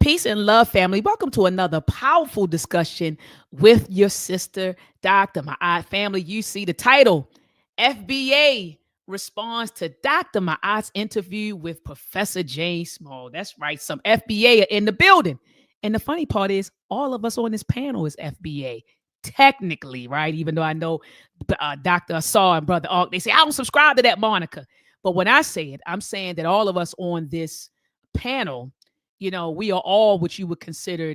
Peace and love, family. Welcome to another powerful discussion with your sister, Dr. Ma'at. Family, you see the title, FBA responds to Dr. Ma'at's interview with Professor James Small. That's right, some FBA are in the building. And the funny part is, all of us on this panel is FBA. Technically, right? Even though I know Dr. Asar and Brother Ark, they say, I don't subscribe to that moniker. But when I say it, I'm saying that all of us on this panel, we are all what you would consider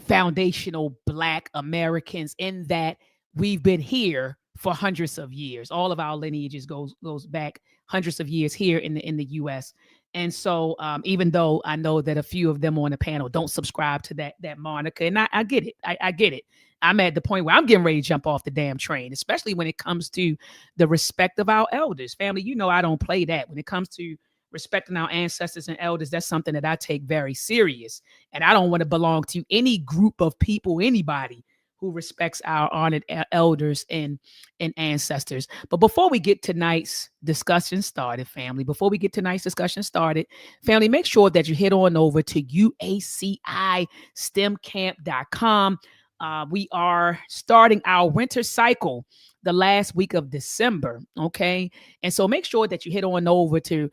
foundational Black Americans in that we've been here for hundreds of years. All of our lineages goes back hundreds of years here in the U.S. And so, even though I know that a few of them on the panel don't subscribe to that moniker, and I get it, I get it. I'm at the point where I'm getting ready to jump off the damn train, especially when it comes to the respect of our elders. Family, I don't play that. When it comes to respecting our ancestors and elders, that's something that I take very serious. And I don't want to belong to any group of people, anybody who respects our honored elders and ancestors. But before we get tonight's discussion started, family, make sure that you head on over to uacistemcamp.com. We are starting our winter cycle the last week of December. Okay. And so make sure that you head on over to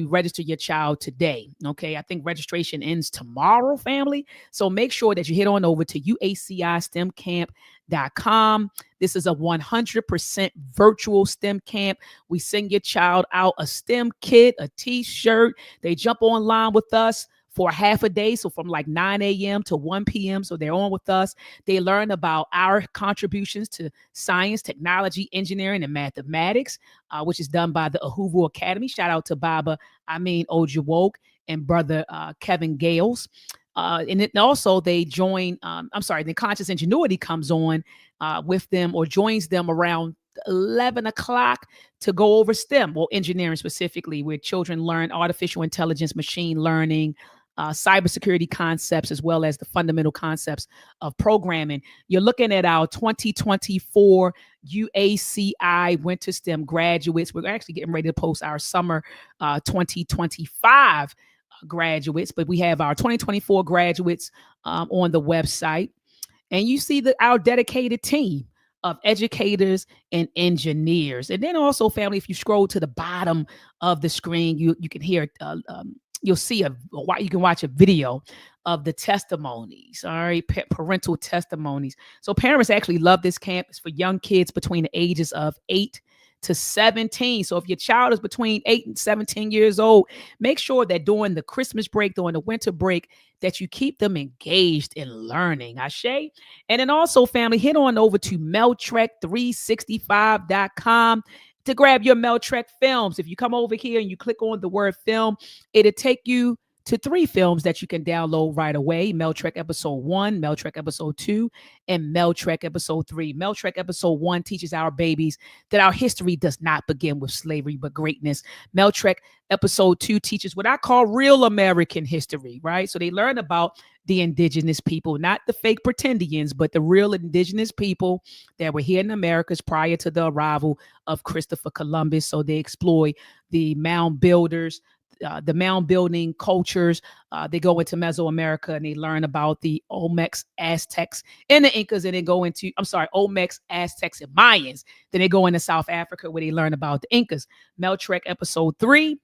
register your child today. Okay. I think registration ends tomorrow, family. So make sure that you head on over to uacistemcamp.com. This is a 100% virtual STEM camp. We send your child out a STEM kit, a t-shirt. They jump online with us for half a day. So from like 9 a.m. to 1 p.m. So they're on with us. They learn about our contributions to science, technology, engineering, and mathematics, which is done by the Ahuvu Academy. Shout out to Baba Amin Ojawoke and brother Kevin Gales. And then also they join, the Conscious Ingenuity comes on with them or joins them around 11 o'clock to go over STEM, well, engineering specifically, where children learn artificial intelligence, machine learning, cybersecurity concepts, as well as the fundamental concepts of programming. You're looking at our 2024 UACI Winter STEM graduates. We're actually getting ready to post our summer 2025 graduates, but we have our 2024 graduates on the website. And you see our dedicated team of educators and engineers. And then also, family, if you scroll to the bottom of the screen, you can hear you'll see you can watch a video of the testimonies, all right, parental testimonies. So parents actually love this camp. It's for young kids between the ages of 8 to 17. So if your child is between 8 and 17 years old, make sure that during the Christmas break, during the winter break, that you keep them engaged in learning. Ashe. And then also, family, head on over to meltrek365.com to grab your Meltrek films. If you come over here and you click on the word film, it'll take you to 3 films that you can download right away. Meltrek Episode 1, Meltrek Episode 2, and Meltrek Episode 3. Meltrek Episode 1 teaches our babies that our history does not begin with slavery, but greatness. Meltrek Episode 2 teaches what I call real American history, right? So they learn about the indigenous people, not the fake pretendians, but the real indigenous people that were here in Americas prior to the arrival of Christopher Columbus. So they explore the mound builders, the mound building cultures. They go into Mesoamerica and they learn about the Olmecs, Aztecs, and the Incas. And they go into, Olmecs, Aztecs, and Mayans. Then they go into South Africa where they learn about the Incas. Meltrek Episode 3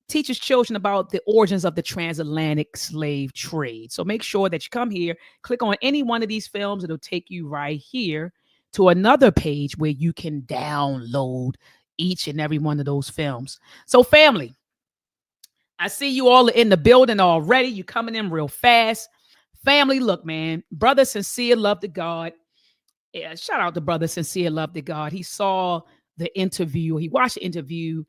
teaches children about the origins of the transatlantic slave trade. So make sure that you come here, click on any one of these films. It'll take you right here to another page where you can download each and every one of those films. So family, I see you all in the building already. You coming in real fast. Family, look, man, brother Sincere Love to God. Yeah, shout out to brother Sincere Love to God. He saw the interview. He watched the interview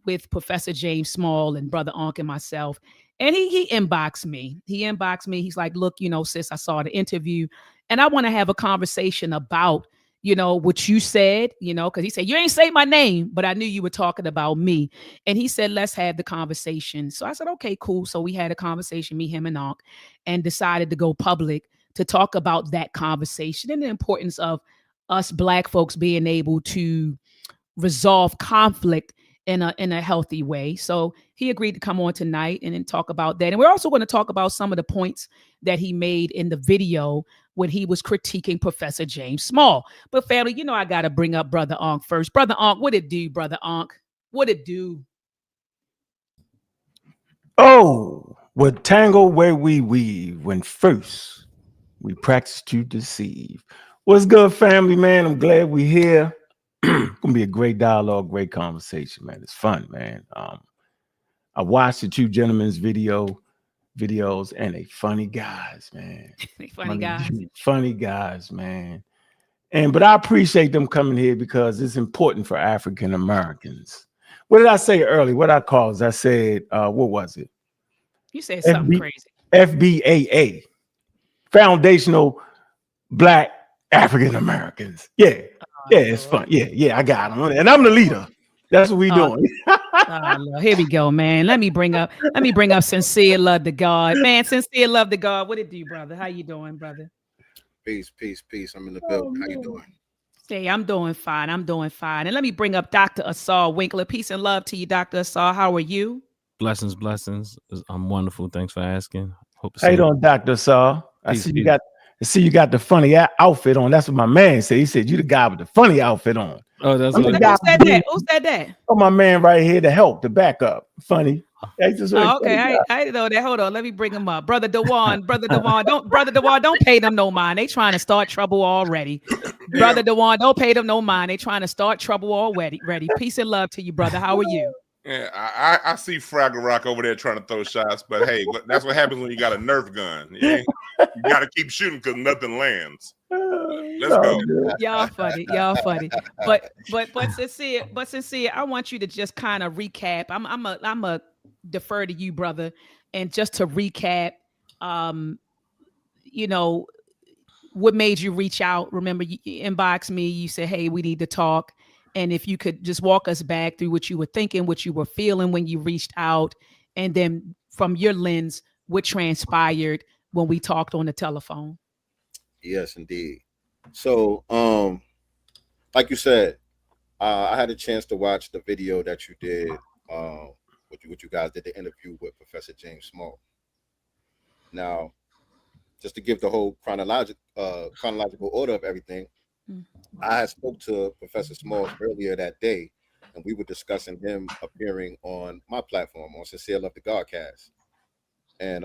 with Professor James Small and brother Ankh and myself. And he inboxed me. He's like, look, sis, I saw the interview and I want to have a conversation about, what you said, because he said, you ain't say my name, but I knew you were talking about me. And he said, let's have the conversation. So I said, okay, cool. So we had a conversation, me, him, and Ankh, and decided to go public to talk about that conversation and the importance of us Black folks being able to resolve conflict in a healthy way. So he agreed to come on tonight and then talk about that. And we're also going to talk about some of the points that he made in the video when he was critiquing Professor James Small. But family, you know I got to bring up Brother Ankh first. Brother Ankh, what it do, Brother Ankh? What it do? Oh, what tangle where we weave when first we practice to deceive. What's good, family, man? I'm glad we here. Gonna be a great dialogue, great conversation, man. It's fun, man. I watched the two gentlemen's videos, and they funny guys, man. Funny guys. Funny guys, man. And but I appreciate them coming here because it's important for African Americans. What did I say earlier? What I called? I said, what was it? You said something crazy. FBAA, Foundational Black African Americans. Yeah, it's fun. Yeah, I got them, and I'm the leader. That's what we doing. Here we go, man. Let me bring up sincere love to God, man. Sincere love to God. What it do, brother? How you doing, brother? Peace. I'm in the building. How you doing? Hey, I'm doing fine. And let me bring up Dr. Asar Winkler. Peace and love to you, Dr. Asar. How are you? Blessings. I'm wonderful. Thanks for asking. Hope how you doing, Dr. Asar? I see you got the funny outfit on. That's what my man said. He said you the guy with the funny outfit on. Oh, that's what who said that? Who said that? Oh, my man right here to help, to back up. Funny. Okay. I know that. Hold on. Let me bring him up. Brother Dewan. Don't pay them no mind. They trying to start trouble already. Brother Dewan, don't pay them no mind. They trying to start trouble already. Peace and love to you, brother. How are you? Yeah, I see Fraggle Rock over there trying to throw shots, but hey, that's what happens when you got a Nerf gun. You got to keep shooting because nothing lands. Let's go. Y'all funny. But sincere, I want you to just kind of recap. I'm a defer to you, brother, and just to recap, what made you reach out? Remember, you inboxed me. You said, "Hey, we need to talk." And if you could just walk us back through what you were thinking, what you were feeling when you reached out, and then from your lens, what transpired when we talked on the telephone. Yes, indeed. So, like you said, I had a chance to watch the video that you did, what you guys did, the interview with Professor James Small. Now, just to give the whole chronological order of everything, I had spoke to Professor Smalls earlier that day, and we were discussing him appearing on my platform on Sincere Love to Godcast. And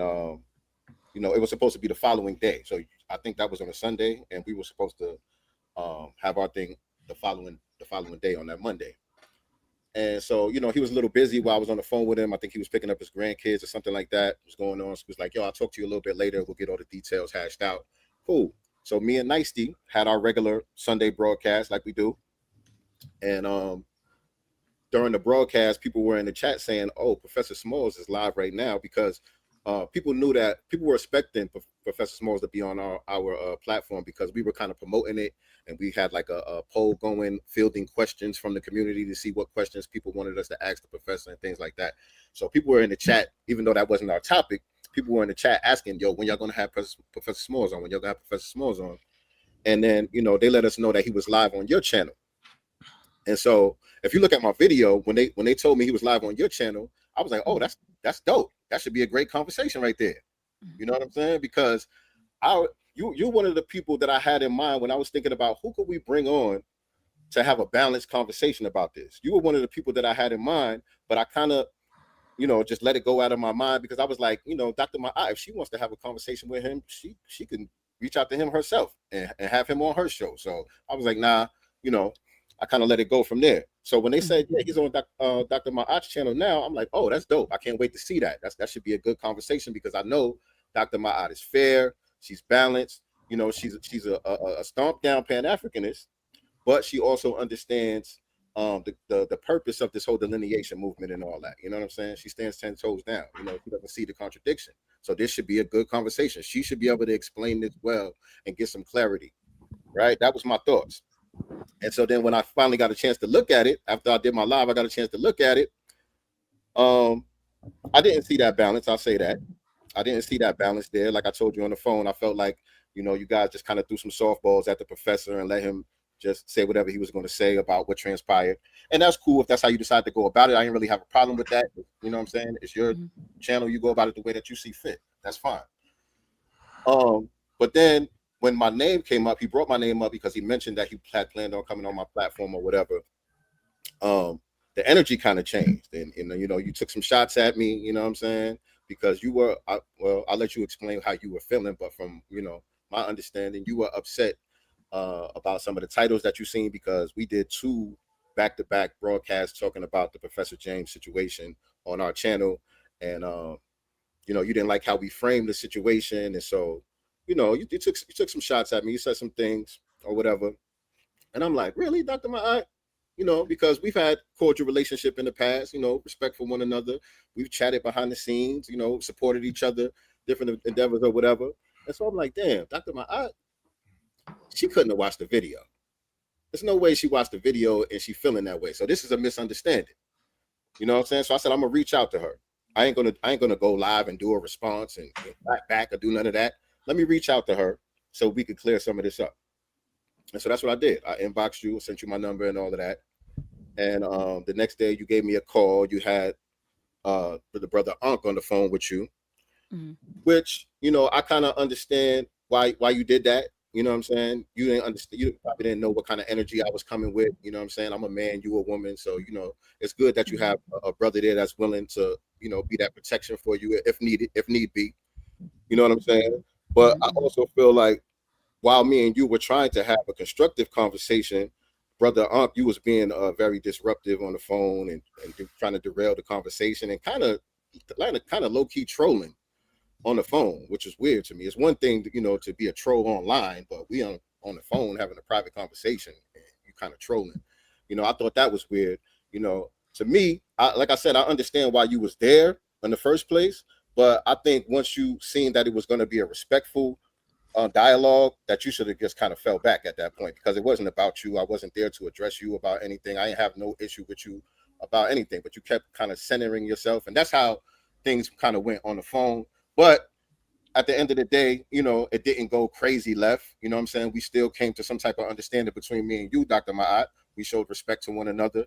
it was supposed to be the following day. So I think that was on a Sunday, and we were supposed to have our thing the following day on that Monday. And so, he was a little busy while I was on the phone with him. I think he was picking up his grandkids or something like that was going on. So he was like, yo, I'll talk to you a little bit later. We'll get all the details hashed out. Cool. So me and Nicey had our regular Sunday broadcast like we do. And during the broadcast, people were in the chat saying, oh, Professor Smalls is live right now, because people knew that people were expecting Professor Smalls to be on our platform, because we were kind of promoting it, and we had like a poll going, fielding questions from the community to see what questions people wanted us to ask the professor and things like that. So people were in the chat, even though that wasn't our topic, people were in the chat asking, yo, when y'all gonna have Professor Smalls on? When y'all gonna have Professor Smalls on? And then, they let us know that he was live on your channel. And so if you look at my video, when they told me he was live on your channel, I was like, oh, that's dope. That should be a great conversation right there. You know what I'm saying? Because you're one of the people that I had in mind when I was thinking about who could we bring on to have a balanced conversation about this. You were one of the people that I had in mind, but I kind of, just let it go out of my mind, because I was like, Dr. Ma'a, if she wants to have a conversation with him, she can reach out to him herself and have him on her show. So I was like, nah, I kind of let it go from there. So when they said, yeah, he's on Dr. Ma'at's channel now, I'm like, oh, that's dope. I can't wait to see that. That should be a good conversation, because I know Dr. Ma'at is fair. She's balanced. She's a stomp down Pan-Africanist, but she also understands the purpose of this whole delineation movement and all that. You know what I'm saying? She stands 10 toes down. She doesn't see the contradiction. So this should be a good conversation. She should be able to explain this well and get some clarity, right? That was my thoughts. And so then when I finally got a chance to look at it, after I did my live, I got a chance to look at it. I didn't see that balance. I'll say that. I didn't see that balance there. Like I told you on the phone, I felt like, you guys just kind of threw some softballs at the professor and let him just say whatever he was going to say about what transpired. And that's cool if that's how you decide to go about it. I didn't really have a problem with that. You know what I'm saying? It's your channel. You go about it the way that you see fit. That's fine. But then when my name came up, he brought my name up because he mentioned that he had planned on coming on my platform or whatever. The energy kind of changed, and you know, you took some shots at me. You know what I'm saying? Because you were, well, I'll let you explain how you were feeling, but from, you know, my understanding, you were upset about some of the titles that you seen, because we did 2 back-to-back broadcasts talking about the Professor James situation on our channel, and you know, you didn't like how we framed the situation, and so, you know, you took some shots at me, you said some things or whatever, and I'm like, really, Dr. Ma'at? You know, because we've had cordial relationship in the past, you know, respect for one another. We've chatted behind the scenes, you know, supported each other, different endeavors or whatever. And so I'm like, damn, Dr. Ma'at, she couldn't have watched the video. There's no way she watched the video and she feeling that way. So this is a misunderstanding. You know what I'm saying? So I said, I'm gonna reach out to her. I ain't gonna go live and do a response and back or do none of that. Let me reach out to her so we could clear some of this up. And so that's what I did. I inboxed you, sent you my number and all of that. And the next day you gave me a call. You had the brother Unc on the phone with you, which, you know, I kind of understand why you did that. You know what I'm saying? You didn't understand. You probably didn't know what kind of energy I was coming with. You know what I'm saying? I'm a man, you a woman. So, you know, it's good that you have a brother there that's willing to, you know, be that protection for you if need be. You know what I'm saying? But I also feel like while me and you were trying to have a constructive conversation, brother Unc, you was being very disruptive on the phone and trying to derail the conversation and kind of low-key trolling on the phone, which is weird to me. It's one thing, you know, to be a troll online, but we on the phone having a private conversation and you kind of trolling. You know, I thought that was weird. You know, to me, like I said, I understand why you was there in the first place, but I think once you seen that it was going to be a respectful dialogue, that you should have just kind of fell back at that point, because it wasn't about you. I wasn't there to address you about anything. I didn't have no issue with you about anything, but you kept kind of centering yourself, and that's how things kind of went on the phone. But at the end of the day, you know, it didn't go crazy left. You know what I'm saying? We still came to some type of understanding between me and you, Dr. Ma'at. We showed respect to one another.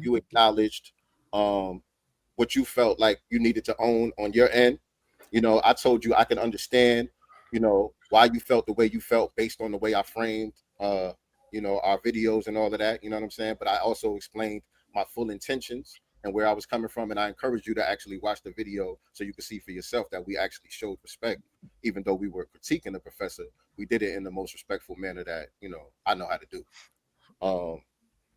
You acknowledged what you felt like you needed to own on your end. You know, I told you I can understand, you know, why you felt the way you felt based on the way I framed, you know, our videos and all of that. You know what I'm saying? But I also explained my full intentions and where I was coming from. And I encouraged you to actually watch the video so you could see for yourself that we actually showed respect. Even though we were critiquing the professor, we did it in the most respectful manner that, you know, I know how to do.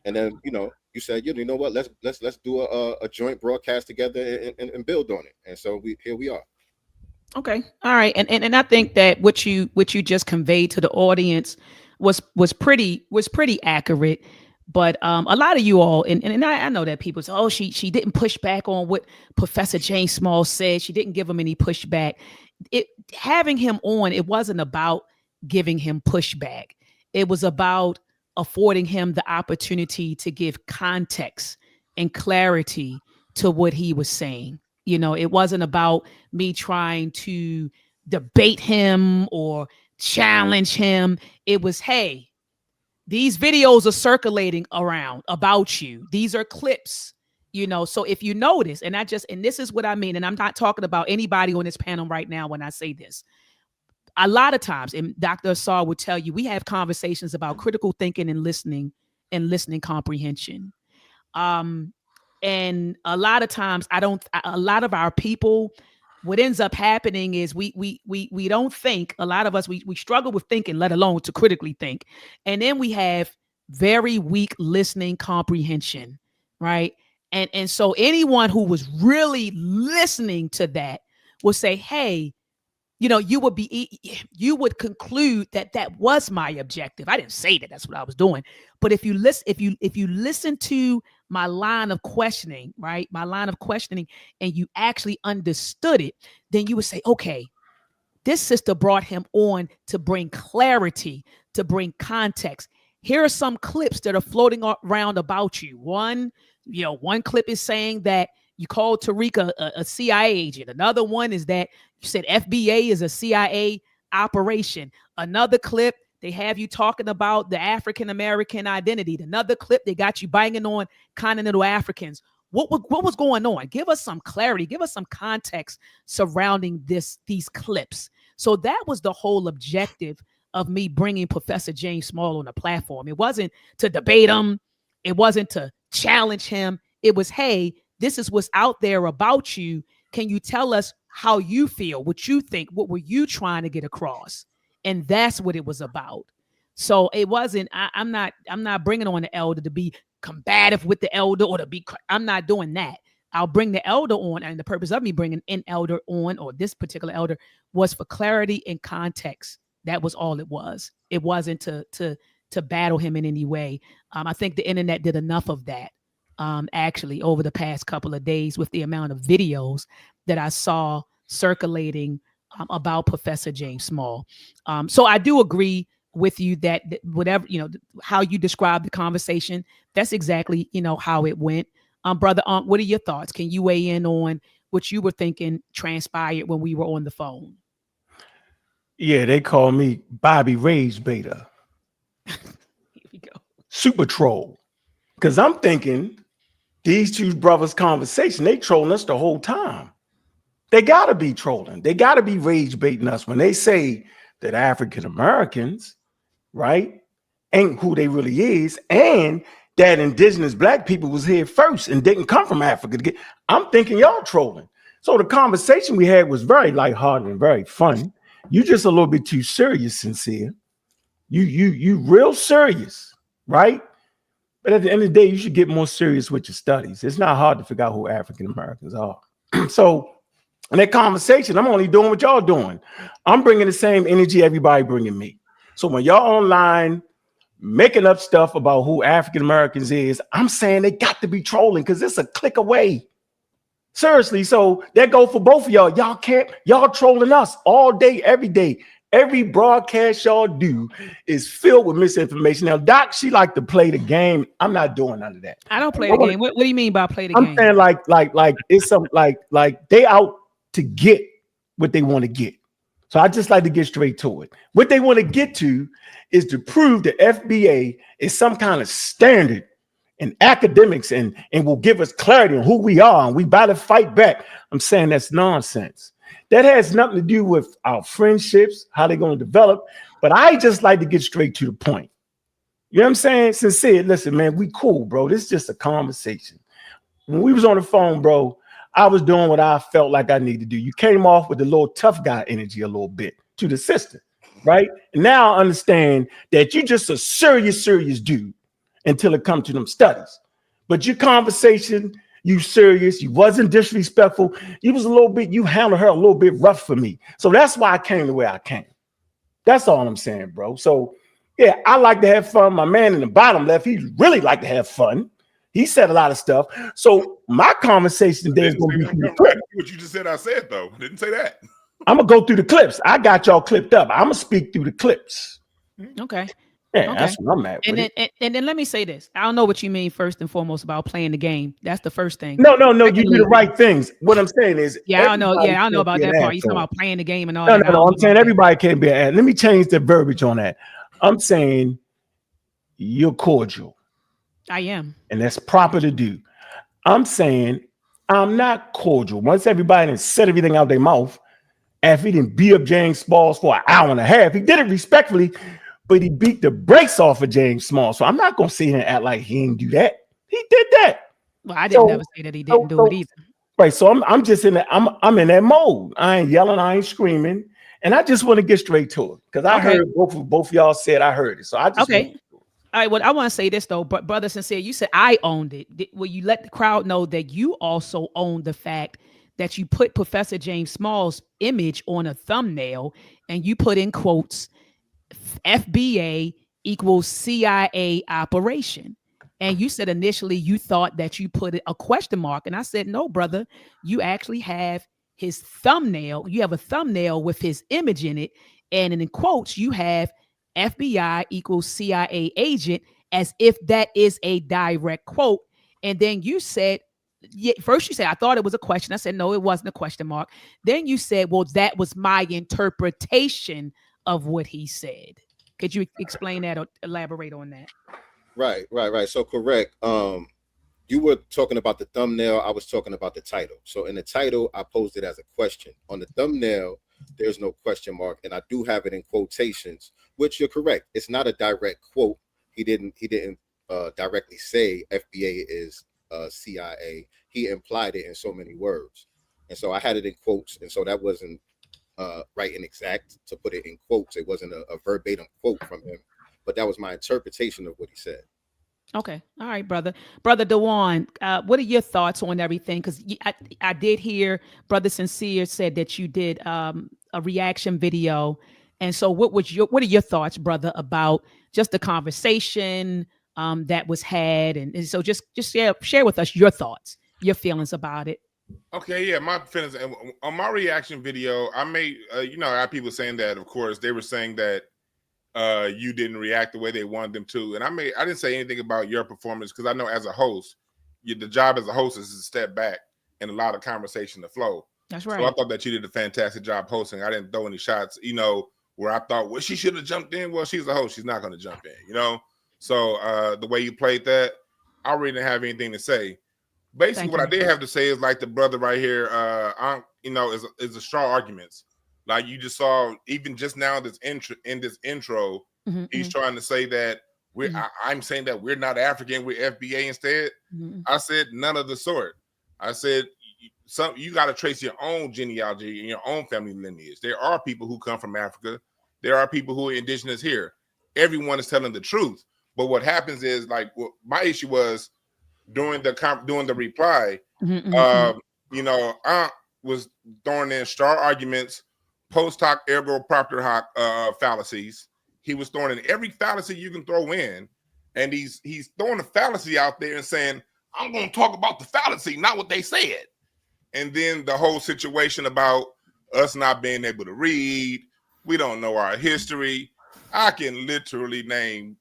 And then, you know, you said, you know what, let's do a joint broadcast together and build on it. And so here we are. Okay. All right. And I think that what you just conveyed to the audience was pretty accurate. But a lot of you all, and I know that people say, oh, she didn't push back on what Professor James Small said. She didn't give him any pushback. Having him on, it wasn't about giving him pushback. It was about affording him the opportunity to give context and clarity to what he was saying. You know, it wasn't about me trying to debate him or challenge him. It was, hey, these videos are circulating around about you. These are clips, you know. So if you notice, and this is what I mean, and I'm not talking about anybody on this panel right now when I say this. A lot of times, and Dr. Asar will tell you, we have conversations about critical thinking and listening comprehension. And a lot of times a lot of our people, what ends up happening is we don't think. A lot of us, we struggle with thinking, let alone to critically think. And then we have very weak listening comprehension, right? And so anyone who was really listening to that will say, hey, you know, you would conclude that was my objective. I didn't say that that's what I was doing. But if you listen to my line of questioning, right? My line of questioning, and you actually understood it, then you would say, okay, this sister brought him on to bring clarity, to bring context. Here are some clips that are floating around about you. One clip is saying that you called Tariq a CIA agent. Another one is that you said FBA is a CIA operation. Another clip They have you talking about the African American identity. Another clip, they got you banging on continental Africans. What was going on? Give us some clarity. Give us some context surrounding these clips. So that was the whole objective of me bringing Professor James Small on the platform. It wasn't to debate him. It wasn't to challenge him. It was, hey, this is what's out there about you. Can you tell us how you feel, what you think, what were you trying to get across? And that's what it was about. So it wasn't, I'm not bringing on the elder to be combative with the elder or to be, I'm not doing that. I'll bring the elder on, and the purpose of me bringing an elder on, or this particular elder, was for clarity and context. That was all it was. It wasn't to battle him in any way. I think the internet did enough of that, actually, over the past couple of days with the amount of videos that I saw circulating about Professor James Small. So I do agree with you that whatever, how you describe the conversation, that's exactly, how it went. Brother Unc, what are your thoughts? Can you weigh in on what you were thinking transpired when we were on the phone? Yeah, they call me Bobby Rage Beta. Here we go. Super troll. Because I'm thinking these two brothers' conversation, they trolling us the whole time. They got to be trolling. They got to be rage baiting us when they say that African Americans, right, ain't who they really is, and that indigenous black people was here first and didn't come from Africa. I'm thinking y'all trolling. So the conversation we had was very lighthearted and very fun. You just a little bit too serious, Sincere. You real serious, right? But at the end of the day, you should get more serious with your studies. It's not hard to figure out who African Americans are. So in that conversation, I'm only doing what y'all doing. I'm bringing the same energy everybody bringing me. So when y'all online making up stuff about who African Americans is, I'm saying they got to be trolling because it's a click away. Seriously. So that go for both of y'all. Y'all trolling us all day, every day. Every broadcast y'all do is filled with misinformation. Now, Doc, she like to play the game. I'm not doing none of that. I don't play the game. What do you mean by play the game? I'm saying like it's some like they out to get what they want to get. So I just like to get straight to it. What they want to get to is to prove the FBA is some kind of standard in academics and will give us clarity on who we are, and we better fight back. I'm saying that's nonsense. That has nothing to do with our friendships, how they're going to develop. But I just like to get straight to the point. You know what I'm saying? Sincere, listen, man, we cool, bro. This is just a conversation. When we was on the phone, bro, I was doing what I felt like I needed to do. You came off with the little tough guy energy a little bit to the sister, right? And now I understand that you're just a serious dude until it comes to them studies. But your conversation, you serious, you wasn't disrespectful. You was a little bit, you handled her a little bit rough for me. So that's why I came the way I came. That's all I'm saying, bro. So yeah, I like to have fun. My man in the bottom left, he really like to have fun. He said a lot of stuff. So my conversation today is going to be what you just said. I said though, didn't say that. I'm gonna go through the clips. I got y'all clipped up. I'm gonna speak through the clips. Okay. Yeah, Okay. that's what I'm at. And then let me say this. I don't know what you mean first and foremost about playing the game. That's the first thing. No, you do the right things. What I'm saying is, I don't know. Yeah, I don't know about that part. You talking about playing the game and all that. No. I'm saying everybody can't be an ad. Let me change the verbiage on that. I'm saying you're cordial. I am. And that's proper to do. I'm saying I'm not cordial. Once everybody done said everything out their mouth, after he didn't beat up James Smalls for an hour and a half, he did it respectfully, but he beat the brakes off of James Smalls. So I'm not going to sit here and act like he didn't do that. He did that. Well, I didn't never say that he didn't do it either. Right. So I'm just in that. I'm in that mode. I ain't yelling. I ain't screaming. And I just want to get straight to it because I heard both of y'all said I heard it. So I just all right, well, I want to say this though, but Brother Sincere, you said I owned it. Will you let the crowd know that you also own the fact that you put Professor James Small's image on a thumbnail and you put in quotes, FBA equals CIA operation. And you said initially you thought that you put a question mark. And I said, no, brother, you actually have his thumbnail. You have a thumbnail with his image in it. And in quotes, you have FBI equals CIA agent, as if that is a direct quote. And then you said, first you said, I thought it was a question. I said, no, it wasn't a question mark. Then you said, well, that was my interpretation of what he said. Could you explain that or elaborate on that? Right. So correct. You were talking about the thumbnail. I was talking about the title. So in the title, I posed it as a question. On the thumbnail, there's no question mark, and I do have it in quotations, which you're correct. It's not a direct quote. He didn't directly say FBA is CIA. He implied it in so many words, and so I had it in quotes, and so that wasn't right and exact to put it in quotes. It wasn't a verbatim quote from him, but that was my interpretation of what he said. Okay. All right, brother. Brother Dewan, what are your thoughts on everything? Because I did hear Brother Sincere said that you did a reaction video. And so what are your thoughts, brother, about just the conversation that was had? And so just share with us your thoughts, your feelings about it. Okay, yeah, my feelings on my reaction video, I made I had people saying that, of course, they were saying that you didn't react the way they wanted them to. And I didn't say anything about your performance because I know as a host, the job as a host is to step back and allow the conversation to flow. That's right. So I thought that you did a fantastic job hosting. I didn't throw any shots, where I thought, well, she should have jumped in. Well, she's a host. She's not going to jump in, So the way you played that, I really didn't have anything to say. Basically, what I did have to say is like the brother right here, is a strong arguments. Like you just saw, even just now, in this intro, he's trying to say that I'm saying that we're not African, we're FBA instead. I said none of the sort. I said you got to trace your own genealogy and your own family lineage. There are people who come from Africa. There are people who are indigenous here. Everyone is telling the truth. But what happens is, like, my issue was during the reply, I was throwing in star arguments, post hoc ergo propter hoc fallacies. He was throwing in every fallacy you can throw in, and he's throwing a fallacy out there and saying, I'm going to talk about the fallacy, not what they said. And then the whole situation about us not being able to read, we don't know our history. I can literally name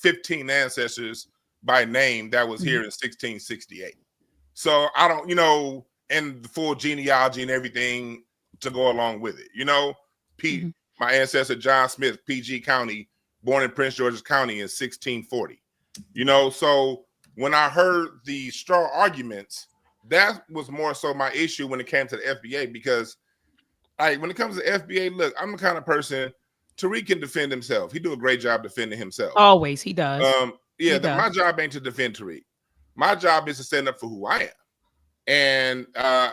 15 ancestors by name that was here in 1668. So I don't, and the full genealogy and everything to go along with it. Pete, my ancestor John Smith, PG County, born in Prince George's County in 1640. So when I heard the straw arguments, that was more so my issue when it came to the FBA, because when it comes to FBA, look, I'm the kind of person, Tariq can defend himself. He do a great job defending himself. Always, he does. My job ain't to defend Tariq. My job is to stand up for who I am. And I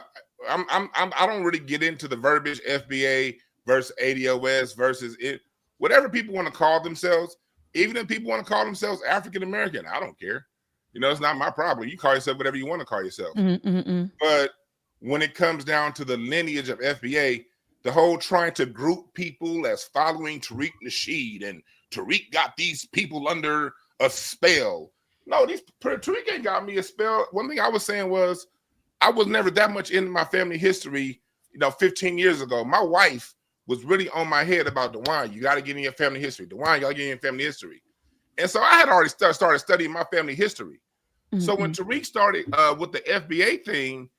don't really get into the verbiage FBA versus ADOS versus it. Whatever people want to call themselves, even if people want to call themselves African American, I don't care. It's not my problem. You call yourself whatever you want to call yourself. But when it comes down to the lineage of FBA, the whole trying to group people as following Tariq Nasheed, and Tariq got these people under a spell. No, Tariq ain't got me a spell. One thing I was saying was I was never that much into my family history, 15 years ago. My wife was really on my head about Dewan. You got to get in your family history. Dewan, you got to get in your family history. And so I had already started studying my family history. So when Tariq started with the FBA thing,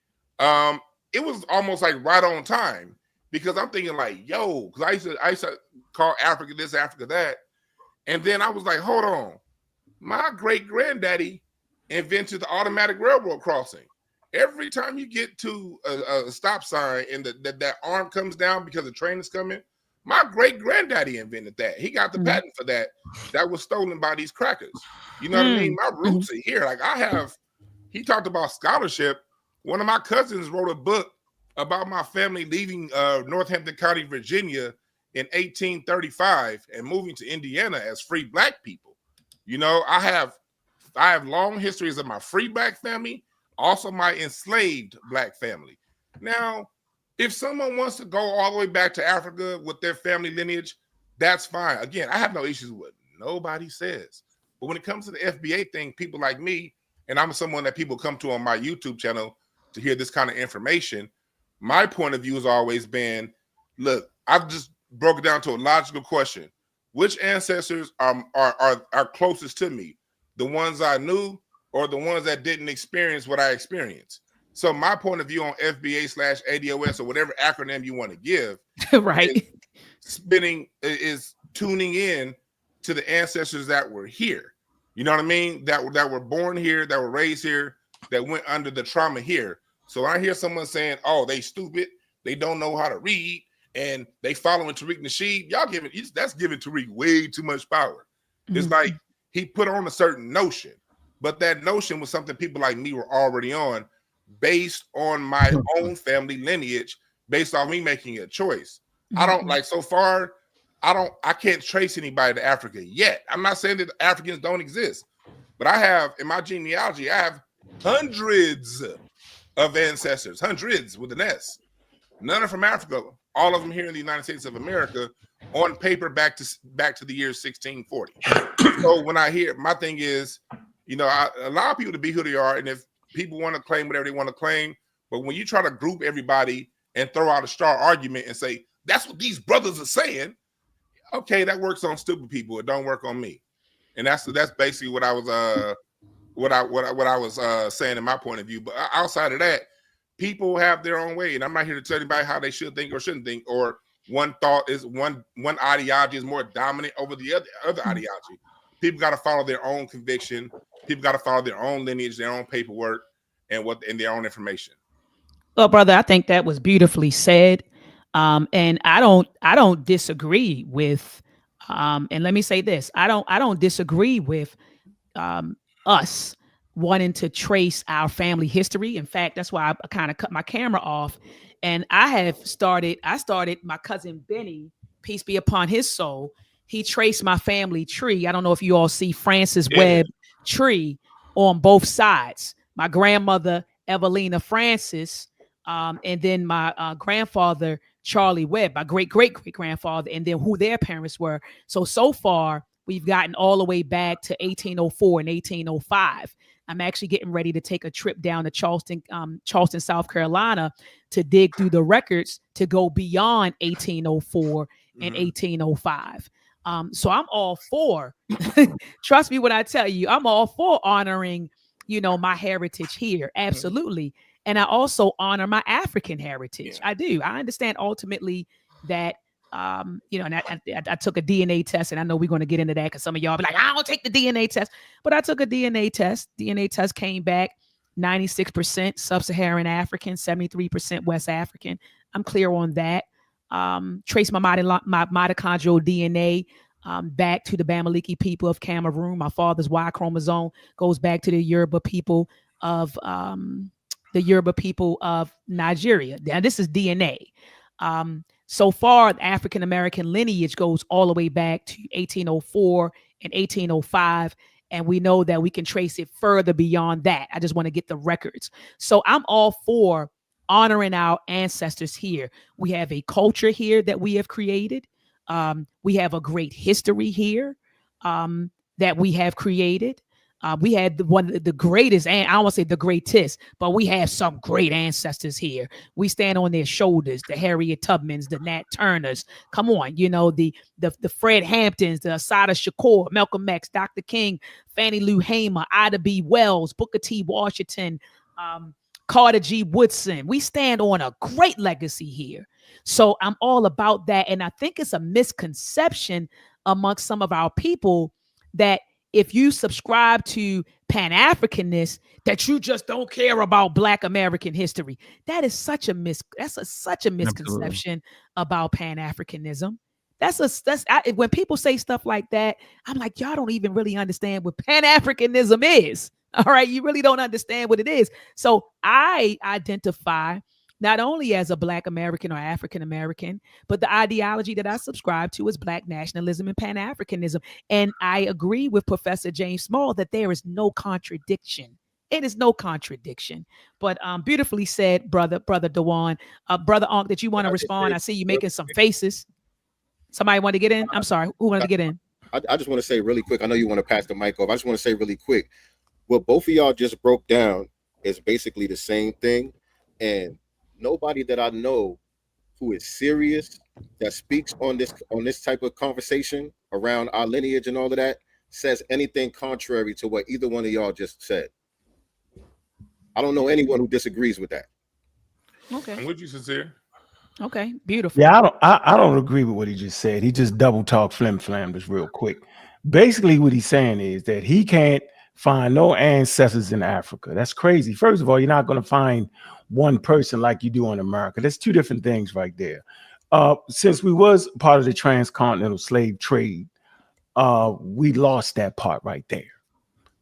it was almost like right on time, because I'm thinking like, yo, because I used to call Africa this, Africa that. And then I was like, hold on. My great granddaddy invented the automatic railroad crossing. Every time you get to a stop sign and that arm comes down because the train is coming, my great granddaddy invented that. He got the patent for that. That was stolen by these crackers. You know what I mean? My roots are here. Like he talked about scholarship. One of my cousins wrote a book about my family leaving Northampton County, Virginia in 1835 and moving to Indiana as free Black people. I have long histories of my free Black family, also my enslaved Black family. Now, if someone wants to go all the way back to Africa with their family lineage, that's fine. Again, I have no issues with what nobody says. But when it comes to the FBA thing, people like me, and I'm someone that people come to on my YouTube channel to hear this kind of information, my point of view has always been, look, I've just broke it down to a logical question. Which ancestors are closest to me? The ones I knew or the ones that didn't experience what I experienced? So my point of view on FBA/ADOS or whatever acronym you want to give, right, is tuning in to the ancestors that were here. You know what I mean? That were born here, that were raised here, that went under the trauma here. So I hear someone saying, "Oh, they stupid, they don't know how to read, and they following Tariq Nasheed." Y'all that's giving Tariq way too much power. It's like he put on a certain notion, but that notion was something people like me were already on, based on my own family lineage, based on me making a choice. I don't like so far. I can't trace anybody to Africa yet. I'm not saying that Africans don't exist, but I have in my genealogy, I have hundreds of ancestors, hundreds with an S. None are from Africa. All of them here in the United States of America, on paper back to the year 1640. So when I hear, my thing is, you know, I allow people to be who they are, and if people want to claim whatever they want to claim, but when you try to group everybody and throw out a straw argument and say that's what these brothers are saying, okay, that works on stupid people. It don't work on me, and that's basically what I was saying in my point of view. But outside of that, people have their own way, and I'm not here to tell anybody how they should think or shouldn't think, or one thought is one ideology is more dominant over the other ideology. People got to follow their own conviction. People got to follow their own lineage, their own paperwork, and their own information. Well, brother, I think that was beautifully said. And I don't disagree with, and let me say this, I don't disagree with us wanting to trace our family history. In fact, that's why I kind of cut my camera off. And I started my cousin Benny, peace be upon his soul. He traced my family tree. I don't know if you all see Francis Webb tree on both sides. My grandmother, Evelina Francis, and then my grandfather, Charlie Webb, my great-great-great-grandfather, and then who their parents were. So far, we've gotten all the way back to 1804 and 1805. I'm actually getting ready to take a trip down to Charleston, South Carolina, to dig through the records to go beyond 1804 and 1805. So I'm all for, trust me when I tell you, I'm all for honoring, you know, my heritage here. Absolutely. And I also honor my African heritage. I do. I understand ultimately that, you know, and I took a DNA test, and I know we're going to get into that because some of y'all be like, I don't take the DNA test, but I took a DNA test. DNA test came back 96% sub-Saharan African, 73% West African. I'm clear on that. Trace my mitochondrial DNA back to the Bamileke people of Cameroon. My father's Y chromosome goes back to the Yoruba people of Nigeria. Now this is DNA. So far, the African American lineage goes all the way back to 1804 and 1805. And we know that we can trace it further beyond that. I just want to get the records. So I'm all for honoring our ancestors here. We have a culture here that we have created. We have a great history here that we have created. We had one of the greatest, and I don't want to say the greatest, but we have some great ancestors here. We stand on their shoulders, the Harriet Tubmans, the Nat Turners. Come on, you know, the Fred Hamptons, the Assata Shakur, Malcolm X, Dr. King, Fannie Lou Hamer, Ida B. Wells, Booker T. Washington, Carter G. Woodson. We stand on a great legacy here. So I'm all about that. And I think it's a misconception amongst some of our people that if you subscribe to Pan-Africanists, that you just don't care about Black American history. That is such a misconception about Pan-Africanism. When people say stuff like that, I'm like, y'all don't even really understand what Pan-Africanism is. All right, you really don't understand what it is. So I identify not only as a Black American or African American, but the ideology that I subscribe to is Black nationalism and Pan-Africanism. And I agree with Professor James Small that there is no contradiction. It is no contradiction. But beautifully said, brother Dewan. Brother Ankh, did you want to respond? I see you making some faces. Somebody want to get in? I'm sorry. Who wanted to get in? I just want to say really quick. I know you want to pass the mic off. I just want to say really quick. What both of y'all just broke down is basically the same thing. And nobody that I know who is serious that speaks on this type of conversation around our lineage and all of that says anything contrary to what either one of y'all just said. I don't know anyone who disagrees with that. Okay. I'm with you, Sincere. Okay, beautiful. Yeah, I don't agree with what he just said. He just double talk flim-flam just real quick. Basically, what he's saying is that he can't find no ancestors in Africa. That's crazy. First of all, you're not going to find one person like you do in America. That's two different things right there. Since we was part of the transcontinental slave trade, we lost that part right there.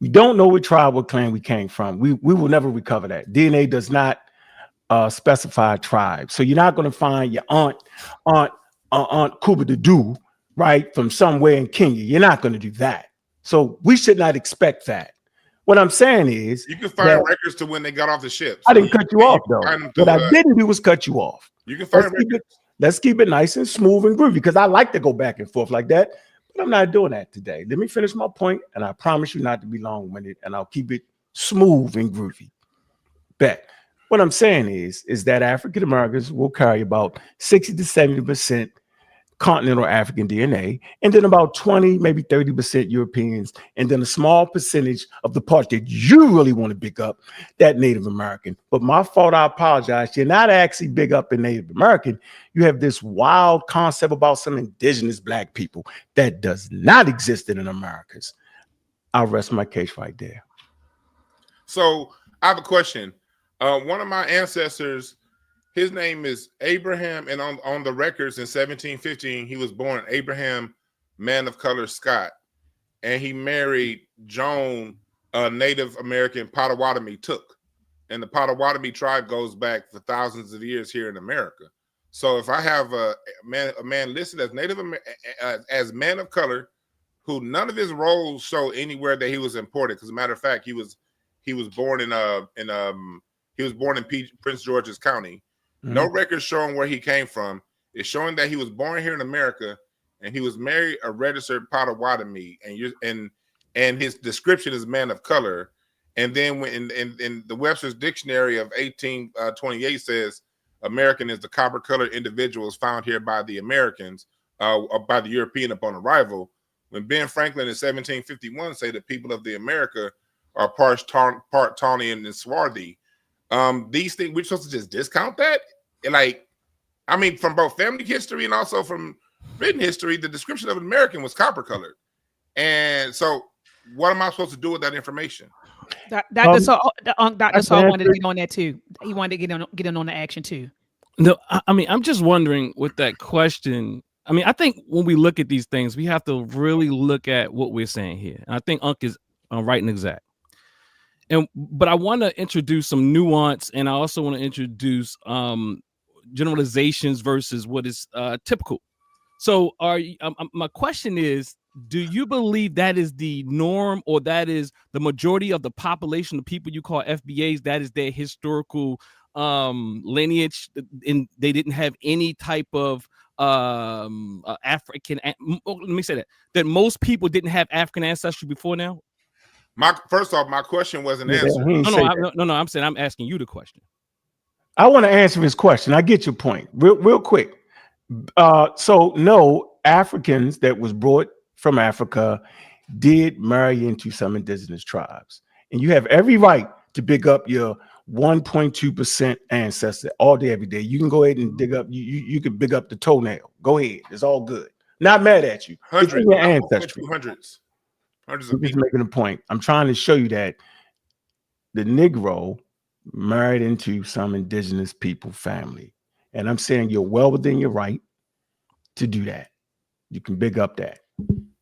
We don't know what tribe or clan we came from. We will never recover that. DNA does not specify tribe. So you're not going to find your aunt Kuba the Doo, right, from somewhere in Kenya. You're not going to do that. So we should not expect that. What I'm saying is, you can find records to when they got off the ship. So I didn't cut you off, though. What I didn't do was cut you off. You can find records. Let's keep it nice and smooth and groovy, because I like to go back and forth like that. But I'm not doing that today. Let me finish my point, and I promise you not to be long-winded, and I'll keep it smooth and groovy. Bet. What I'm saying is that African Americans will carry about 60 to 70% continental African DNA, and then about 20, maybe 30% Europeans, and then a small percentage of the part that you really want to pick up, that Native American. But my fault, I apologize. You're not actually big up in Native American. You have this wild concept about some indigenous Black people that does not exist in the Americas. I'll rest my case right there. So I have a question. One of my ancestors, his name is Abraham, and on the records in 1715, he was born Abraham, man of color Scott, and he married Joan, a Native American Potawatomi Took, and the Potawatomi tribe goes back for thousands of years here in America. So if I have a man listed as Native as man of color, who none of his roles show anywhere that he was imported, because as a matter of fact, he was born in Prince George's County. No records showing where he came from. It's showing that he was born here in America, and he was married a registered Potawatomi, and his description is man of color. And then when in the Webster's Dictionary of 1828 says American is the copper-colored individuals found here by the Americans, or by the European upon arrival. When Ben Franklin in 1751 say the people of the America are part tawny and swarthy. These things, we're supposed to just discount that? Like, I mean, from both family history and also from written history, the description of an American was copper colored. And so what am I supposed to do with that information? Dr. Saul wanted to get on that too. He wanted to get in on the action too. No, I mean, I'm just wondering with that question. I mean, I think when we look at these things, we have to really look at what we're saying here. And I think Unc is right and exact. But I want to introduce some nuance, and I also want to introduce generalizations versus what is typical. So my question is, do you believe that is the norm, or that is the majority of the population, the people you call FBAs, that is their historical lineage, and they didn't have any type of African, let me say that most people didn't have African ancestry before now? First off, my question wasn't answered. No, I'm saying I'm asking you the question. I want to answer his question. I get your point. Real quick. So no, Africans that was brought from Africa did marry into some indigenous tribes. And you have every right to big up your 1.2% ancestor all day, every day. You can go ahead and dig up, you can big up the toenail. Go ahead. It's all good. Not mad at you. Hundreds. Your ancestry. Hundreds I'm just making a point. I'm trying to show you that the Negro married into some indigenous people family. And I'm saying you're well within your right to do that. You can big up that.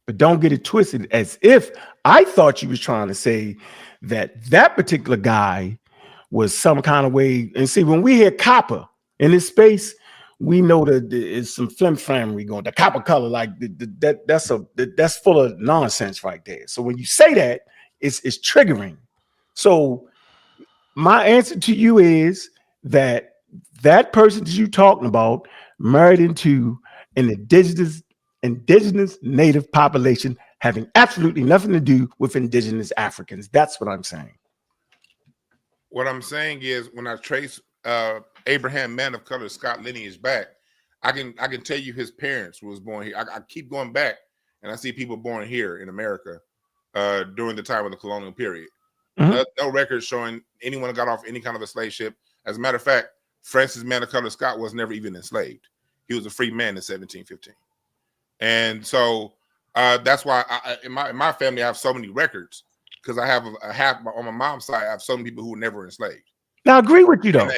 But don't get it twisted as if I thought you was trying to say that particular guy was some kind of way. And see, when we hear copper in this space, we know that there's some flim-flammery going. The copper color, like that's full of nonsense right there. So when you say that, it's triggering. So my answer to you is that person that you're talking about married into an indigenous native population having absolutely nothing to do with indigenous Africans. That's what I'm saying. What I'm saying is, when I trace Abraham, man of color, Scott lineage back, I can tell you his parents was born here. I keep going back, and I see people born here in America during the time of the colonial period. No records showing anyone got off any kind of a slave ship. As a matter of fact, Francis, man of color, Scott was never even enslaved. He was a free man in 1715. And so That's why in my family I have so many records, because I have a half on my mom's side. I have so many people who were never enslaved. Now, I agree with you though.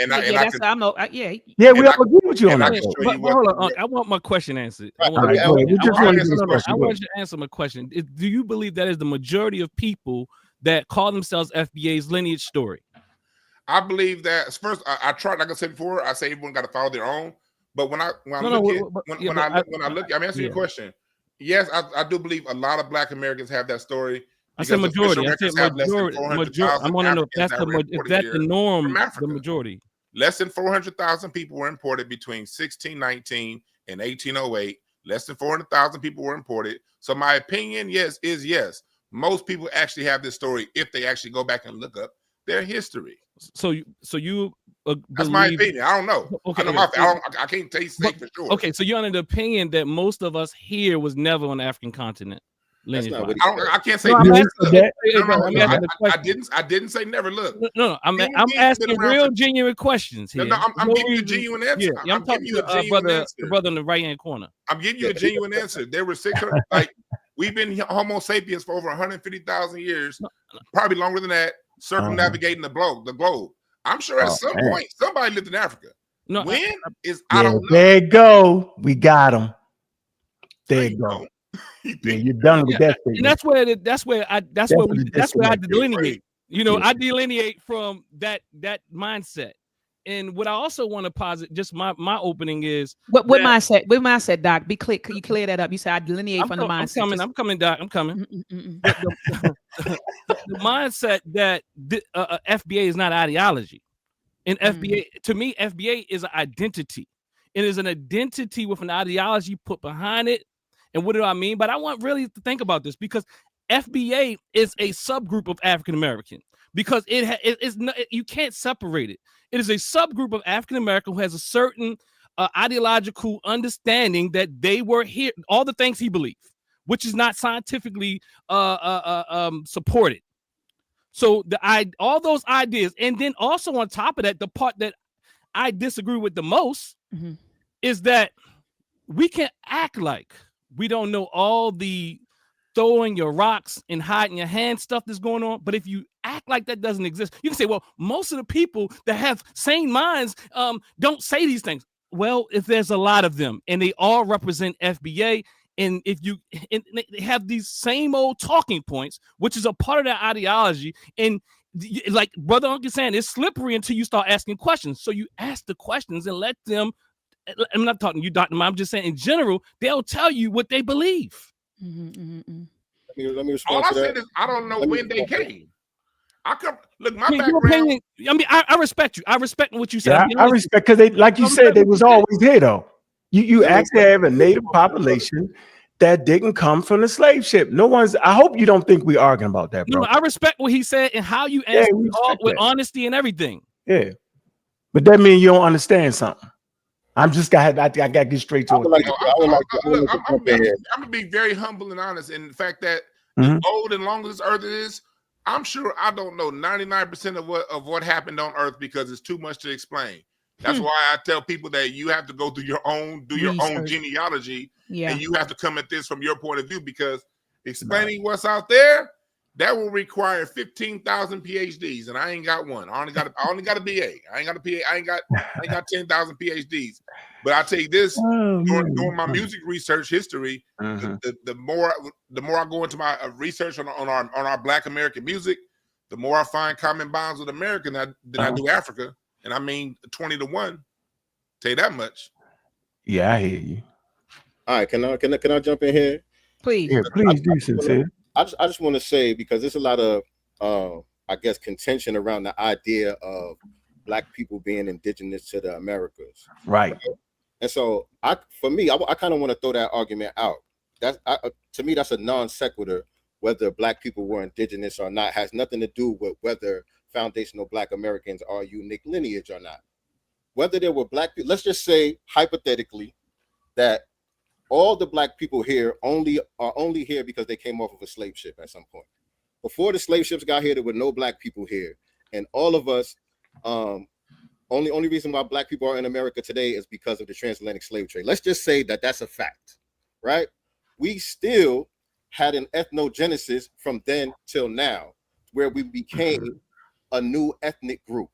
Yeah. Yeah, we all agree with you on that. But hold on, I want my question answered. I want you to answer my question. Do you believe that is the majority of people that call themselves FBA's lineage story? I believe that first. I tried, like I said before. I say everyone got to follow their own. But when I look, I'm answering your question. Yes, I do believe a lot of Black Americans have that story. I said majority. I said majority. I want to know if that's the norm. The majority. Less than 400,000 people were imported between 1619 and 1808. Less than 400,000 people were imported. So my opinion, yes, is yes. Most people actually have this story if they actually go back and look up their history. So you that's my opinion. I don't know. Okay, I can't say for sure. Okay, so you're under the opinion that most of us here was never on the African continent. I can't say. I didn't say never. Look, no. I'm asking real genuine questions here. No, I'm giving you a genuine answer. Yeah, I'm talking to the brother in the right hand corner. I'm giving you a genuine answer. There were 600. Like we've been Homo sapiens for over 150,000 years, probably longer than that, circumnavigating the globe. I'm sure at some point somebody lived in Africa. No, I don't know. There you go. We got him. There you go. Yeah, you're done with that thing. And that's where I delineate. You know, I delineate from that mindset. And what I also want to posit, just my opening is what mindset, Doc. Be clear. Can you clear that up? You said I delineate from the mindset. I'm coming, Doc. I'm coming. The mindset that FBA is not ideology. And FBA, to me, FBA is an identity. It is an identity with an ideology put behind it. And what do I mean? But I want really to think about this, because FBA is a subgroup of African American, because you can't separate it. It is a subgroup of African American who has a certain ideological understanding that they were here, all the things he believed, which is not scientifically supported. So all those ideas, and then also on top of that, the part that I disagree with the most is that we can act like we don't know all the throwing your rocks and hiding your hand stuff that's going on. But if you act like that doesn't exist, you can say, well, most of the people that have sane minds don't say these things. Well, if there's a lot of them and they all represent FBA, and if they have these same old talking points, which is a part of their ideology, and like Brother Uncle saying, it's slippery until you start asking questions. So you ask the questions and let them. I'm not talking to you, Dr. I'm just saying in general, they'll tell you what they believe. Let me respond All I said is I don't know when they came. Look, my background. I mean, I respect you. I respect what you said. Yeah, I respect, because they, like you said, they was always here though. You actually have a native population that didn't come from the slave ship. I hope you don't think we're arguing about that, bro. No, I respect what he said and how you answered with honesty and everything. Yeah. But that means you don't understand something. I got to get straight to it. I'm going to be very humble and honest in the fact that as old and long as this earth is, I'm sure I don't know 99% of what happened on earth, because it's too much to explain. That's why I tell people that you have to go through your own genealogy, and you have to come at this from your point of view, because explaining what's out there, that will require 15,000 PhDs, and I ain't got one. I only got a BA. I ain't got a PA. I ain't got 10,000 PhDs. But I tell you this: during my music research history, the more I go into my research on our Black American music, the more I find common bonds with America than I do Africa. And I mean 20-1. Tell you that much. Yeah, I hear you. All right, can I jump in here? Please. Yeah, please do, sincere. I just want to say, because there's a lot of I guess contention around the idea of Black people being indigenous to the Americas. Right. And so I kind of want to throw that argument out. To me, that's a non sequitur. Whether Black people were indigenous or not has nothing to do with whether foundational Black Americans are unique lineage or not. Whether there were Black people, let's just say hypothetically that all the Black people here are only here because they came off of a slave ship at some point. Before the slave ships got here, there were no Black people here, and all of us, only reason why Black people are in America today is because of the transatlantic slave trade. Let's just say that that's a fact, right? We still had an ethnogenesis from then till now, where we became a new ethnic group,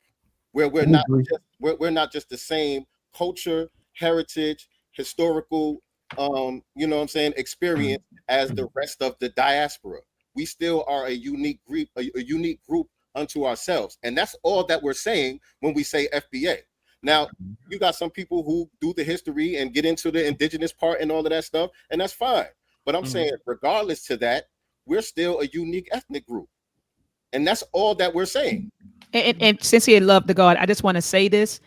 where we're not just the same culture, heritage, historical, you know what I'm saying, experience as the rest of the diaspora. We still are a unique group, a unique group unto ourselves, and that's all that we're saying when we say FBA. Now, you got some people who do the history and get into the indigenous part and all of that stuff, and that's fine. But I'm saying, regardless to that, we're still a unique ethnic group, and that's all that we're saying. And sincere love to God, I just want to say this: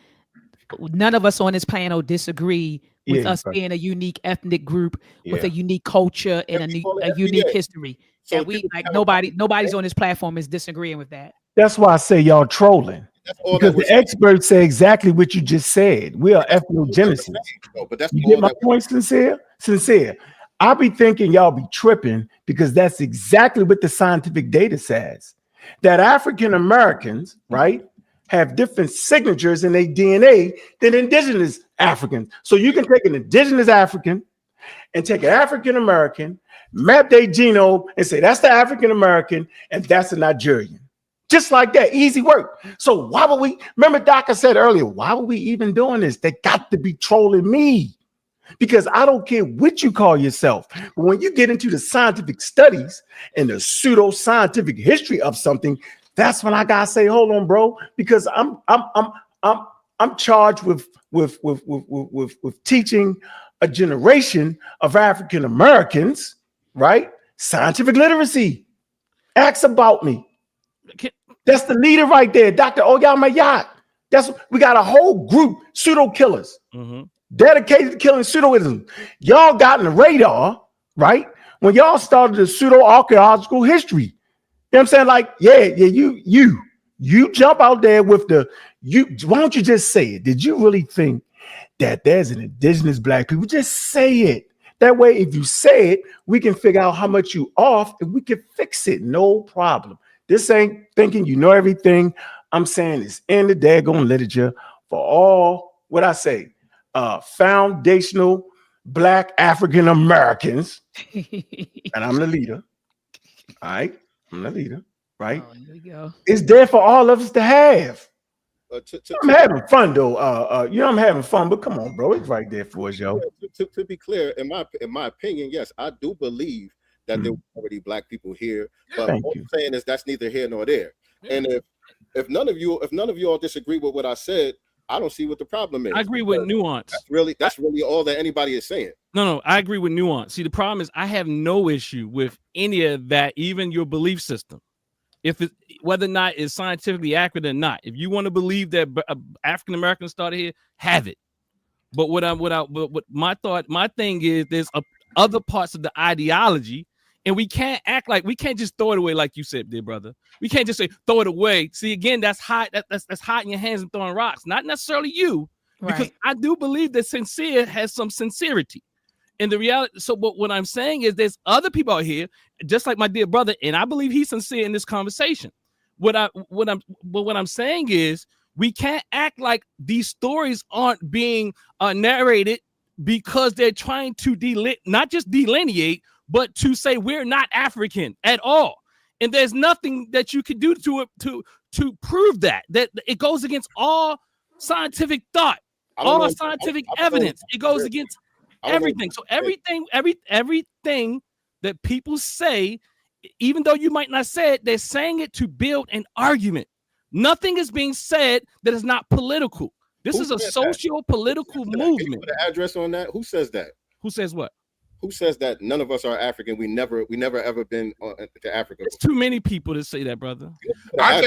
none of us on this panel disagree with us being a unique ethnic group with a unique culture and a unique history. So that we like nobody's on this platform is disagreeing with that. That's why I say y'all trolling. Because the experts say exactly what you just said. We are ethnogenesis. But that's you get my point, sincere? Sincere. I be thinking y'all be tripping because that's exactly what the scientific data says. That African Americans, right, have different signatures in their DNA than indigenous Africans. So you can take an indigenous African and take an African American, map their genome, and say that's the African American and that's the Nigerian. Just like that, easy work. So why would we, remember Doc, I said earlier, why would we even doing this? They got to be trolling me because I don't care what you call yourself. But when you get into the scientific studies and the pseudo-scientific history of something, that's when I gotta say, hold on, bro, because I'm charged with teaching a generation of African Americans, right? Scientific literacy. Ask about me. That's the leader right there, Dr. Oyamayat. We got a whole group, pseudo killers, dedicated to killing pseudoism. Y'all got in the radar, right? When y'all started the pseudo archaeological history. You know what I'm saying? Like, you jump out there with why don't you just say it? Did you really think that there's an indigenous black people? Just say it. That way, if you say it, we can figure out how much you off and we can fix it. No problem. This ain't thinking you know everything. I'm saying it's in the daggone literature for all, what I say, foundational Black African Americans. And I'm the leader. All right. I'm the leader. Right. Oh, here we go. It's there for all of us to have. I'm having fun though. I'm having fun, but come on, bro. It's right there for us, yo. To be clear, in my opinion, yes, I do believe that there were already black people here, but what I'm saying is that's neither here nor there. And if none of you all disagree with what I said, I don't see what the problem is. I agree with nuance. That's really all that anybody is saying. No, I agree with nuance. See, the problem is I have no issue with any of that, even your belief system. Whether or not it's scientifically accurate or not. If you want to believe that African Americans started here, have it. But my thing is there's other parts of the ideology. And we can't just throw it away like you said, dear brother. We can't just say throw it away. See, again, that's hot. That's hot in your hands and throwing rocks. Not necessarily you, because I do believe that sincere has some sincerity. And the reality. So, but what I'm saying is, there's other people out here, just like my dear brother, and I believe he's sincere in this conversation. What I'm saying is, we can't act like these stories aren't being narrated because they're trying to not just delineate, but to say we're not African at all. And there's nothing that you can do to prove that it goes against all scientific thought, all scientific evidence. It goes against everything. So everything that people say, even though you might not say it, they're saying it to build an argument. Nothing is being said that is not political. This is a socio-political movement. Put an address on that. Who says that? Who says what? Who says that none of us are African? We never ever been to Africa. There's too many people to say that, brother. I'll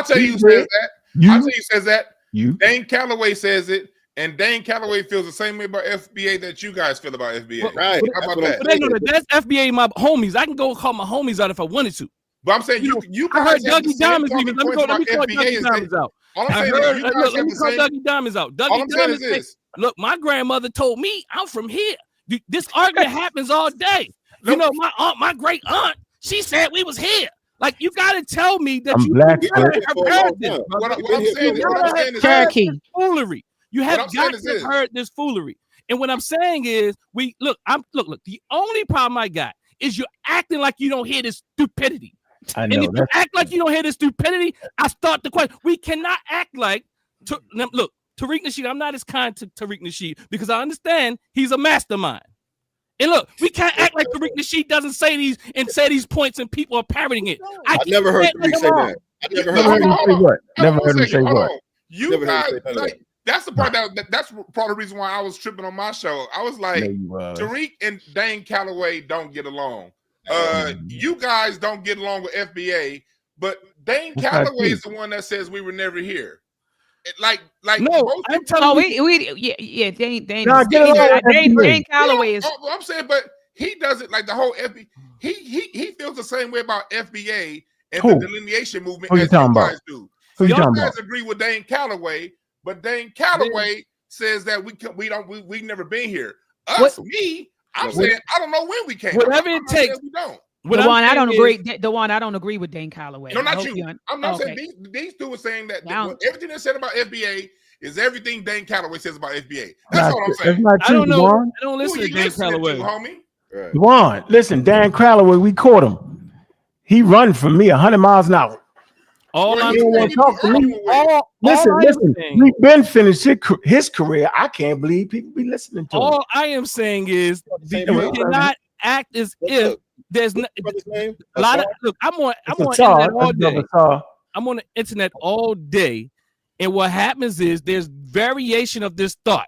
tell you who says that. I'll tell you who says that. Dane Calloway says it, and Dane Calloway feels the same way about FBA that you guys feel about FBA. Right. How about that? That's FBA, my homies. I can go call my homies out if I wanted to. But I'm saying you I heard Dougie Diamonds even. Let me call Dougie Diamonds out. All I'm saying is let me call Dougie Diamonds out. Dougie Diamonds says, look, my grandmother told me I'm from here. This argument happens all day. You know, my great aunt, she said we was here. Like, you got to tell me that you heard this. What I'm saying is Cherokee foolery. You have got to have heard this foolery. And what I'm saying is, the only problem I got is you're acting like you don't hear this stupidity. I And know if you act like you don't hear this stupidity, I start the question. We cannot act like, look, Tariq Nasheed, I'm not as kind to Tariq Nasheed because I understand he's a mastermind. And look, we can't act like Tariq Nasheed doesn't say these points and people are parroting it. I never heard Tariq say that. I never heard him say what? Never heard him say what? You guys, like, that's the part that's part of the reason why I was tripping on my show. I was like, Tariq and Dane Calloway don't get along. You guys don't get along with FBA, but Dane Calloway is the one that says we were never here. Like no, I'm telling Dane Calloway is. I'm saying, but he doesn't like the whole FBA. He feels the same way about FBA and the delineation movement as you guys do. So y'all guys agree with Dane Calloway, but Dane Calloway says that we've never been here. I'm saying I don't know when we came. Whatever it takes, we don't. Dewan, I don't agree. Dewan, I don't agree with Dane Calloway. No, not you. I'm not saying these two are saying that everything that's said about FBA is everything Dane Calloway says about FBA. That's all I'm saying. I don't know. I don't listen to Dane Calloway, homie. Dewan, listen, Dan Calloway, we caught him. He run from me 100 miles an hour. Listen. We've been finished his career. I can't believe people be listening to him. All I am saying is you cannot act as if there's a lot of look. I'm on internet all day. I'm on the internet all day, and what happens is there's variation of this thought,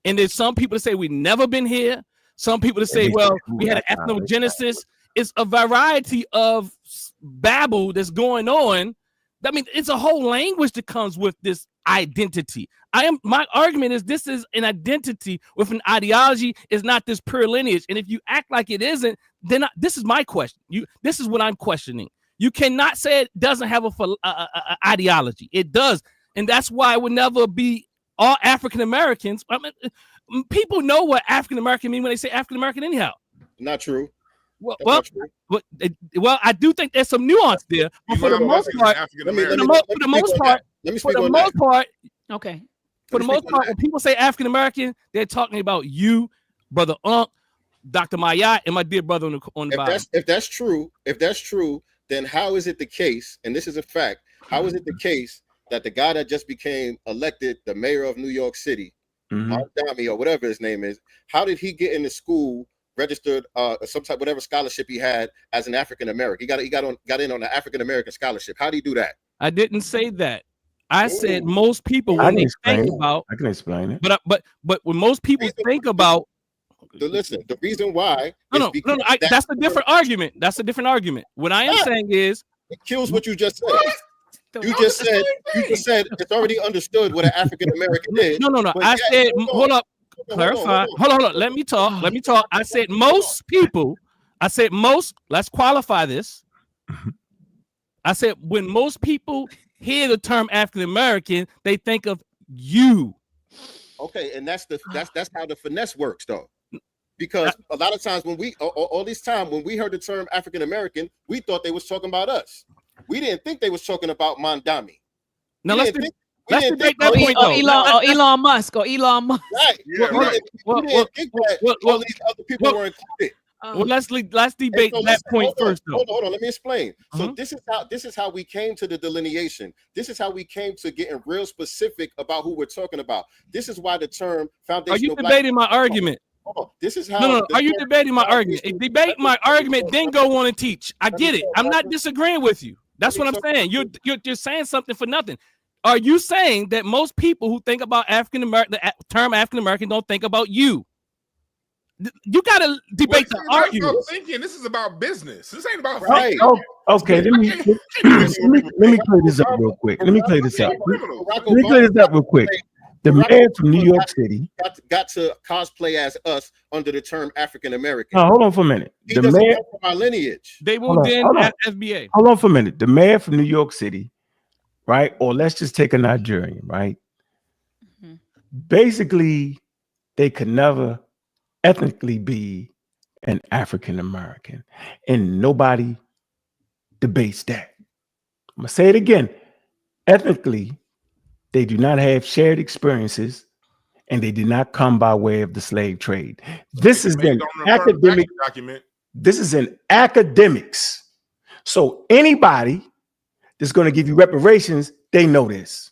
and there's some people that say we've never been here. Some people that say, well, we had an ethnogenesis. It's a variety of babble that's going on. I mean, it's a whole language that comes with this identity. My argument is this is an identity with an ideology, is not this pure lineage. And if you act like it isn't, then this is my question. This is what I'm questioning. You cannot say it doesn't have a ideology. It does. And that's why it would never be all African Americans. I mean, people know what African American mean when they say African American anyhow. Not true. Well, I do think there's some nuance there. But for the most part, okay. For the most part, when people say African American, they're talking about you, Brother Unc, Dr. Mayat, and my dear brother on the bottom. If that's true, then how is it the case? And this is a fact. How is it the case that the guy that just became elected the mayor of New York City, Mondami or whatever his name is, how did he get into school? Registered some type whatever scholarship he had as an African American. He got in on the African American scholarship. How do you do that? I didn't say that. I said most people when they think about. I can explain it. But when most people think about. The reason why. No. That's a different argument. That's a different argument. What I am saying is it kills what you just said. You just said it's already understood what an African American is. No. I said hold up. Clarify. Hold on. Let me talk. I said most people. Let's qualify this. I said when most people hear the term African American, they think of you. Okay, and that's how the finesse works, though. Because a lot of times when we all this time when we heard the term African American, we thought they was talking about us. We didn't think they was talking about Mondami. Now let's debate that point though. Elon Musk. Right. Yeah, right. We didn't think that all these other people were included. Well, let's debate that point first though. Hold on, let me explain. So this is how we came to the delineation. This is how we came to getting real specific about who we're talking about. This is why the term foundational. Are you debating my argument? This is how. No. Are you debating my argument? Debate my argument, then go on and teach. I get it. I'm not disagreeing with you. That's what I'm saying. You're saying something for nothing. Are you saying that most people who think about African American, the term African American, don't think about you? You got to debate the argument. Thinking this is about business. This ain't about right. Okay. Let me clear this up real quick. Let me clear this up real quick. The man from New York City got to cosplay as us under the term African American. No, hold on for a minute. The man from our lineage. They will then at FBA. Hold on for a minute. The man from New York City, right? Or let's just take a Nigerian, right? Mm-hmm. Basically, they could never ethnically be an African American, and nobody debates that. I'm gonna say it again. Ethnically, they do not have shared experiences, and they did not come by way of the slave trade. This is an academic document. This is in academics. So anybody that's going to give you reparations, they know this.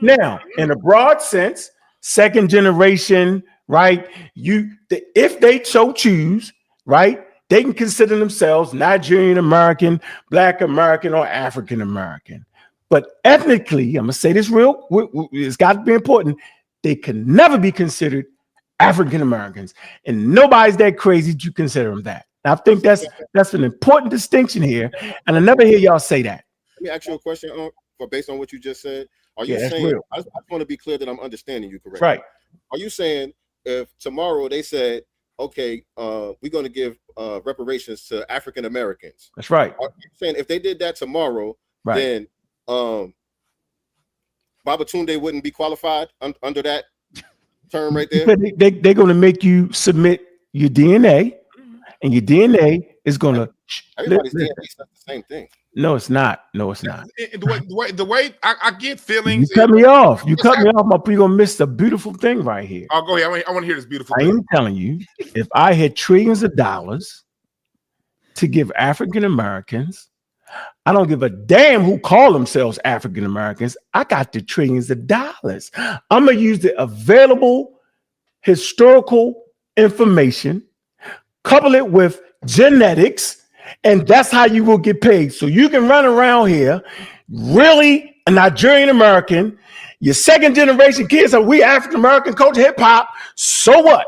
Now, in a broad sense, second generation, right? If they so choose, right, they can consider themselves Nigerian American, Black American, or African American. But ethnically, I'm gonna say this it's got to be important. They can never be considered African Americans, and nobody's that crazy to consider them that. I think that's an important distinction here, and I never hear y'all say that. Let me ask you a question, based on what you just said. Are you Yeah, saying? I want to be clear that I'm understanding you correctly. Right. Are you saying if tomorrow they said, okay, we're going to give reparations to African Americans? That's right. Are you saying if they did that tomorrow, Right. then Babatunde wouldn't be qualified under that term right there? They're going to make you submit your DNA, and your DNA is going to. Everybody's DNA says the same thing. No, it's not. No, it's not. The way I get feelings. You cut me off. You cut me off. You're going to miss the beautiful thing right here. I'll go ahead. I want to hear this beautiful I thing. am telling you, if I had trillions of dollars to give African Americans, I don't give a damn who call themselves African Americans. I got the trillions of dollars. I'm going to use the available historical information, couple it with genetics, and that's how you will get paid. So you can run around here, really a Nigerian American, your second generation kids are we African American culture, hip hop. So what?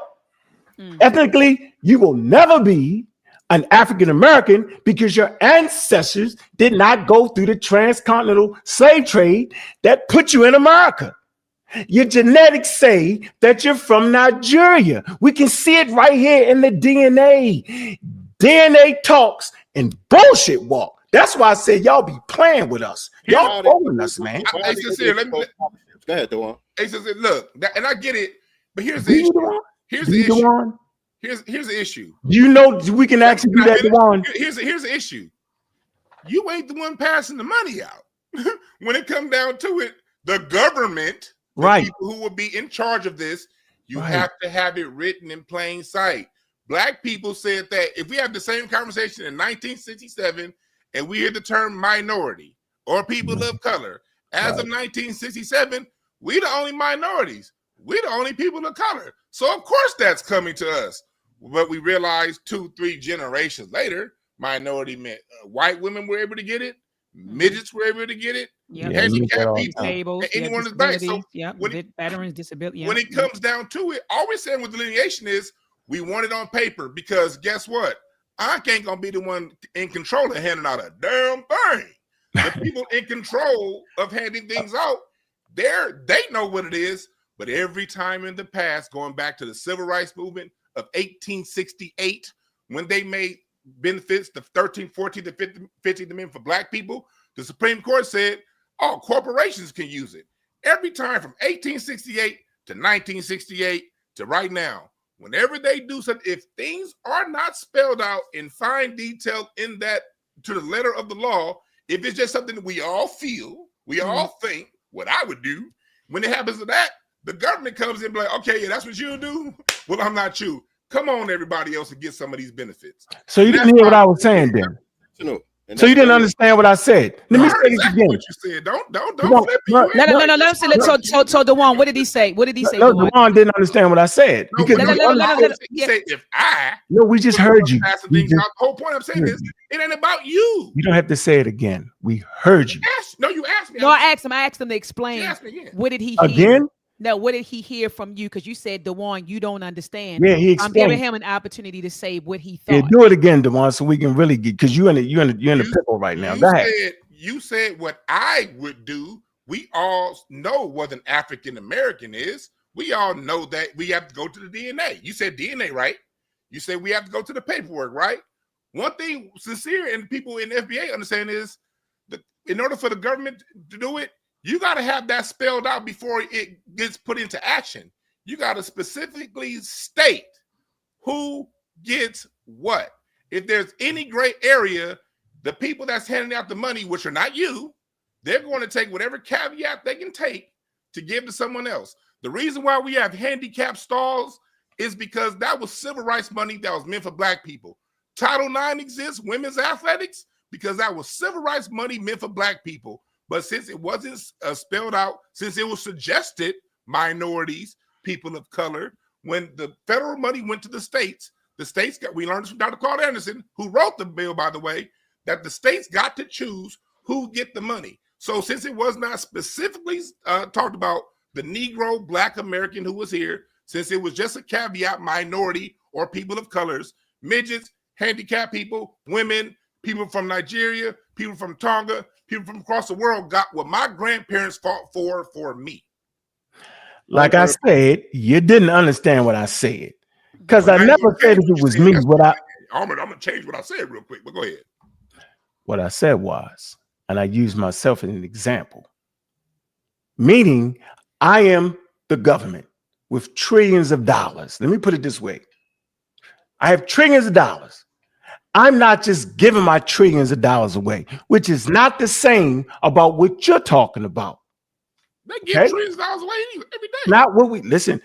Ethnically, you will never be an African American because your ancestors did not go through the transcontinental slave trade that put you in America. Your genetics say that you're from Nigeria. We can see it right here in the DNA. DNA talks and bullshit walk. That's why I said y'all be playing with us. Y'all fooling us, man. Hey, sincere, Go ahead, Dewan. Hey, sincere, look, and I get it, but here's the issue. Here's the issue. Here's the issue. You know we can actually do that, Dewan. Here's the issue. You ain't the one passing the money out. When it comes down to it, the government, right, people who will be in charge of this, you have to have it written in plain sight. Black people said that if we have the same conversation in 1967 and we hear the term minority or people of color, as of 1967, we the only minorities. We the only people of color. So of course that's coming to us. But we realized 2-3 generations later, minority meant white women were able to get it, midgets were able to get it, handicapped people, and anyone is back. So veterans, disability. When it comes down to it, all we're saying with delineation is we want it on paper because guess what? I ain't gonna be the one in control of handing out a damn thing. The people in control of handing things out, they know what it is. But every time in the past, going back to the civil rights movement of 1868, when they made benefits the 13, 14 to 50 men for black people, the Supreme Court said, oh, corporations can use it. Every time from 1868 to 1968 to right now, whenever they do something, if things are not spelled out in fine detail in that to the letter of the law, if it's just something that we all feel, we all think, what I would do, when it happens to that, the government comes in and be like, okay, yeah, that's what you do? Well, I'm not you. Come on, everybody else, and get some of these benefits. So you didn't hear what I was saying then? So you didn't understand what I said. Let me say it again. What you said. Don't flip it. No. So Dewan, what did he say? What did he say? No, Dewan didn't understand what I said. No, Because he said, if I we just heard you. The whole point I'm saying is it ain't about you. You don't have to say it again. We heard you. You asked me. No, I asked him to explain. Asked me again. What did he hear? Again? No, what did he hear from you? Because you said, Dewan, you don't understand. Yeah, he explained. I'm giving him an opportunity to say what he thought. Yeah, do it again, Dewan, so we can really get, because you're in a pickle right now. Go ahead. You said what I would do. We all know what an African American is. We all know that we have to go to the DNA. You said DNA, right? You said we have to go to the paperwork, right? One thing Sincere and people in FBA understand is that in order for the government to do it, you got to have that spelled out before it gets put into action. You got to specifically state who gets what. If there's any gray area, the people that's handing out the money, which are not you, they're going to take whatever caveat they can take to give to someone else. The reason why we have handicapped stalls is because that was civil rights money that was meant for black people. Title IX exists, women's athletics, because that was civil rights money meant for black people. But since it wasn't spelled out, since it was suggested minorities, people of color, when the federal money went to the states got, we learned from Dr. Carl Anderson, who wrote the bill, by the way, that the states got to choose who get the money. So since it was not specifically talked about the Negro, Black American who was here, since it was just a caveat, minority or people of colors, midgets, handicapped people, women, people from Nigeria, people from Tonga, people from across the world got what my grandparents fought for me. Like I said, you didn't understand what I said. Because I never said if it was me. I'm gonna change what I said real quick, but go ahead. What I said was, and I used myself as an example, meaning I am the government with trillions of dollars. Let me put it this way. I have trillions of dollars. I'm not just giving my trillions of dollars away, which is not the same about what you're talking about. They give trillions of dollars away every day. Not what we listen.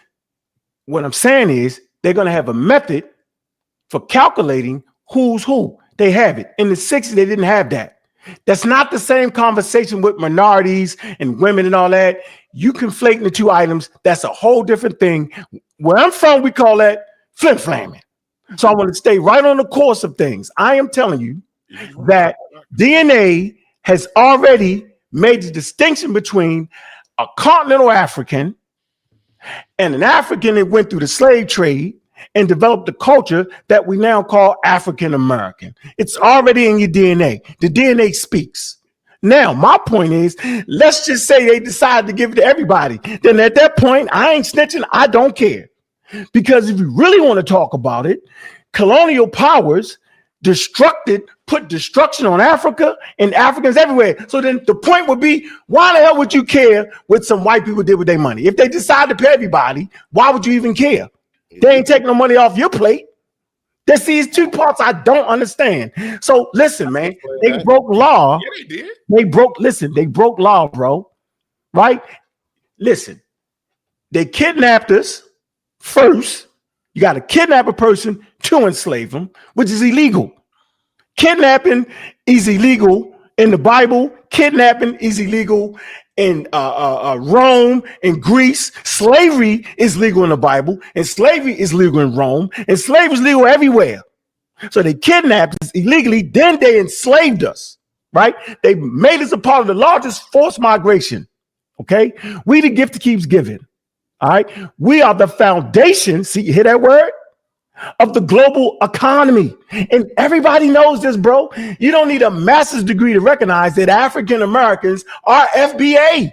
What I'm saying is they're going to have a method for calculating who's who. They have it. In the 60s, they didn't have that. That's not the same conversation with minorities and women and all that. You conflating the two items. That's a whole different thing. Where I'm from, we call that flim-flamming. So I want to stay right on the course of things. I am telling you that DNA has already made the distinction between a continental African and an African that went through the slave trade and developed the culture that we now call African American. It's already in your DNA. The DNA speaks. Now, my point is, let's just say they decide to give it to everybody. Then at that point, I ain't snitching. I don't care. Because if you really want to talk about it, colonial powers put destruction on Africa and Africans everywhere. So then the point would be, why the hell would you care what some white people did with their money? If they decide to pay everybody, why would you even care? They ain't taking no money off your plate. There's these two parts I don't understand. So listen, man, they broke law. Yeah, they did. They broke law, bro. Right? Listen, they kidnapped us first. You got to kidnap a person to enslave them, which is illegal. Kidnapping is illegal in the Bible. Kidnapping is illegal in Rome and Greece. Slavery is legal in the Bible, and slavery is legal in Rome, and slavery is legal everywhere. So they kidnapped us illegally, then they enslaved us, right? They made us a part of the largest forced migration, okay? We the gift that keeps giving, all right? We are the foundation, see, you hear that word? Of the global economy. And everybody knows this, bro. You don't need a master's degree to recognize that African Americans are FBA.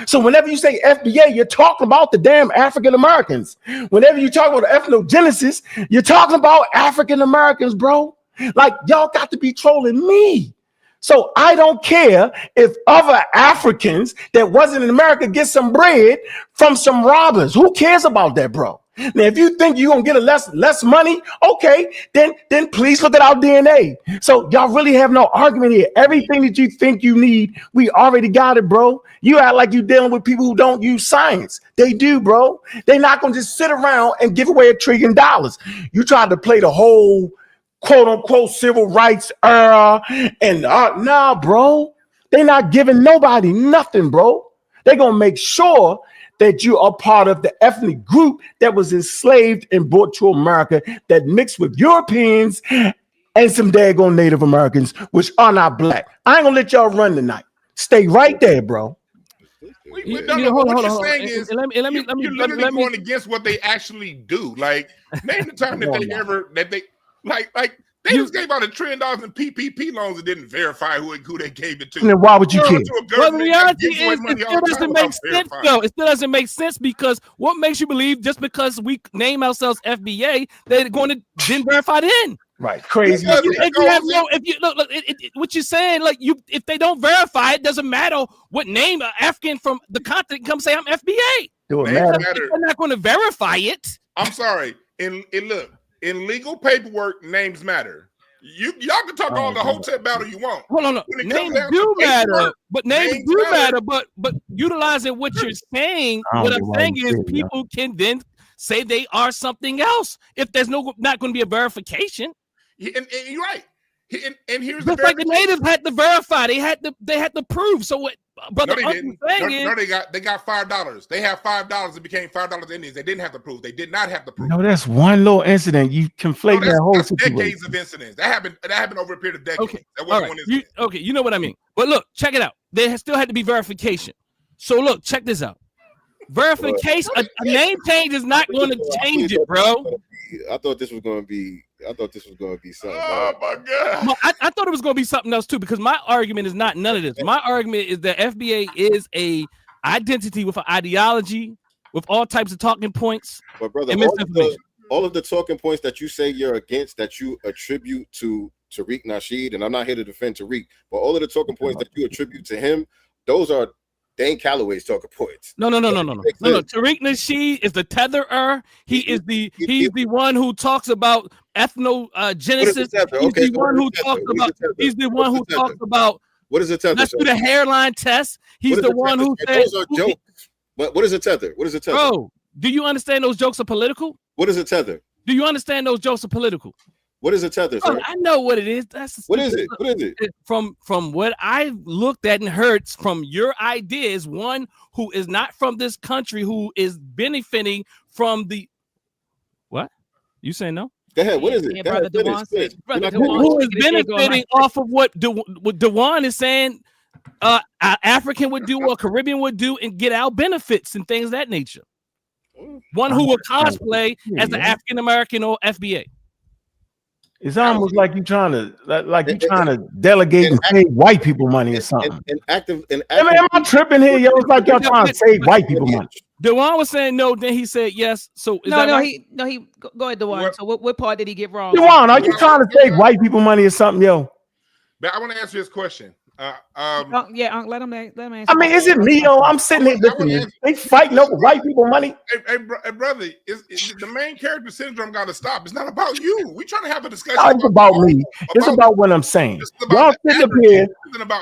So whenever you say FBA, you're talking about the damn African Americans. Whenever you talk about ethnogenesis, you're talking about African Americans, bro. Like, y'all got to be trolling me. So I don't care if other Africans that wasn't in America get some bread from some robbers. Who cares about that, bro? Now, if you think you're gonna get a less money, okay, then please look at our DNA. So y'all really have no argument here. Everything that you think you need, we already got it, bro. You act like you're dealing with people who don't use science. They do, bro. They're not gonna just sit around and give away $1 trillion. You tried to play the whole quote unquote civil rights era and nah, bro. They're not giving nobody nothing, bro. They're gonna make sure that you are part of the ethnic group that was enslaved and brought to America that mixed with Europeans and some daggone Native Americans, which are not black. I ain't gonna let y'all run tonight. Stay right there, bro. What you're saying is you're literally going against what they actually do. Like, name the time that they just gave out $1 trillion in PPP loans and didn't verify who they gave it to. And then why would you care? Well, the reality is, it still doesn't make sense, though. It still doesn't make sense because what makes you believe just because we name ourselves FBA, they're going to then verify it in? Right, crazy. What you're saying, like if they don't verify it, doesn't matter what name an African from the continent come say I'm FBA. They're not going to verify it. I'm sorry. Look. In legal paperwork, names matter. Y'all can talk all the hotel battle you want. Hold on. Names do matter, but utilizing what you're saying, what I'm saying is people can then say they are something else if there's not going to be a verification. And you're right. And here's just like the natives had to verify. They had to prove. So what brother no, they didn't. saying No, they got $5. They have $5. It became $5 Indians. They didn't have to prove. They did not have to prove. No, that's one little incident. You conflate that whole situation. Decades of incidents. That happened over a period of decades. Okay. That wasn't one incident. You know what I mean. But look, check it out. There still had to be verification. So look, check this out. Verification, a name change is not going to change it, bro. I thought this was going to be something. Oh my God! I thought it was going to be something else too, because my argument is not none of this. My argument is that FBA is a identity with an ideology, with all types of talking points. But brother, all of the talking points that you say you're against, that you attribute to Tariq Nasheed, and I'm not here to defend Tariq, but all of the talking points that you attribute to him, those are Dane Calloway's talking points. No. Tariq Nasheed is the tetherer. He's the one who talks about ethnogenesis. He's the one who talks about what is a tether? Let's do the hairline test. He's the one who said those are jokes. What is a tether? What is a tether? Bro, do you understand those jokes are political? What is a tether? Do you understand those jokes are political? What is a tether? Bro, I know what it is. What is it? What is it? From what I looked at and heard from your ideas, one who is not from this country, who is benefiting from the what? You say no? Go ahead. What is it? Yeah, brother Dewan said, who is benefiting off of what Dewan is saying African would do or Caribbean would do and get our benefits and things of that nature. One who will cosplay as an African American or FBA. It's almost like you're trying to delegate and save white people money or something. Am I tripping here, yo? It's like y'all trying to save white people money. Dewan was saying no, then he said yes. So he go ahead, Dewan. So what part did he get wrong? Dewan, are you trying to save white people money or something, yo? But I want to answer his question. Let him answer. I mean, is it me, yo? I'm sitting here listening. They fighting over white people money. Hey, brother, the main character syndrome got to stop. It's not about you. We trying to have a discussion. It's about me. It's about what I'm saying. Y'all sitting up here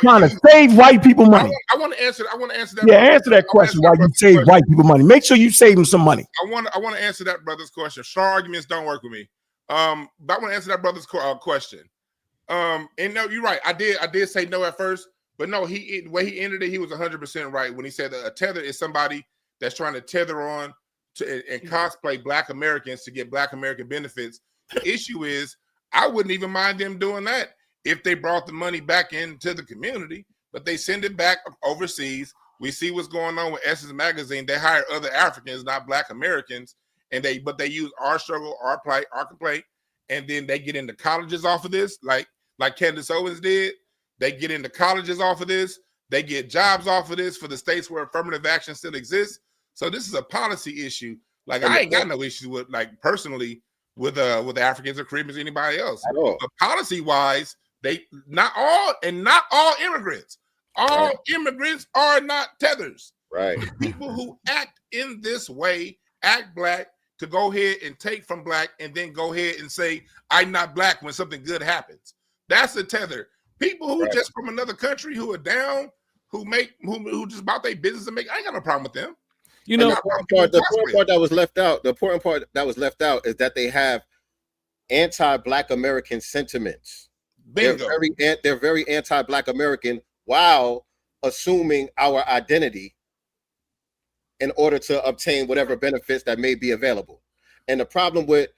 trying to save white people money. I want to answer that. Yeah, answer that question. Why you save white people money? Make sure you save them some money. I want to answer that brother's question. Strong arguments don't work with me. But I want to answer that brother's question. And no, you're right. I did say no at first, but no, the way he ended it, he was 100% right when he said that a tether is somebody that's trying to tether on to and cosplay Black Americans to get Black American benefits. The issue is, I wouldn't even mind them doing that if they brought the money back into the community, but they send it back overseas. We see what's going on with Essence Magazine. They hire other Africans, not Black Americans, but they use our struggle, our plight, our complaint, and then they get into colleges off of this, like Candace Owens did. They get into colleges off of this. They get jobs off of this for the states where affirmative action still exists. So this is a policy issue. Like, I ain't got no issue with, like, personally with Africans or Caribbeans or anybody else. But policy wise, not all immigrants. All immigrants are not tethers. Right. People who act in this way, act Black, to go ahead and take from Black and then go ahead and say, I'm not Black when something good happens. That's a tether. People who just from another country who are down, who just about their business and make, I ain't got no problem with them. You know, the important part that was left out, is that they have anti-Black American sentiments. Bingo. They're very anti-Black American while assuming our identity in order to obtain whatever benefits that may be available. And the problem with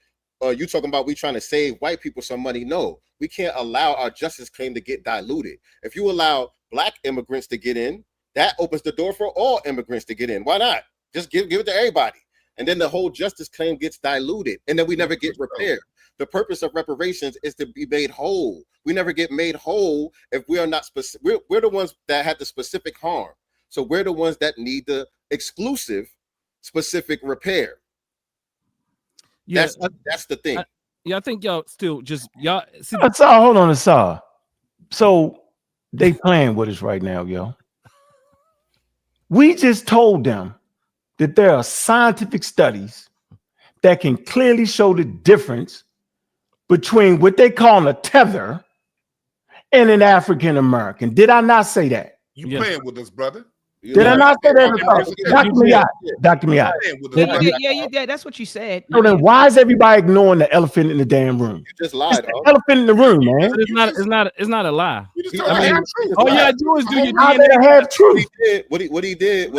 you talking about we trying to save white people some money, no, we can't allow our justice claim to get diluted. If you allow Black immigrants to get in, that opens the door for all immigrants to get in. Why not? Just give it to everybody. And then the whole justice claim gets diluted, and then we never get repaired. The purpose of reparations is to be made whole. We never get made whole if we are not specific. We're the ones that had the specific harm. So we're the ones that need the exclusive specific repair. Yeah, that's the thing. I think y'all still just hold on, Asar. So they playing with us right now, yo. We just told them that there are scientific studies that can clearly show the difference between what they call a tether and an African American. Did I not say that? You playing with us, brother. Did I not say that? Dr. Miyai. Dr. Miyai. Yeah, that's what you said. So then why is everybody ignoring the elephant in the damn room? You just lied. The elephant in the room, man. It's not a lie. I mean, all you gotta do is do your How DNA. they have truth? What he did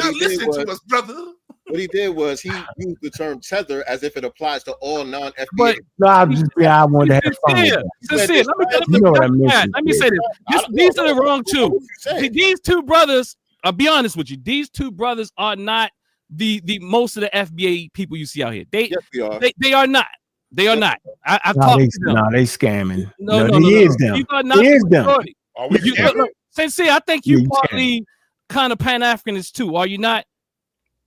was he used the term tether as if it applies to all non-FBA. But no, I wanted to have fun. Let me say this. These are the wrong two. These two brothers, I'll be honest with you, these two brothers are not the most of the FBA people you see out here. They are not. They are not. I've talked to them. No, they scamming. No. It is them. It is them. Sensei, I think you partly kind of Pan-Africanist too. Are you not?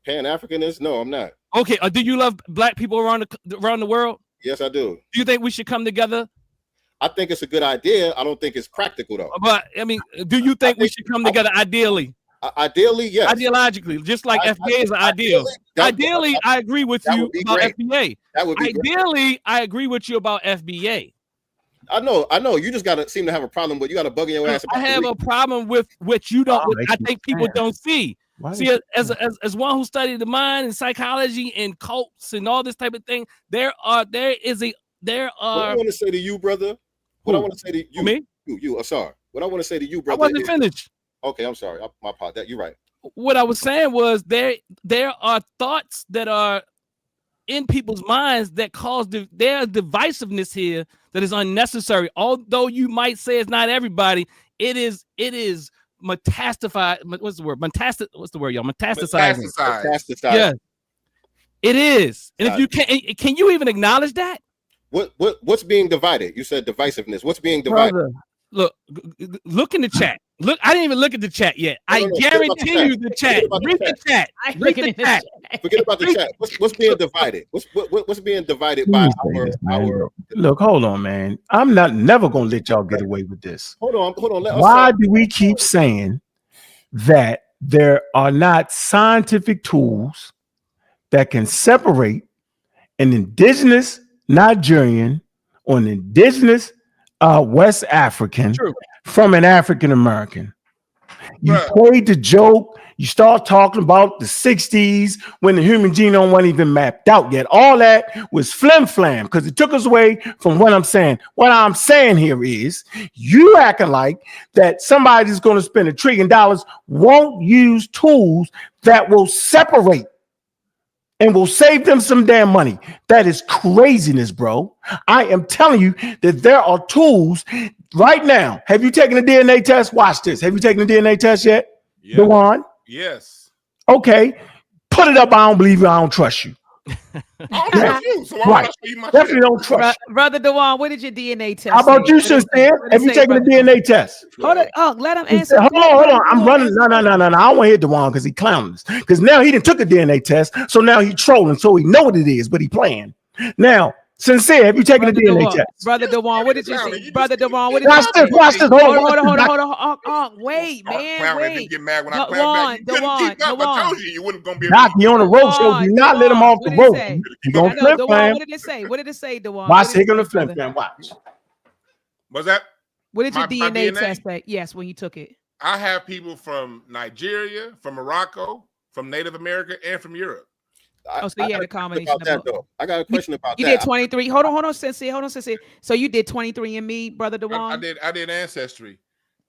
Pan-Africanist? No, I'm not. Okay. Do you love black people around the world? Yes, I do. Do you think we should come together? I think it's a good idea. I don't think it's practical though. But I mean, do you think we should come together ideally? Ideally, yes. Ideologically, just like FBA is an ideal. Ideally, I agree with you about FBA. That would be ideally, I agree with you about FBA. I know. You just gotta seem to have a problem with you got a bug in your ass. I have a problem with what you don't. I think people don't see. See, as one who studied the mind and psychology and cults and all this type of thing, there are. What I want to say to you, brother. What I want to say to you, me, you, Asar. What I want to say to you, brother. I wasn't finished. Okay, I'm sorry. My part. You're right. What I was saying was there are thoughts that are in people's minds that cause their divisiveness here that is unnecessary. Although you might say it's not everybody, it is metastasified. What's the word? What's the word, y'all? Metastasizing. Yeah, it is. And if you can you even acknowledge that? What's being divided? You said divisiveness. What's being divided? Brother, look in the chat. Look, I didn't even look at the chat yet. I guarantee you the chat. Read the chat. Read the chat. Forget about the chat. What's being divided? What's being divided by our? Look, hold on, man. I'm never gonna let y'all get away with this. Hold on. Why do we keep saying that there are not scientific tools that can separate an indigenous Nigerian or an indigenous West African from an African American? You played the joke. You start talking about the 60s when the human genome wasn't even mapped out yet. All that was flim flam because it took us away from what I'm saying. What I'm saying here is you acting like that somebody's going to spend $1 trillion won't use tools that will separate and will save them some damn money. That is craziness, bro. I am telling you that there are tools right now. Have you taken a DNA test? Watch this. Have you taken a DNA test yet? Yeah. Dewan? Yes. Okay. Put it up. I don't believe you. I don't trust you. I don't trust you. So right. Definitely don't trust you. Brother Dewan, what did your DNA test? How about you, sister? Have you taken a DNA test? Hold on. Let him answer. Hold on. I'm running. No. I don't want to hit Dewan because he clowns. Because now he didn't took a DNA test. So now he trolling. So he know what it is, but he playing. Now, Sincere, have you taken a DNA test? Brother Dewan, what did you say? Brother Dewan, what did you say? Watch this. Hold on. Wait, man. Wait. You get mad when I clown back. I told you wouldn't gonna be able to. On the road show. Do not let him off the road. You're going to flip flam. What did it say? What did it say, Dewan? Watch, he's going to flip flam. Watch. Was that? What did your DNA test say? Yes, when you took it. I have people from Nigeria, from Morocco, from Native America, and from Europe. So you had a combination of that, though. I got a question about that. You did 23. Hold on, Sensei. So you did 23 and me, Brother Dewan? I did Ancestry.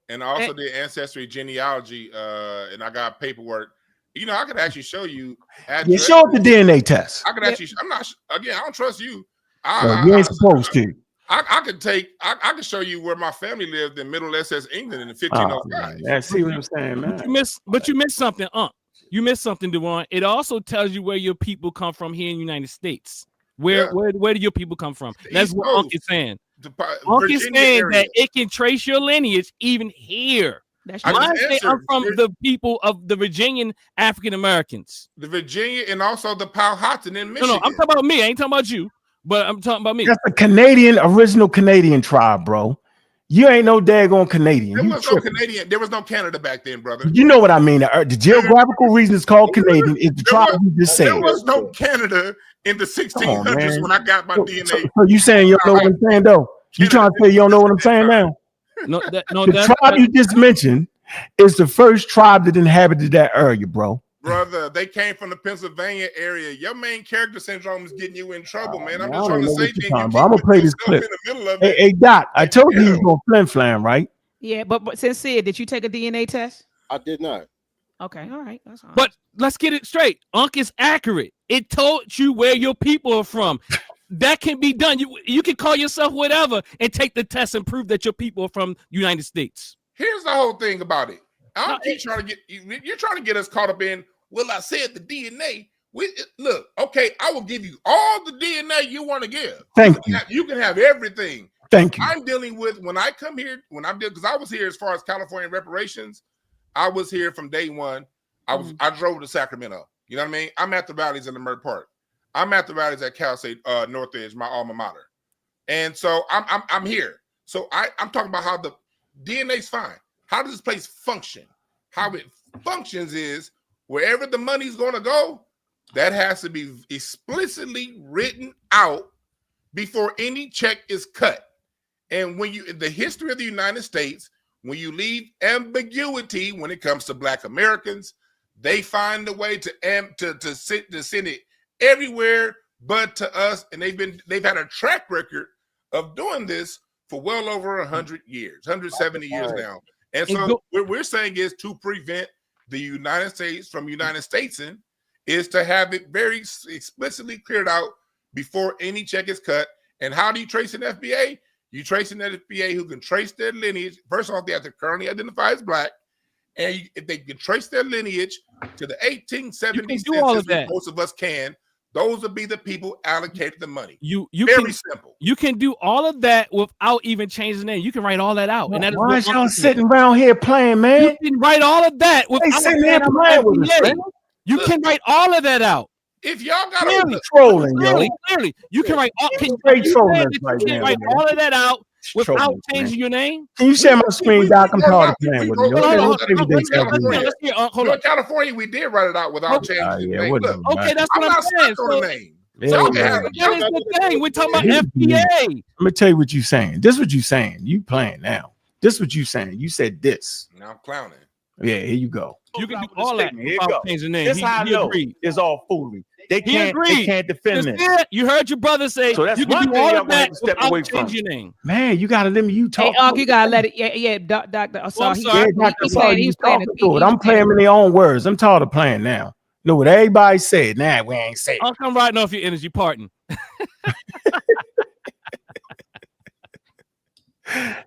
And I also did Ancestry genealogy. And I got paperwork. You know, I could actually show you. You showed the DNA test. I could actually. I don't trust you. You ain't supposed to. I could show you where my family lived in Middle Essex, England in the 1505. Yeah, see what I'm saying, man. But you missed something, You missed something, Dewan. It also tells you where your people come from here in the United States. Where do your people come from? That's what Unc is saying. Unc is saying that it can trace your lineage even here. I'm from the people of the Virginian African Americans. The Virginia and also the Powhatan in Michigan. No, I'm talking about me. I ain't talking about you, but I'm talking about me. That's the original Canadian tribe, bro. You ain't no daggone Canadian. There was no Canada back then, brother. You know what I mean. The geographical reason it's called Canadian is the tribe you just said. There was no Canada in the 1600s when I got my DNA. So you saying you don't know what I'm saying, though? You trying to say you don't know what I'm saying now? The tribe you just mentioned is the first tribe that inhabited that area, bro. Brother, they came from the Pennsylvania area. Your main character syndrome is getting you in trouble, man. I'm I just don't trying to know say what you're things. talking You about. I'm keep gonna play this yourself clip. in the middle of Hey, it. hey, Doc, I told you he was Ew. gonna flim flam, right? Yeah, but sincere, did you take a DNA test? I did not. Okay, all right, that's all. But let's get it straight. Unc is accurate. It told you where your people are from. That can be done. You can call yourself whatever and take the test and prove that your people are from the United States. Here's the whole thing about it. I No, don't keep trying to get you're trying to get us caught up in. Well, I said the DNA. Look, okay, I will give you all the DNA you want to give. Thank you. You can have everything. Thank you. I'm dealing with when I come here, because I was here as far as California reparations. I was here from day one. I drove to Sacramento. You know what I mean? I'm at the Valleys in the Mer Park. I'm at the Valleys at Cal State Northridge, my alma mater. And so I'm here. So I'm talking about how the DNA's fine. How does this place function? How it functions is wherever the money's going to go, that has to be explicitly written out before any check is cut. And when you, in the history of the United States, when you leave ambiguity when it comes to Black Americans, they find a way to send it everywhere but to us. And they've had a track record of doing this for well over 100 years, 170 years now. And so what we're saying is to prevent the United States from United Statesing is to have it very explicitly cleared out before any check is cut. And how do you trace an FBA? You trace an FBA who can trace their lineage. First off, they have to currently identify as Black. And if they can trace their lineage to the 1870s, do all of that. most of us can, those will be the people allocated the money. Very simple. You can do all of that without even changing the name. You can write all that out. And that is why is y'all sitting around here playing, man? You can write all of that without sitting here playing with us, man. You can write all of that out. If y'all got trolling, clearly, you can write all. Can trolling you can write all of that out without changing your name? Can you share my screen, Doc? I'm tired of playing with you. Hold on. California, we did write it out without changing the name. Look, okay, that's what I'm saying. So, the name. Yeah, that is the thing. We're talking about FBA. Let me tell you what you're saying. This is what you're saying. You playing now. This is what you're saying. You said this. Now I'm clowning. Yeah, here you go. You can do all that without changing the name. This how I know it's all foolery. They can't defend this. You heard your brother say so that's you can do all of that step away from your name. Man, you gotta let me talk. Hey, you gotta let it. Yeah, Doctor. I'm sorry. He's talking to it. I'm playing in their own words. I'm tired of playing now. Know what everybody said. Nah, we ain't saying. I'll come right off your energy, pardon.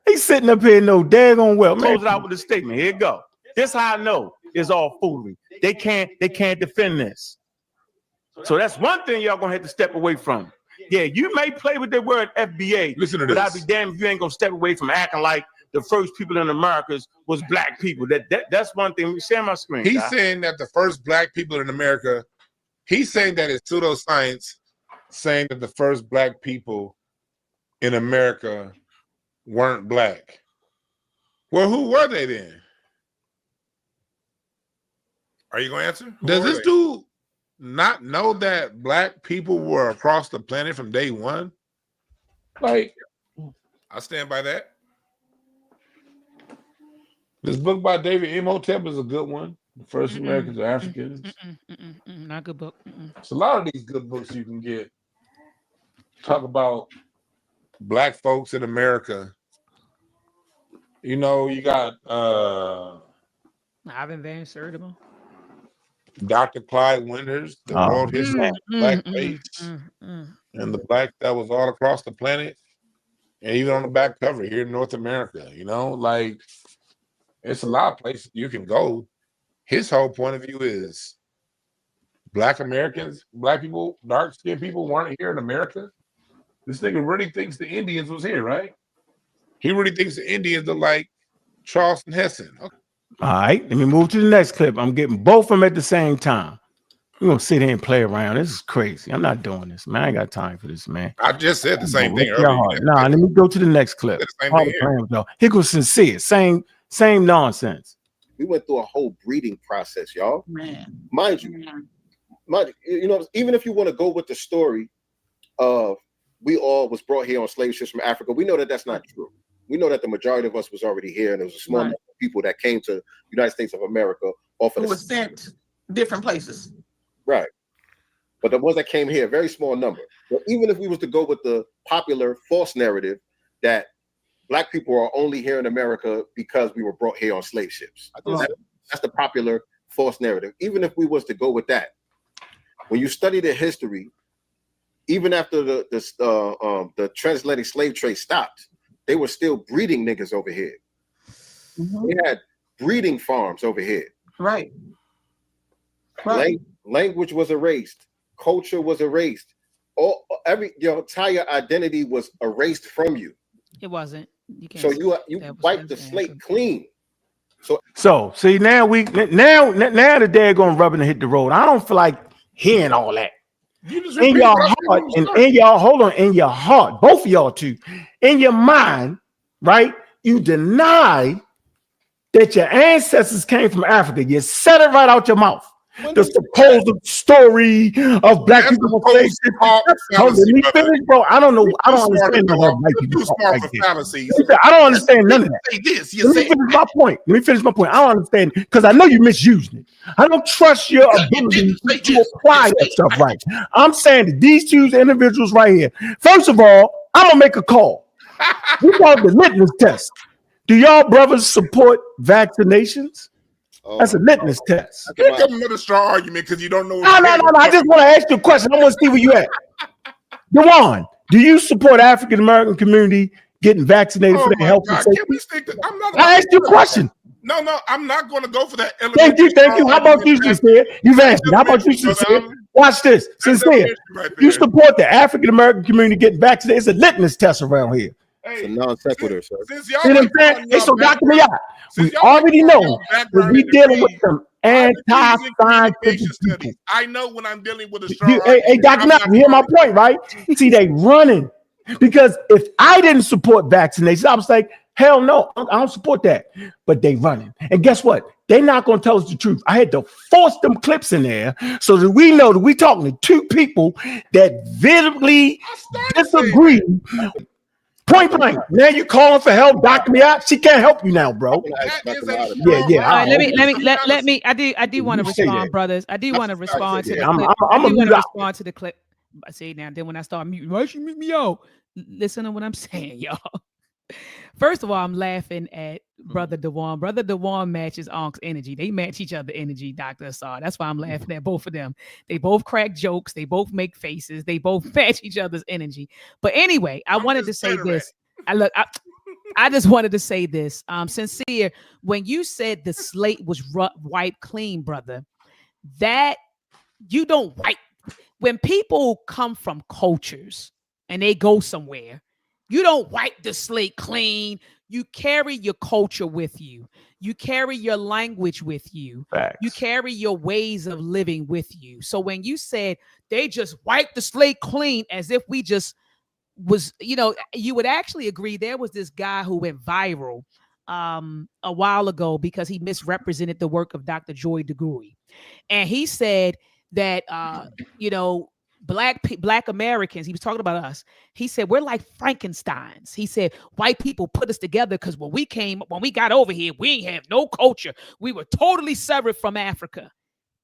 He's sitting up here, no daggone well. Close it out with a statement. Here you go. This how I know it's all foolery. They can't defend this. So that's one thing y'all gonna have to step away from. Yeah, you may play with the word FBA. Listen to this. But I'd be damned if you ain't gonna step away from acting like the first people in America was Black people. That's one thing. We share my screen. He's saying that the first Black people in America. He's saying that it's pseudoscience, saying that the first Black people in America weren't Black. Well, who were they then? Are you gonna answer? Does this dude not know that Black people were across the planet from day one? Like, I stand by that. This book by David Imhotep is a good one. The First Americans are Africans. Not a good book. It's a lot of these good books you can get. Talk about Black folks in America. You know, you got Ivan Van Sertima. Dr. Clyde Winters, the world history of the Black race, and the Black that was all across the planet, and even on the back cover here in North America. You know, like it's a lot of places you can go. His whole point of view is Black Americans, Black people, dark-skinned people weren't here in America. This nigga really thinks the Indians was here, right? He really thinks the Indians are like Charleston Heston. Okay. All right, let me move to the next clip. I'm getting both of them at the same time. We're gonna sit here and play around. This is crazy. I'm not doing this, man. I ain't got time for this, man. I just said the same thing earlier. Nah, let me go to the next clip. Here goes sincere. Same nonsense. We went through a whole breeding process, y'all. Mind you, you know, even if you want to go with the story of we all was brought here on slave ships from Africa, we know that that's not true. We know that the majority of us was already here, and there was a small number of people that came to the United States of America off of Who was sent different places. Right. But the ones that came here, very small number. But even if we was to go with the popular false narrative that Black people are only here in America because we were brought here on slave ships. That's the popular false narrative. Even if we was to go with that, when you study the history, even after the transatlantic slave trade stopped, they were still breeding niggas over here. They had breeding farms over here. Right. Language was erased. Culture was erased. Your entire identity was erased from you. It wasn't. So you wiped the slate clean. So see now the dad gonna rub and hit the road. I don't feel like hearing all that. In your heart, and in your heart, both of y'all too, in your mind, right? You deny that your ancestors came from Africa. You said it right out your mouth. The supposed story of Black people. Let me finish, bro. I don't know. I don't understand I don't understand none of that. Let me finish my point. I don't understand because I know you misusing it. I don't trust your ability to apply that stuff right. I'm saying that these two individuals right here. First of all, I'm gonna make a call. We call it the litmus test. Do y'all brothers support vaccinations? That's a litmus test. Here comes another strong argument because you don't know. No. I just want to ask you a question. I want to see where you at. Dewan, do you support African American community getting vaccinated for their health and safety? Can we stick to, I asked you a question. No, I'm not going to go for that. Thank you. How about you, Sincere? You've answered. How about you, Sincere? Watch this. Sincere, you support the African American community getting vaccinated. It's a litmus test around here. It's a non sequitur, sir. So Dr. Miyat, we already know that we're dealing with some anti-scientific people. I know when I'm dealing with a strong Hey, Dr. Miyat, you hear my point, right? See, they running. Because if I didn't support vaccinations, I was like, hell no, I don't support that. But they running. And guess what? They're not going to tell us the truth. I had to force them clips in there so that we know that we're talking to two people that vividly disagree. Point blank. Now you calling for help, Dr. Miyat? She can't help you now, bro. Yeah. All right, let me. I do want to respond, brothers. I do want to respond to the clip. I'm gonna respond to the clip. I say now. Then when I start muting, why should you mute me out? Listen to what I'm saying, y'all. First of all, I'm laughing at Brother Dewan. Brother Dewan matches Onk's energy. They match each other energy, Dr. Assad. That's why I'm laughing at both of them. They both crack jokes. They both make faces. They both match each other's energy. But anyway, I wanted to say this. I just wanted to say this. Sincere, when you said the slate was wiped clean, brother, that you don't wipe. When people come from cultures and they go somewhere, you don't wipe the slate clean. You carry your culture with you. You carry your language with you. Facts. You carry your ways of living with you. So when you said they just wiped the slate clean as if we just was, you would actually agree there was this guy who went viral a while ago because he misrepresented the work of Dr. Joy DeGruy. And he said that, Black Americans, he was talking about us. He said, we're like Frankensteins. He said, white people put us together because when we got over here, we ain't have no culture. We were totally severed from Africa.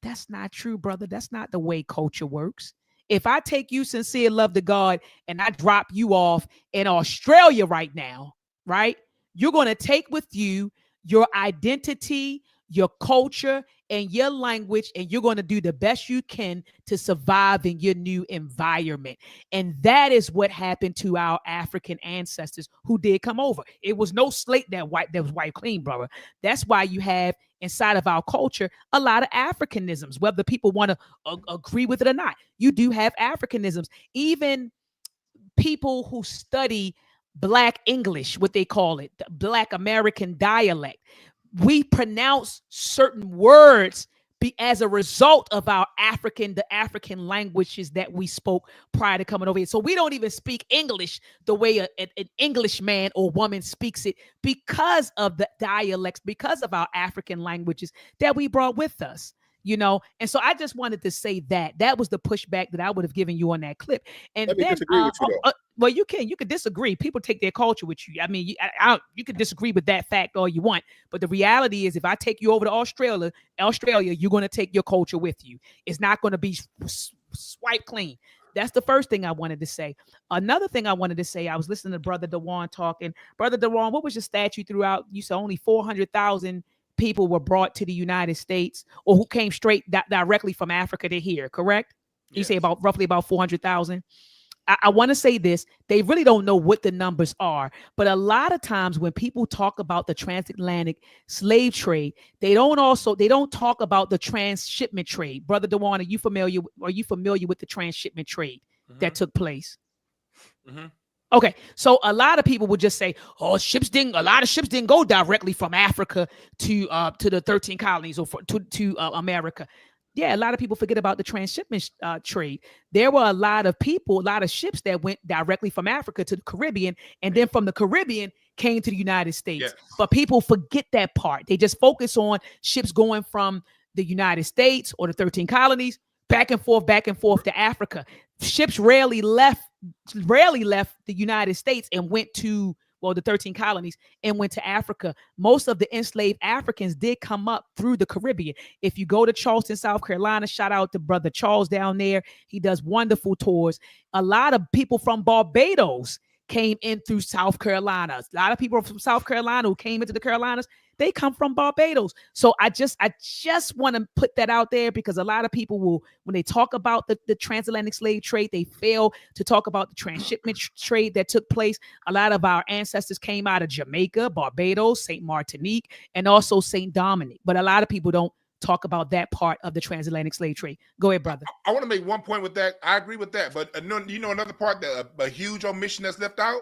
That's not true, brother. That's not the way culture works. If I take you, Sincere Love to God, and I drop you off in Australia right now, right? You're going to take with you your identity, your culture, and your language, and you're going to do the best you can to survive in your new environment. And that is what happened to our African ancestors who did come over. It was no slate that was wiped clean, brother. That's why you have inside of our culture a lot of Africanisms, whether people want to agree with it or not. You do have Africanisms. Even people who study Black English, what they call it, the Black American dialect, we pronounce certain words as a result of the African languages that we spoke prior to coming over here. So we don't even speak English the way an English man or woman speaks it because of the dialects, because of our African languages that we brought with us. And so I just wanted to say that was the pushback that I would have given you on that clip. And Let me disagree with you, though. Well, you could disagree. People take their culture with you. I mean, you could disagree with that fact all you want, but the reality is, if I take you over to Australia, you're going to take your culture with you. It's not going to be swipe clean. That's the first thing I wanted to say. Another thing I wanted to say, I was listening to Brother Dewan talking. Brother Dewan, what was your stat you threw out? You said only 400,000 people were brought to the United States, or who came straight directly from Africa to here, correct? You Yes. say roughly about 400,000. I want to say this. They really don't know what the numbers are, but a lot of times when people talk about the transatlantic slave trade, they don't talk about the transshipment trade. Brother Dewan, are you familiar with the transshipment trade that took place? Mm-hmm. Okay, so a lot of people would just say, "Oh, a lot of ships didn't go directly from Africa to the 13 colonies or to America." Yeah, a lot of people forget about the transshipment trade. There were a lot of ships that went directly from Africa to the Caribbean, and then from the Caribbean came to the United States. Yes. But people forget that part. They just focus on ships going from the United States or the 13 colonies back and forth to Africa. Ships rarely left the United States and went to the 13 colonies and went to Africa. Most of the enslaved Africans did come up through the Caribbean. If you go to Charleston, South Carolina, shout out to Brother Charles down there. He does wonderful tours. A lot of people from Barbados came in through South Carolina. A lot of people from South Carolina who came into the Carolinas, they come from Barbados. So I just want to put that out there, because a lot of people will, when they talk about the transatlantic slave trade, they fail to talk about the transshipment trade that took place. A lot of our ancestors came out of Jamaica, Barbados, St. Martinique, and also St. Dominic. But a lot of people don't talk about that part of the transatlantic slave trade. Go ahead, brother. I want to make one point with that. I agree with that, but another part that a huge omission that's left out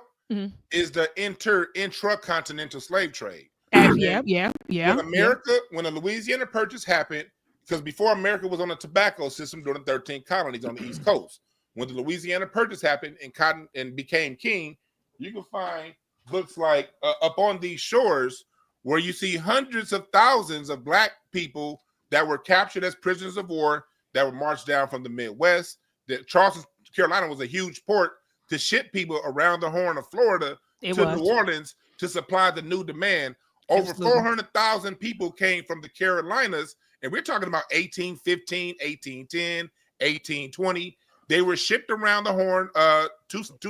is the intracontinental slave trade. Yeah. When the Louisiana Purchase happened, because before America was on a tobacco system during the 13 colonies on the East Coast, when the Louisiana Purchase happened and cotton and became king, you can find books like Up on These Shores, where you see hundreds of thousands of black people that were captured as prisoners of war, that were marched down from the Midwest. That Charleston, Carolina was a huge port to ship people around the Horn of Florida New Orleans to supply the new demand. Over 400,000 people came from the Carolinas, and we're talking about 1815, 1810, 1820. They were shipped around the Horn to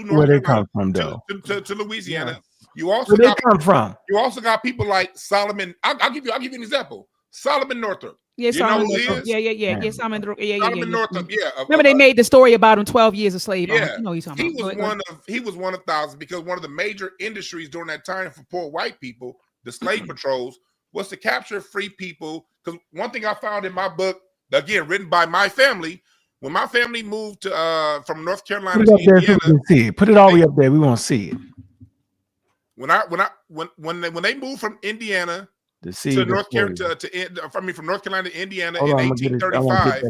North Carolina, to Louisiana. You also You also got people like Solomon. I'll give you an example. Solomon Northup. Yeah, Solomon Northup. Yeah. Solomon Northup. Yeah. Remember they made the story about him 12 years a slave. Yeah. You know he's talking about. He was one of thousands, because one of the major industries during that time for poor white people, the slave patrols, was to capture free people. Because one thing I found in my book, again written by my family, when my family moved to from North Carolina to Indiana, put it all the way up there. We want to see it. When they moved from Indiana to North Carolina from North Carolina to Indiana in 1835,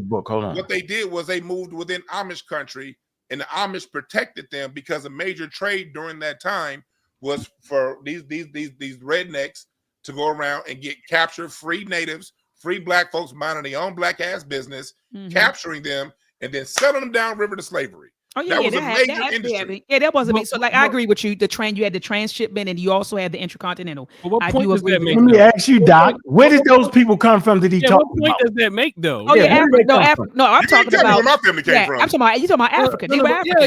what they did was they moved within Amish country, and the Amish protected them, because a major trade during that time was for these rednecks to go around and capture free natives, free black folks minding their own black ass business, capturing them and then selling them downriver to slavery. Oh yeah, that was a major industry. Yeah, that was a big. So I agree with you. You had the transshipment, and you also had the intercontinental. What point does that make? Let me ask you, Doc. Where did those people come from? Did he talk what point does that make, though? Oh yeah, Africa. No, I'm talking about where my family came from. I'm talking about Africa. They were African.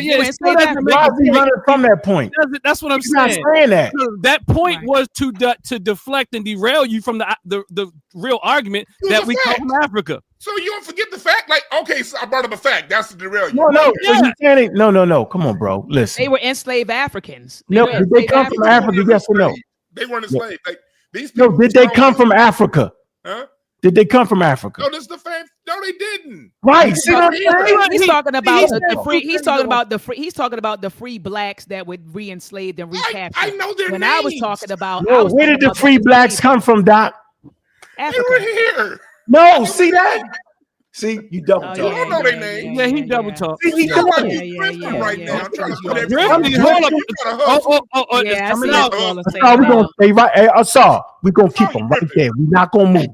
Why is he running from that point? That's what I'm He's saying. not saying that. That point was to deflect and derail you from the real argument that we come from Africa. So you don't forget the fact, like, okay, so I brought up a fact. That's to derail you. No. Come on, bro. Listen. They were enslaved Africans. Did they come from Africa? Yes or no? They weren't enslaved. Like these. No, did they come from Africa? Huh? Did they come from Africa? No, this is the fact. No, they didn't. Right. See what I'm saying? He's talking about the free. He's talking about the free blacks that were re-enslaved and recaptured. I know their when names. I was talking about. No, where did the free blacks come from, Doc? Africa. They were here. No, see that? See, you double talk. You don't know their name. Yeah, he double talk. See, he double talk. Right now. I'm trying to put Drifting. Hold up. Yeah, we're gonna stay right. Hey, we're gonna keep them right there. We're not gonna move.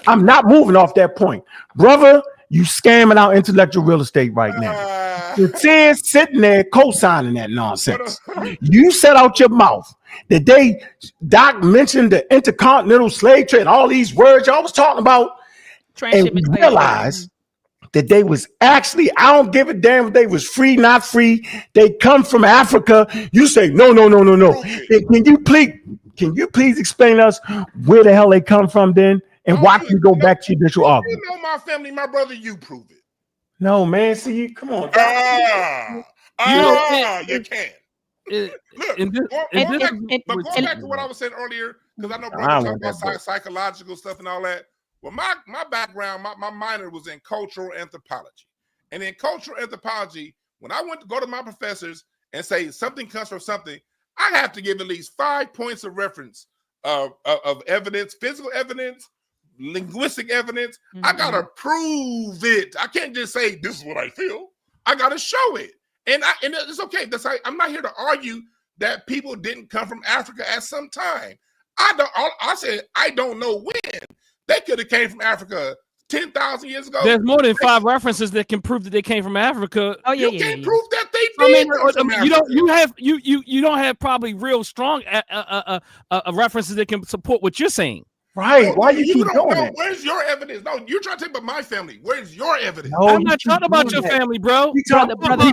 I'm not moving off that point, brother. You scamming out intellectual real estate right now. You're sitting there co-signing that nonsense. You set out your mouth that Doc mentioned the intercontinental slave trade, all these words y'all was talking about, and we realized that they was actually, I don't give a damn if they was free, not free. They come from Africa. You say, no. Can you please explain to us where the hell they come from then? And why can you go back to your initial argument? You know my family, my brother, you prove it. No, man. See, come on. You can. Going back to what I was saying earlier, because I know brother talking about psychological stuff and all that. Well, my background, my minor was in cultural anthropology. And in cultural anthropology, when I went to go to my professors and say something comes from something, I have to give at least 5 points of reference of evidence, physical evidence, linguistic evidence. I gotta prove it. I can't just say this is what I feel. I gotta show it. And it's okay. I'm not here to argue that people didn't come from Africa at some time. I said I don't know when. They could have came from Africa 10,000 years ago. There's more than 5 references that can prove that they came from Africa. Oh yeah, you can't prove that they did. You don't have probably real strong references that can support what you're saying. Right? Why you keep don't doing know. that? Where's your evidence? No, you're trying to take about my family. Where's your evidence? No, I'm not talking about your family, bro. Brother,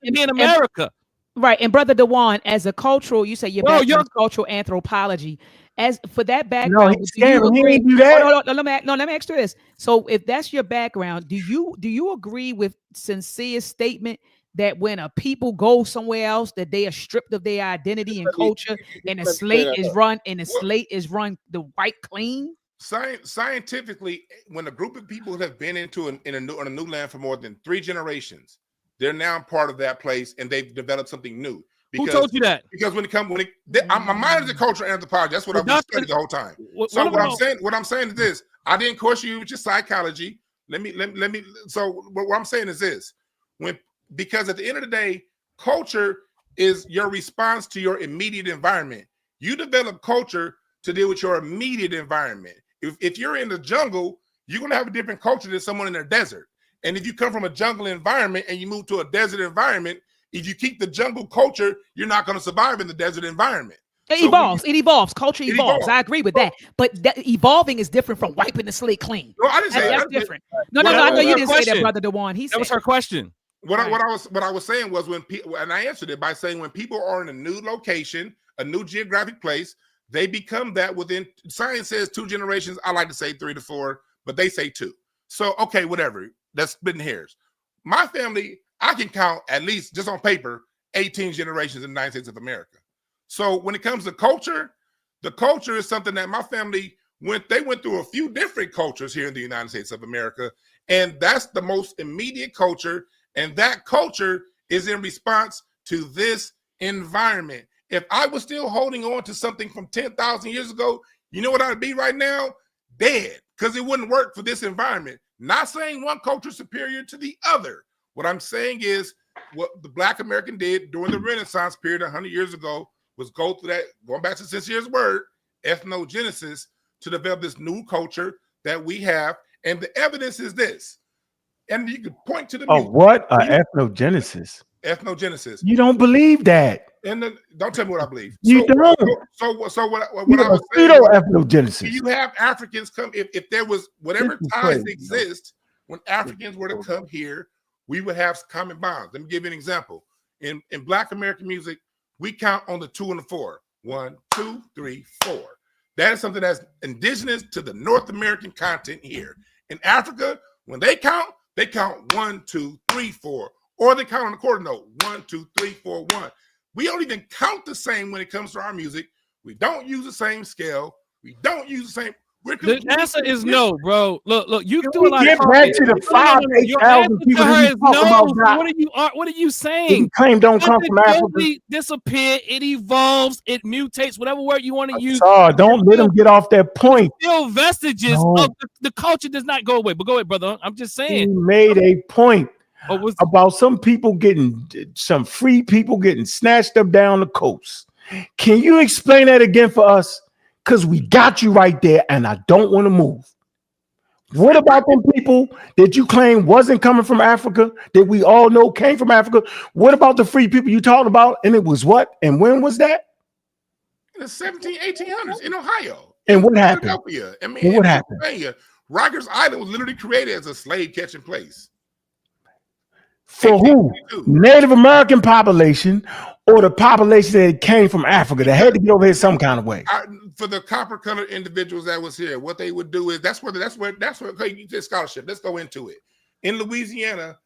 in America. Right, and Brother Dewan, as a cultural, you say your background is cultural anthropology. As for that background, no, he didn't do that. Let me ask you this. So, if that's your background, do you agree with Sincere's statement that when a people go somewhere else, that they are stripped of their identity and culture, and the slate is run the white clean? Scientifically, when a group of people have been on a new land for more than 3 generations, they're now part of that place, and they've developed something new. Who told you that? Because my mind is in cultural anthropology. That's what I've been studying the whole time. What I'm saying is this: I didn't course you with your psychology. Let me. So what I'm saying is this: because at the end of the day, culture is your response to your immediate environment. You develop culture to deal with your immediate environment. If you're in the jungle, you're gonna have a different culture than someone in the desert. And if you come from a jungle environment and you move to a desert environment, if you keep the jungle culture, you're not going to survive in the desert environment. It evolves. Culture evolves. I agree with that. But evolving is different from wiping the slate clean. No, I didn't say that's different. No. I know you didn't say that, Brother Dewan. That was her question. What I was saying was when people, and I answered it by saying when people are in a new location, a new geographic place, they become that within. Science says 2 generations. I like to say 3 to 4, but they say 2. So okay, whatever. That's splitting hairs. My family, I can count at least just on paper 18 generations in the United States of America. So when it comes to culture, the culture is something that my family went through a few different cultures here in the United States of America, and that's the most immediate culture, and that culture is in response to this environment. If I was still holding on to something from 10,000 years ago, you know what I'd be right now? Dead, because it wouldn't work for this environment. Not saying one culture is superior to the other. What I'm saying is what the Black American did during the Renaissance period 100 years ago was go through that, going back to Sincere's word, ethnogenesis, to develop this new culture that we have. And the evidence is this. And you could point to the music. What? Ethnogenesis. Ethnogenesis. You don't believe that. And don't tell me what I believe. You don't. So what I was saying, ethnogenesis. You have Africans come, if there was whatever ties exist, when Africans were to come here, we would have common bonds. Let me give you an example. In Black American music, we count on the 2 and the 4. 1, 2, 3, 4. That is something that's indigenous to the North American continent here. In Africa, when they count 1, 2, 3, 4. Or they count on the quarter note. 1, 2, 3, 4, 1. We don't even count the same when it comes to our music. We don't use the same scale. We don't use the same. The answer is no, bro. Look. You can do a lot. Get back to the 5,000 people that you talk about. What are you saying? You claim don't come from Africa. Disappear. It evolves. It mutates. Whatever word you want to use. Don't let them get off that point. Still vestiges of the culture does not go away. But go ahead, brother. I'm just saying. He made a point about some free people getting snatched up down the coast. Can you explain that again for us? Because we got you right there, and I don't want to move. What about them people that you claim wasn't coming from Africa, that we all know came from Africa? What about the free people you talked about? And it was what? And when was that? In the 1800s in Ohio. And what happened? Philadelphia. I mean, And what in happened? Pennsylvania. Rikers Island was literally created as a slave catching place. For who? 1822. Native American population or the population that came from Africa that had to get over here some kind of way? For the copper colored individuals that was here, what they would do is that's where okay, you did scholarship. Let's go into it. In Louisiana,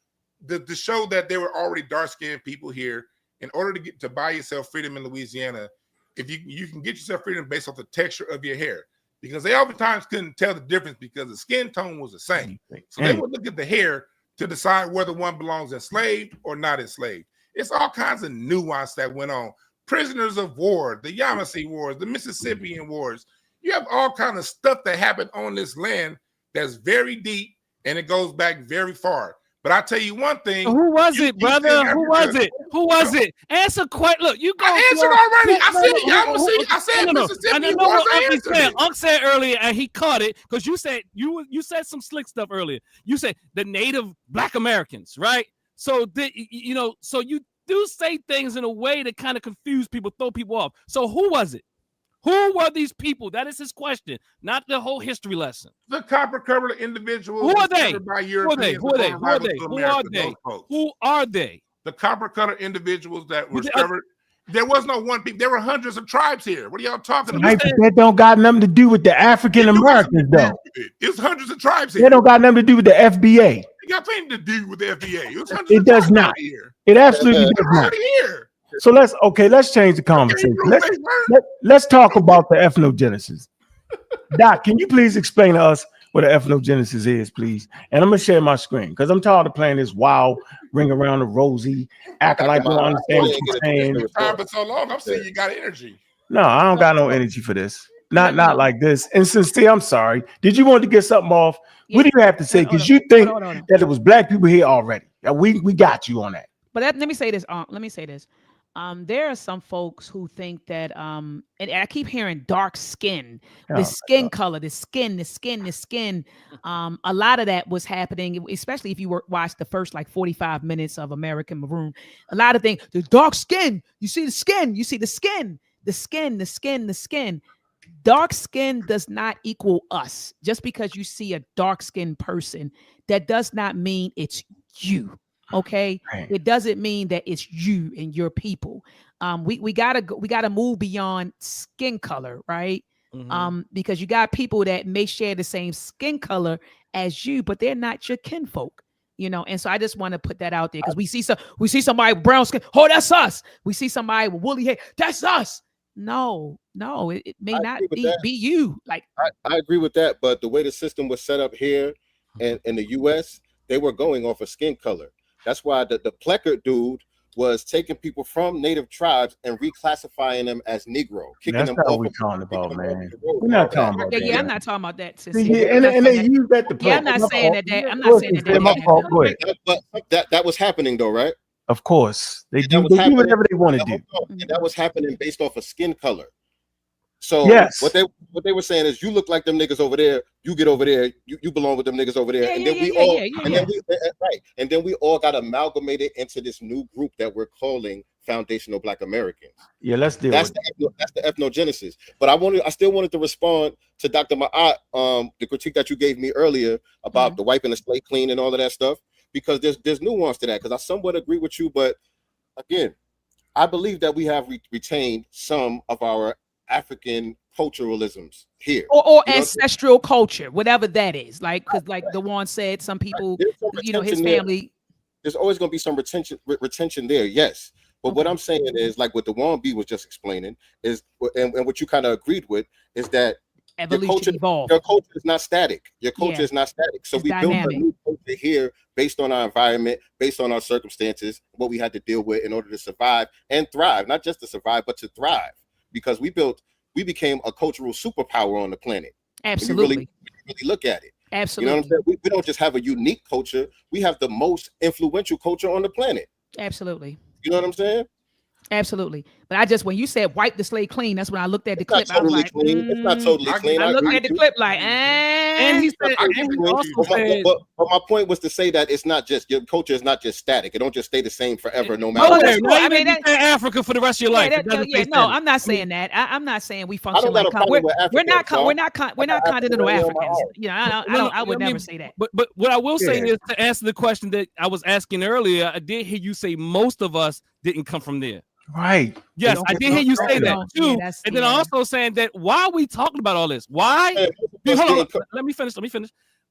to show that there were already dark-skinned people here, in order to buy yourself freedom in Louisiana, if you can get yourself freedom based off the texture of your hair, because they oftentimes couldn't tell the difference because the skin tone was the same. So they would look at the hair to decide whether one belongs enslaved or not enslaved. It's all kinds of nuance that went on. Prisoners of war, the Yamasee Wars, the Mississippian Wars. You have all kinds of stuff that happened on this land that's very deep and it goes back very far. But I tell you one thing. Who was it, brother? Who was it? Who was it? Answer question. Look, you go. I answered already. I said Mississippi Wars. I answered it. Unc said earlier, and he caught it because you said you said some slick stuff earlier. You said the Native Black Americans, right? So so you do say things in a way that kind of confuse people, throw people off. So who was it? Who were these people? That is his question, not the whole history lesson. The copper-colored individuals. Who are they? Who are they? Who are they? The copper-colored individuals that were discovered. There was no one people. There were hundreds of tribes here. What are y'all talking about? That don't got nothing to do with the African Americans, though. It's hundreds of tribes here. That don't got nothing to do with the FBA. It got nothing to do with the FBA. It does not. Here. It absolutely does not. Here. So let's change the conversation. Let's talk about the ethnogenesis. Doc, can you please explain to us what the ethnogenesis is, please? And I'm gonna share my screen because I'm tired of playing this wild ring around the rosy, acting like you don't understand what you're saying. You've been for so long, I'm saying you got energy. No, I don't got no energy for this. Not like this. And sincere, I'm sorry. Did you want to get something off? What do you have to say? Because you think that it was black people here already. We got you on that. But let me say this. Let me say this. There are some folks who think that, and I keep hearing dark skin, the skin color, the skin. A lot of that was happening, especially if you watched the first like 45 minutes of American Maroon. A lot of things, the dark skin, you see the skin, the skin. Dark skin does not equal us. Just because you see a dark skinned person, that does not mean it's you. Okay, right. It doesn't mean that it's you and your people. We gotta move beyond skin color, right? Mm-hmm. Because you got people that may share the same skin color as you, but they're not your kinfolk, And so I just want to put that out there because we see somebody with brown skin. Oh, that's us. We see somebody with woolly hair. That's us. No, it may not be you. Like I agree with that, but the way the system was set up here and in the U.S., they were going off of skin color. That's why the Pleckert dude was taking people from native tribes and reclassifying them as Negro. That's not what we're talking about, man. We're not talking about that. Yeah, I'm not talking about that. And they use that to I'm not saying that. I'm not saying that. That was happening though, right? Of course. They do whatever they want to do. And that was happening based off of skin color. So what they were saying is, you look like them niggas over there. You get over there. You belong with them niggas over there. And then we all got amalgamated into this new group that we're calling Foundational Black Americans. Yeah, let's do that's the ethnogenesis. But I still wanted to respond to Dr. Ma'at, the critique that you gave me earlier about the wiping the slate clean and all of that stuff, because there's nuance to that. Because I somewhat agree with you, but again, I believe that we have retained some of our African culturalisms here, or ancestral culture, whatever that is. Like, because like the one said, some people, his family. There's always going to be some retention there, yes. But what I'm saying is, like what the Juan B was just explaining is, and what you kind of agreed with is that evolution evolved. Your culture is not static. Your culture is not static. So we built a new culture here based on our environment, based on our circumstances, what we had to deal with in order to survive and thrive, not just to survive, but to thrive. Because we became a cultural superpower on the planet. Absolutely. Really look at it. Absolutely. You know what I'm saying? We don't just have a unique culture. We have the most influential culture on the planet. Absolutely. You know what I'm saying? Absolutely. But I just, when you said wipe the slate clean, that's when I looked at the clip. Totally I was like, clean. It's not totally clean. I looked agree at the with you. clip like, And he said, I and give he it to also you. said, But my point was to say that it's not just, your culture is not just static. It don't just stay the same forever, no matter Oh, what. that's cool. I I mean, mean, Africa for the rest of your life. It doesn't stay no, static. I'm not saying that. I'm not saying we I function don't got like a problem with Africa. we're not continental African on my Africans. heart. You know, I would never say that. But what I will say Yeah. is, to answer the question that I was asking earlier, I did hear you say most of us didn't come from there. Right. Yes, I did hear you say that too. Yeah, and then also saying that, why are we talking about all this? Why? Yeah, Hold on, let me finish.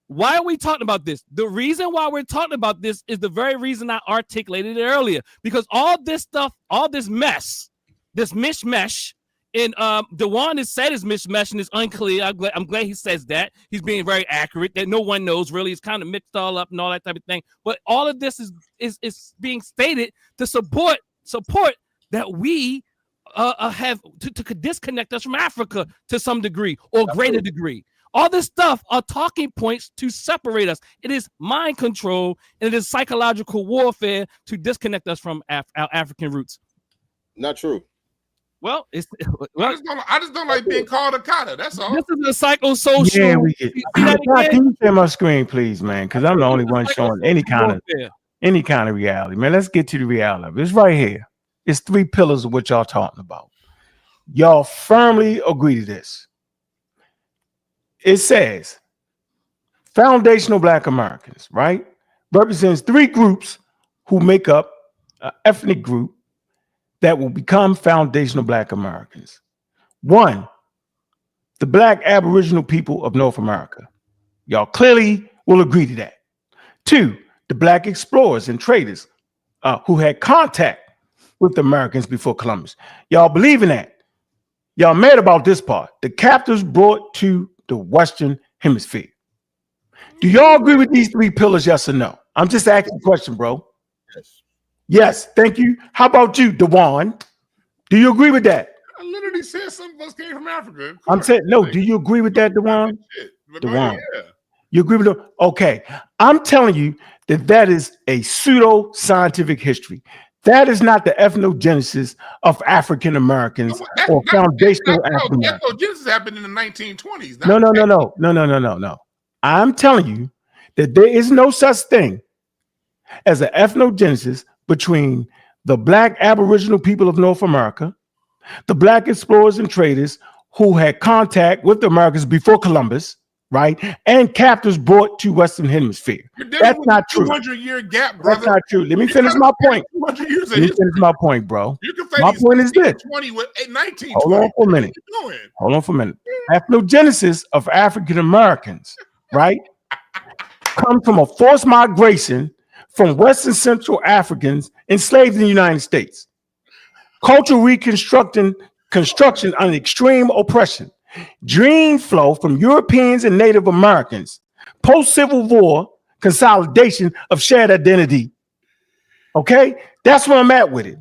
Why are we talking about this? The reason why we're talking about this is the very reason I articulated it earlier. Because all this stuff, all this mess, this mishmash, and Dewan has said is mishmash and it's unclear. I'm glad he says that. He's being very accurate, that no one knows really. It's kind of mixed all up and all that type of thing. But all of this is being stated to support that we have to disconnect us from Africa to some degree or greater degree. All this stuff are talking points to separate us. It is mind control and it is psychological warfare to disconnect us from our African roots. Not true. Well, I just don't like being called a cotter. That's all. This is a psychosocial. Yeah, we get. See that again? Can you share my screen, please, man? Because I'm the only one showing any kind of reality, man. Let's get to the reality of it. It's right here. It's 3 pillars of what y'all talking about. Y'all firmly agree to this. It says foundational Black Americans, right? Represents 3 groups who make up an ethnic group that will become foundational Black Americans. 1, the Black Aboriginal people of North America. Y'all clearly will agree to that. 2, the Black explorers and traders who had contact with the Americans before Columbus. Y'all believe in that? Y'all mad about this part. The captives brought to the Western Hemisphere. Do y'all agree with these 3 pillars, yes or no? I'm just asking a question, bro. Yes, thank you. How about you, Dewan? Do you agree with that? I literally said some of us came from Africa. I'm saying, no, do you agree with that, Dewan? Dewan. Yeah. You agree with it? Okay. I'm telling you that is a pseudo-scientific history. That is not the ethnogenesis of African Americans or foundational African Americans. Ethnogenesis happened in the 1920s. No. I'm telling you that there is no such thing as an ethnogenesis between the Black Aboriginal people of North America, the Black explorers and traders who had contact with the Americans before Columbus, right? And captives brought to Western Hemisphere. That's not true. 200-year gap, brother. That's not true. Let me finish my point. Let me finish my point, bro. My point is this. 20 with 1920. Hold on for a minute. Hold on for a minute. Ethnogenesis of African Americans, right, comes from a forced migration from Western Central Africans enslaved in the United States. Cultural construction under extreme oppression. Dream flow from Europeans and Native Americans. Post-Civil War consolidation of shared identity. Okay? That's where I'm at with it.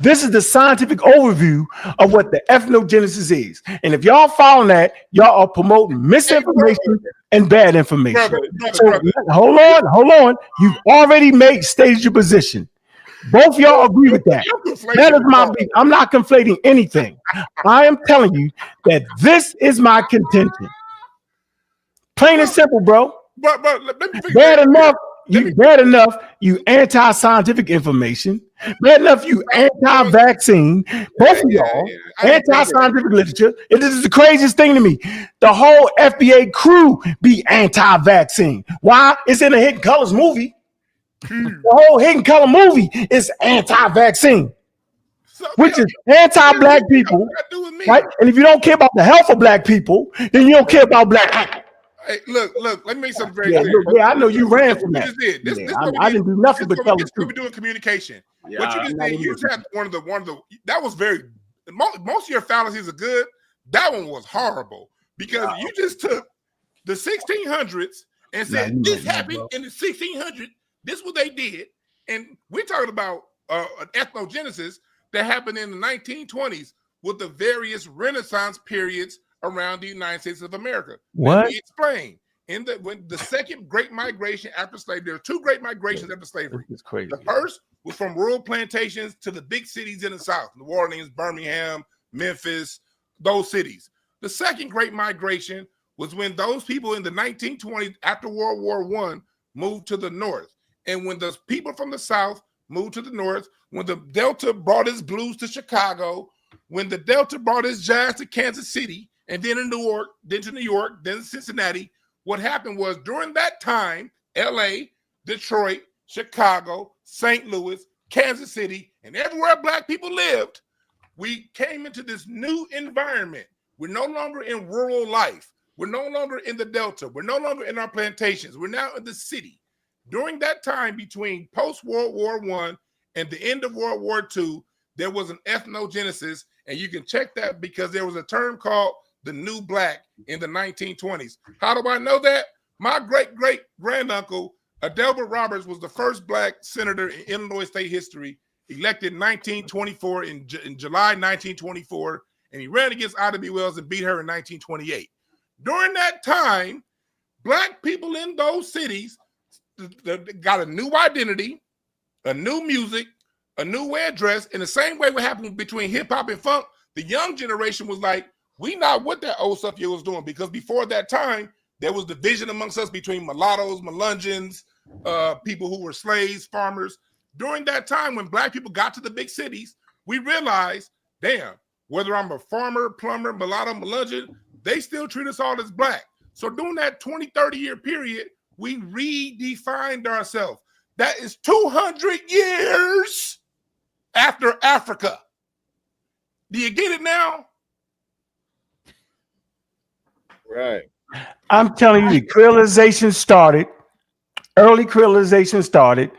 This is the scientific overview of what the ethnogenesis is. And if y'all follow that, y'all are promoting misinformation and bad information. Brother. Hold on. You've already stated your position. Both y'all agree with that. That is my beat. I'm not conflating anything. I am telling you that this is my contention. Plain and simple, bro. But let me bad enough, you anti-scientific information. Bad enough, you anti-vaccine. Both of y'all, anti-scientific literature. It is the craziest thing to me. The whole FBA crew be anti-vaccine. Why? It's in the Hidden Colors movie. The whole Hidden Color movie is anti-vaccine, which is anti-Black people, right? And if you don't care about the health of Black people, then you don't care about Black people. Hey, look, let me make something very clear. I know you ran from that. I didn't do nothing but tell the truth. We're doing communication. What you just did, you just had one of the that was very, most of your fallacies are good. That one was horrible because you just took the 1600s and said this happened in the 1600s. This is what they did, and we're talking about an ethnogenesis that happened in the 1920s with the various Renaissance periods around the United States of America. What? Let me explain. When the second great migration after slavery, there are 2 great migrations after slavery. It's crazy. The first was from rural plantations to the big cities in the South, New Orleans, Birmingham, Memphis, those cities. The second great migration was when those people in the 1920s, after World War I, moved to the North. And when the people from the South moved to the North, when the Delta brought its blues to Chicago, when the Delta brought its jazz to Kansas City, and then in New York, then to New York, then Cincinnati, what happened was during that time, LA, Detroit, Chicago, St. Louis, Kansas City, and everywhere black people lived, we came into this new environment. We're no longer in rural life. We're no longer in the Delta. We're no longer in our plantations. We're now in the city. During that time between post-World War I and the end of World War II, there was an ethnogenesis, and you can check that because there was a term called the New Black in the 1920s. How do I know that? My great-great-granduncle, Adelbert Roberts, was the first black senator in Illinois state history, elected in 1924, in July 1924, and he ran against Ida B. Wells and beat her in 1928. During that time, black people in those cities got a new identity, a new music, a new way of dress. In the same way what happened between hip hop and funk, the young generation was like, we not what that old stuff you was doing, because before that time, there was division amongst us between mulattoes, Melungeons, people who were slaves, farmers. During that time, when black people got to the big cities, we realized, damn, whether I'm a farmer, plumber, mulatto, Melungeon, they still treat us all as black. So during that 20, 30-year period, we redefined ourselves. That is 200 years after Africa. Do you get it now? Right. I'm telling you, the creolization started, early creolization started,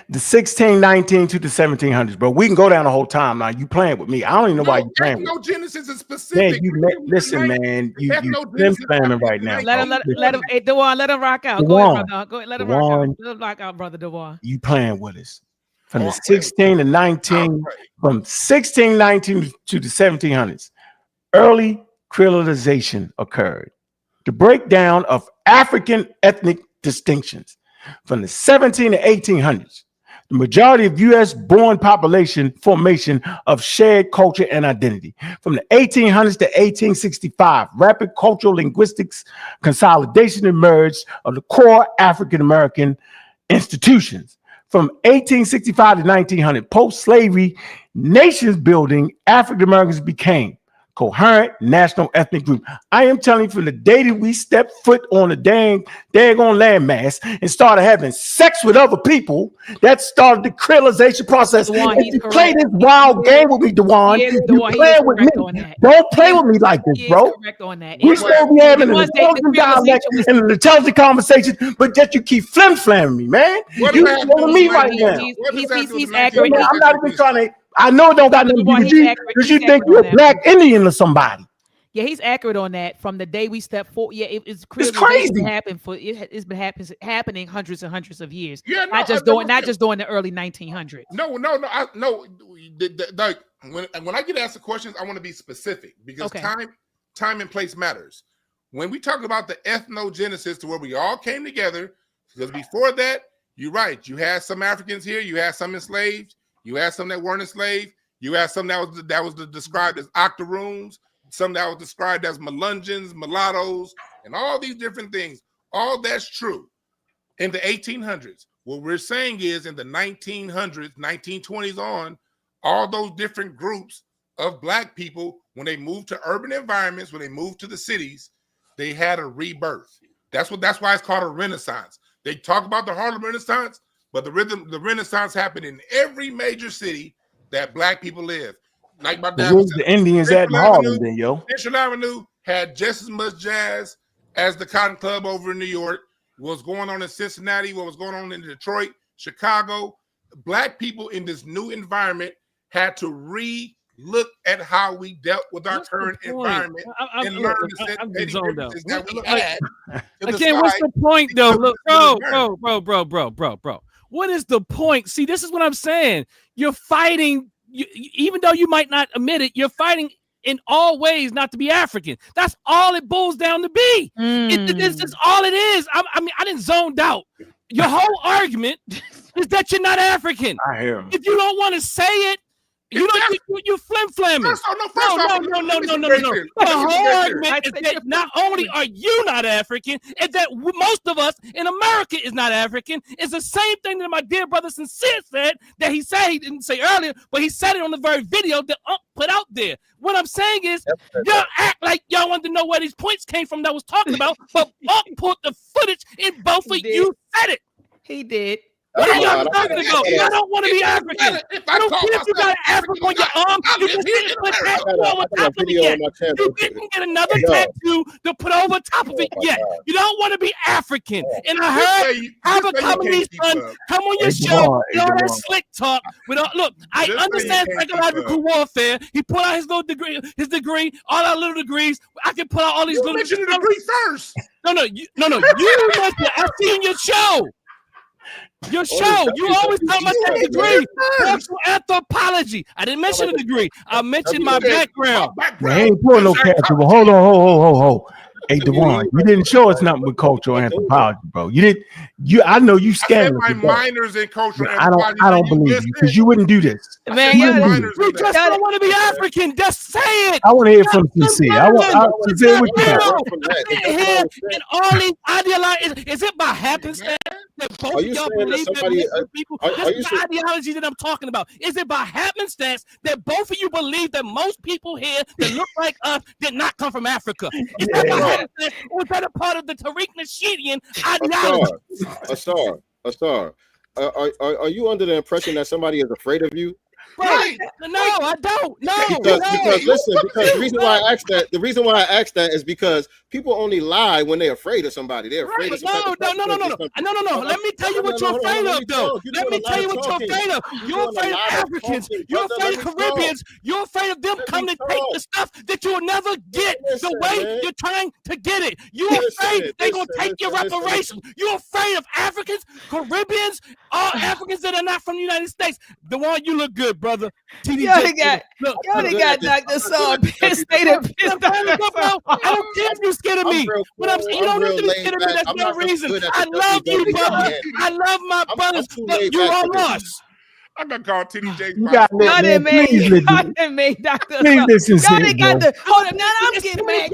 the 1619 to the 1700s, bro. We can go down the whole time now. You playing with me. I don't even know why you playing with me. Ethnogenesis is specific. Man, listen, man, you slim slamming right now. Let him, hey, Dewan, let him rock out. Go ahead, brother. Go ahead, let him rock out. Let him rock out, brother Dewan. You playing with us. From the 16 to 19, from 1619 to the 1700s, early creolization occurred. The breakdown of African ethnic distinctions. From the 17 to 1800s, the majority of U.S. born population formation of shared culture and identity. From the 1800s to 1865, rapid cultural linguistics consolidation emerged of the core African American institutions. From 1865 to 1900, post-slavery nations building, African Americans became coherent national ethnic group. I am telling you, from the day that we stepped foot on the daggone landmass and started having sex with other people, that started the creolization process. Dewan, if you play this wild game with me, Dewan, you play with me. Don't play with me like this, bro. Correct on that. We still be having an intelligent dialect and an intelligent conversation, but yet you keep flim-flamming me, man. You telling me right now. He's accurate. I'm not even trying to. I know it don't got nothing to do because you think you're a black Indian or somebody. Yeah, he's accurate on that. From the day we stepped forward, yeah, it's crazy. It's been happening hundreds and hundreds of years. Yeah, not just during the early 1900s. No. When I get asked the questions, I want to be specific because time and place matters. When we talk about the ethnogenesis to where we all came together, because before that, you're right. You had some Africans here. You had some enslaved. You had some that weren't enslaved. You had some that was described as octoroons, some that was described as Melungeons, mulattoes, and all these different things. All that's true. In the 1800s, what we're saying is in the 1900s, 1920s on, all those different groups of black people, when they moved to urban environments, when they moved to the cities, they had a rebirth. That's why it's called a renaissance. They talk about the Harlem Renaissance, but the Renaissance happened in every major city that black people live. Like my dad was the Indians at Harlem, then, yo. Central Avenue had just as much jazz as the Cotton Club over in New York. What was going on in Cincinnati, what was going on in Detroit, Chicago. Black people in this new environment had to re-look at how we dealt with our current environment and learn the differences that we had. Again, what's the point, though? Look, bro. What is the point? See, this is what I'm saying. You're fighting, even though you might not admit it, you're fighting in all ways not to be African. That's all it boils down to be. It's all it is. I mean, I didn't zoned out. Your whole argument is that you're not African. I hear him. If you don't want to say it, you flim-flamming. First off, let me No. be very The clear. hard man is that not only are you not African, is that most of us in America is not African. It's the same thing that my dear brother Sincere said that he didn't say earlier, but he said it on the very video that put out there. What I'm saying is, y'all act like y'all wanted to know where these points came from that I was talking about, but put the footage in both of you said it. He did. What are y'all talking about? I don't want to be African. I don't care if you got an African on your arm. You just didn't put tattoo over top of it yet. You didn't get another tattoo to put over top of it yet. You don't want to be African. And I heard have a comedy son come on your show with all that slick talk. Look, I understand psychological warfare. He put out his degree, all our little degrees. I can put out all these little mentioned the degree first. No. You mentioned. I've seen your show. Your show, you always talk about that degree. Cultural anthropology. I didn't mention a degree. I mentioned my background. Man, ain't pulling no capture. Hold on. Hey, Devon, you didn't show us nothing with cultural anthropology, bro. You didn't. I know you I scammed. my minors in cultural I don't believe you because you wouldn't do this. Man, you just don't want to be African. Just say it. I want to hear from Sincere. Sincere, what you got? And all these ideologies, is it by happenstance that both of y'all believe that people? This is the ideology that I'm talking about. Is it by happenstance that both of you believe that most people here that look like us did not come from Africa? Is that by happenstance, or is that a part of the Tariq Nasheedian ideology? Asar, are you under the impression that somebody is afraid of you? Right. No, I don't. No. Because listen, because the reason why I asked that is because people only lie when they're afraid of somebody. They're afraid of somebody. No. Let me tell you what you're afraid of, though. Let me tell you what you're afraid of. You're afraid of Africans. You're afraid of Caribbeans. You're afraid of them coming to take the stuff that you'll never get the way you're trying to get it. You're afraid they're going to take your reparations. You're afraid of Africans, Caribbeans, all Africans that are not from the United States. The one you look good, brother. You already got Dr. Saul pissed. I don't care if you're scared of me. But you don't need to be scared of me. That's no reason. I love you, brother. I love my brothers, but you are lost. I got called TDJ. Y'all didn't make Dr. Saul. Y'all didn't got the. Hold on, now I'm getting mad.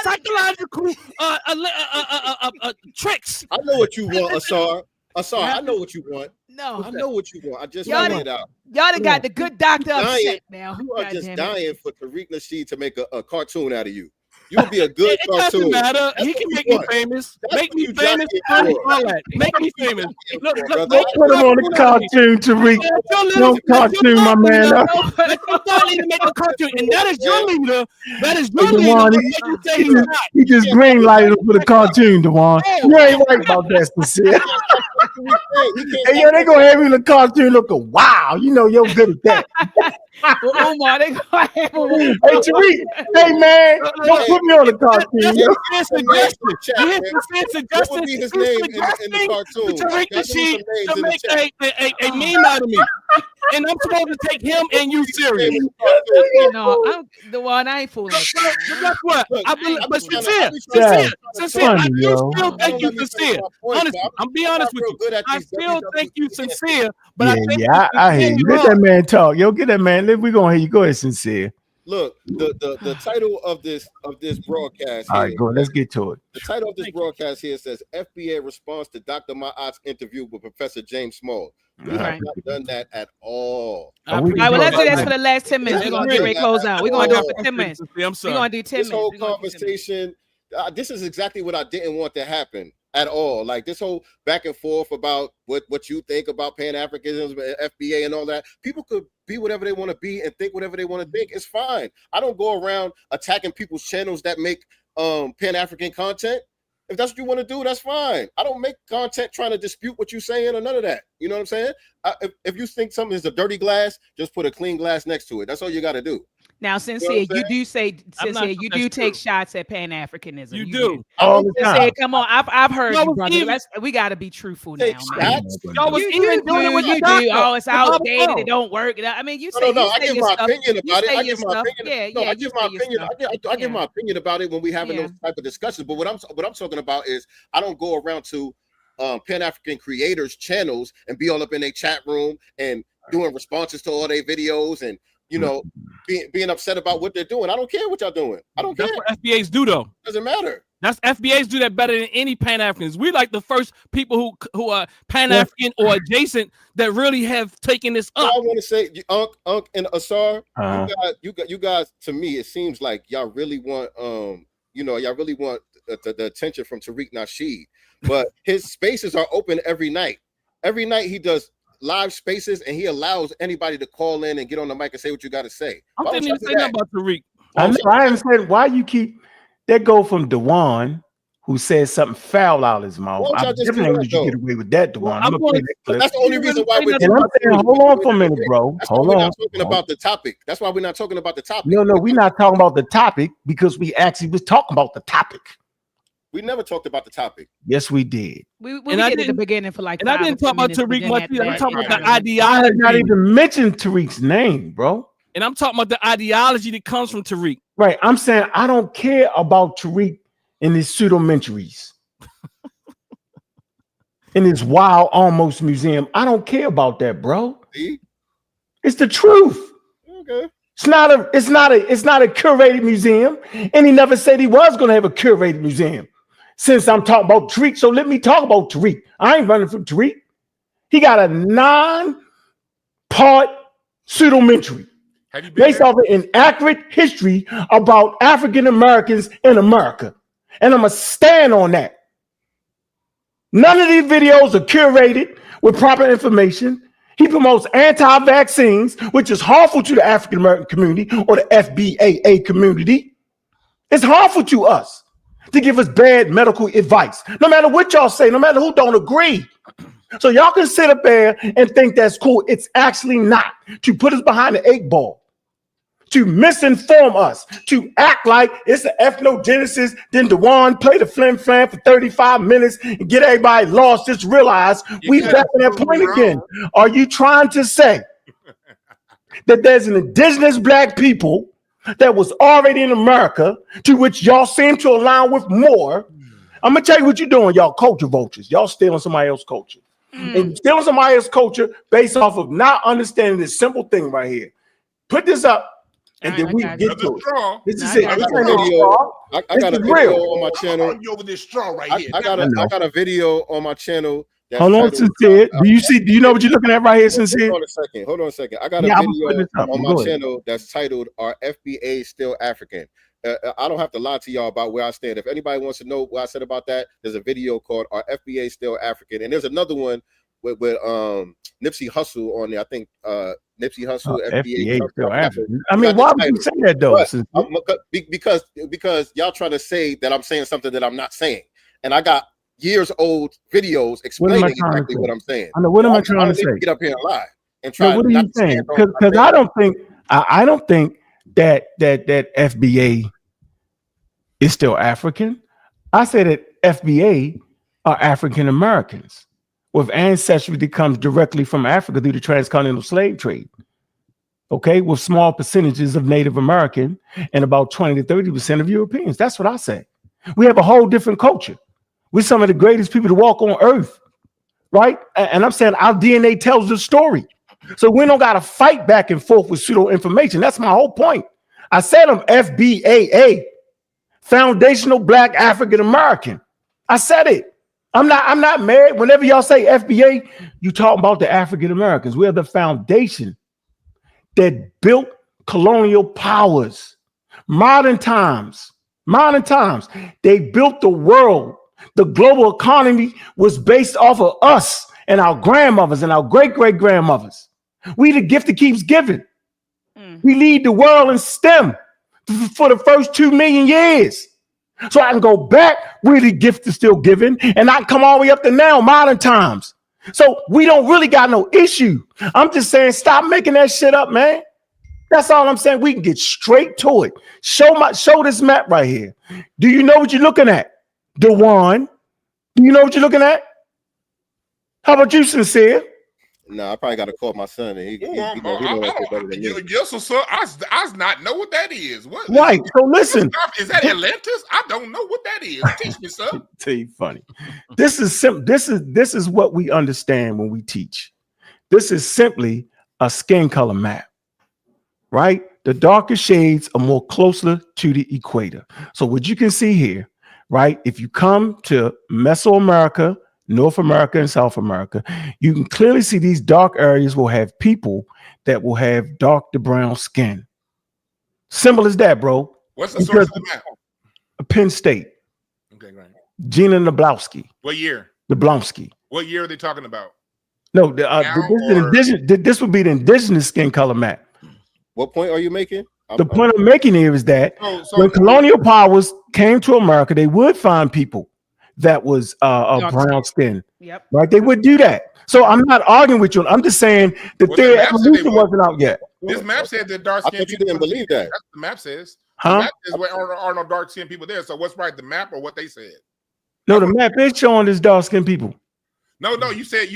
Psychological tricks. I know what you want, Asar. I know what you want. No, I know what you want. I just y'all found it out. Y'all done got the good doctor upset now. You are just dying for Tariq Nasheed to make a cartoon out of you. You would be a good cartoon. It doesn't matter. He can make me famous. Make me famous. Make me famous. Look, put him on the cartoon, Tariq. Don't cartoon, my man. To make a cartoon, and that is your leader. That is your leader. He just green lighted for the cartoon, Dewan. You ain't right about that, Sincere. Hey, they gonna have you in the cartoon looking wow. You know you're good at that. Omar, they gonna have him. Hey, Tariq. Hey, man, don't put me on the cartoon. What would be his name in the cartoon? Tariq Nasheed to make a meme out of me, and I'm supposed to take him and you serious. No, I'm the one. I ain't fooling. Guess what? But sincere. I still think you sincere. Honestly, I'm be honest with you. I still think you sincere, but I hear you. Let that man talk. Yo, get that man. We're gonna hear you. Go ahead, Sincere. Look, the title of this broadcast. All right, go. Let's get to it. The title of this broadcast here says FBA response to Dr. Ma'at's interview with Professor James Small. We have not done that at all. All right, well, let's do that for the last 10 minutes. We're gonna get ready to close out. We're gonna do it for 10 minutes. I'm sorry. We're gonna do 10 minutes. This whole conversation. This is exactly what I didn't want to happen at all. Like this whole back and forth about what you think about Pan-Africanism, FBA, and all that. People could be whatever they want to be and think whatever they want to think. It's fine. I don't go around attacking people's channels that make Pan-African content. If that's what you want to do, that's fine. I don't make content trying to dispute what you're saying or none of that. You know what I'm saying? If you think something is a dirty glass, just put a clean glass next to it. That's all you got to do. Now, Sincere, you do say, Sincere, you do take shots at Pan-Africanism. You do. All the time. Sincere, come on, I've heard you, brother. We got to be truthful now, man. You do. Oh, it's outdated. It don't work. I mean, you say I give my opinion about it. I give my opinion. I give my opinion about it when we having those type of discussions. But what I'm talking about is I don't go around to Pan-African creators channels and be all up in their chat room and doing responses to all their videos and, you know, being upset about what they're doing. I don't care what y'all doing. I don't care. That's what FBAs do, though. Doesn't matter. That's FBAs do that better than any Pan-Africans. We like the first people who are Pan-African or adjacent that really have taken this up. I want to say, Unc and Asar, you guys, to me, it seems like y'all really want, y'all really want the attention from Tariq Nasheed, but his spaces are open every night. Every night he does live spaces and he allows anybody to call in and get on the mic and say what you got to say. I didn't even say nothing about Tariq. I understand why you keep that go from Dewan, who says something foul out of his mouth. I definitely let you get away with that, Dewan. That's the only reason why we're hold on for a minute, bro. Hold on. We're not talking about the topic. That's why we're not talking about the topic. No, we're not talking about the topic because we actually was talking about the topic. We never talked about the topic. Yes, we did. We did at the beginning for like. And I didn't talk about Tariq much either. I'm talking about the ideology. I had not even mentioned Tariq's name, bro. And I'm talking about the ideology that comes from Tariq. Right. I'm saying I don't care about Tariq in his pseudo-mentaries. In his wild almost museum. I don't care about that, bro. See? It's the truth. Okay. It's not a curated museum. And he never said he was going to have a curated museum. Since I'm talking about Tariq, so let me talk about Tariq. I ain't running from Tariq. He got a 9-part pseudo-mentary based off of an inaccurate history about African Americans in America. And I'm going to stand on that. None of these videos are curated with proper information. He promotes anti-vaccines, which is harmful to the African American community or the FBA community. It's harmful to us to give us bad medical advice. No matter what y'all say, no matter who don't agree. So y'all can sit up there and think that's cool. It's actually not. To put us behind the 8 ball. To misinform us, to act like it's an ethnogenesis, then Dewan play the flim-flam for 35 minutes and get everybody lost. Just realize we back in that point again. Are you trying to say that there's an indigenous black people that was already in America to which y'all seem to align with more? I'm gonna tell you what you're doing, y'all culture vultures. Y'all stealing somebody else's culture. And stealing somebody else's culture based off of not understanding this simple thing right here. Put this up. And then we get to it. This is it. I got a video on my channel. Over this straw right here. I got a video on my channel. Hold on, Sincere. Do you know what you're looking at right here, Sincere? Hold on a second. I got a video on my channel that's titled "Are FBA Still African?" I don't have to lie to y'all about where I stand. If anybody wants to know what I said about that, there's a video called "Are FBA Still African?" And there's another one with Nipsey Hussle on there. I think Nipsey Hussle, FBA still African. I mean, why would you say that though? Because y'all trying to say that I'm saying something that I'm not saying, and I got years old videos explaining exactly what I'm saying. I know. What am I trying to say? Get up here and lie and try. What are you saying? Because I don't think that FBA is still African. I say that FBA are African Americans with ancestry that comes directly from Africa through the transcontinental slave trade. Okay, with small percentages of Native American and about 20 to 30% of Europeans. That's what I say. We have a whole different culture. We're some of the greatest people to walk on earth, right? And I'm saying our DNA tells the story. So we don't got to fight back and forth with pseudo information. That's my whole point. I said I'm FBAA, Foundational Black African American. I said it. I'm not married. Whenever y'all say FBA, you talking about the African Americans. We are the foundation that built colonial powers. Modern times, they built the world. The global economy was based off of us and our grandmothers and our great-great-grandmothers. We the gift that keeps giving. We lead the world in STEM for the first 2 million years. So I can go back where the gift is still given, and I can come all the way up to now, modern times. So we don't really got no issue. I'm just saying, stop making that shit up, man. That's all I'm saying. We can get straight to it. Show this map right here. Do you know what you're looking at? Dewan, do you know what you're looking at? How about you, Sincere? Nah, I probably got to call my son, and he know that shit better than me. Yes, sir. I not know what that is. What? Right. So listen, is that Atlantis? I don't know what that is. Teach me, sir. Tell you funny. This is simple. This is what we understand when we teach. This is simply a skin color map, right? The darker shades are more closer to the equator. So what you can see here, right? If you come to Mesoamerica, North America, and South America, you can clearly see these dark areas will have people that will have dark to brown skin. Simple as that, bro. What's the source of the map? Penn State. Okay, great. Gina Nablowski. What year? Nablowski. What year are they talking about? No, this would be the indigenous skin color map. What point are you making? The point I'm making here is that when colonial powers came to America, they would find people that was of brown skin. Yep. Right? They would do that. So I'm not arguing with you. I'm just saying the theory of evolution wasn't out yet. This map said that dark skin people. You didn't believe that. That's what the map says. Huh? The map says there are no dark skin people there. So what's right, the map or what they said? No, the map is showing this dark skin people. No, you said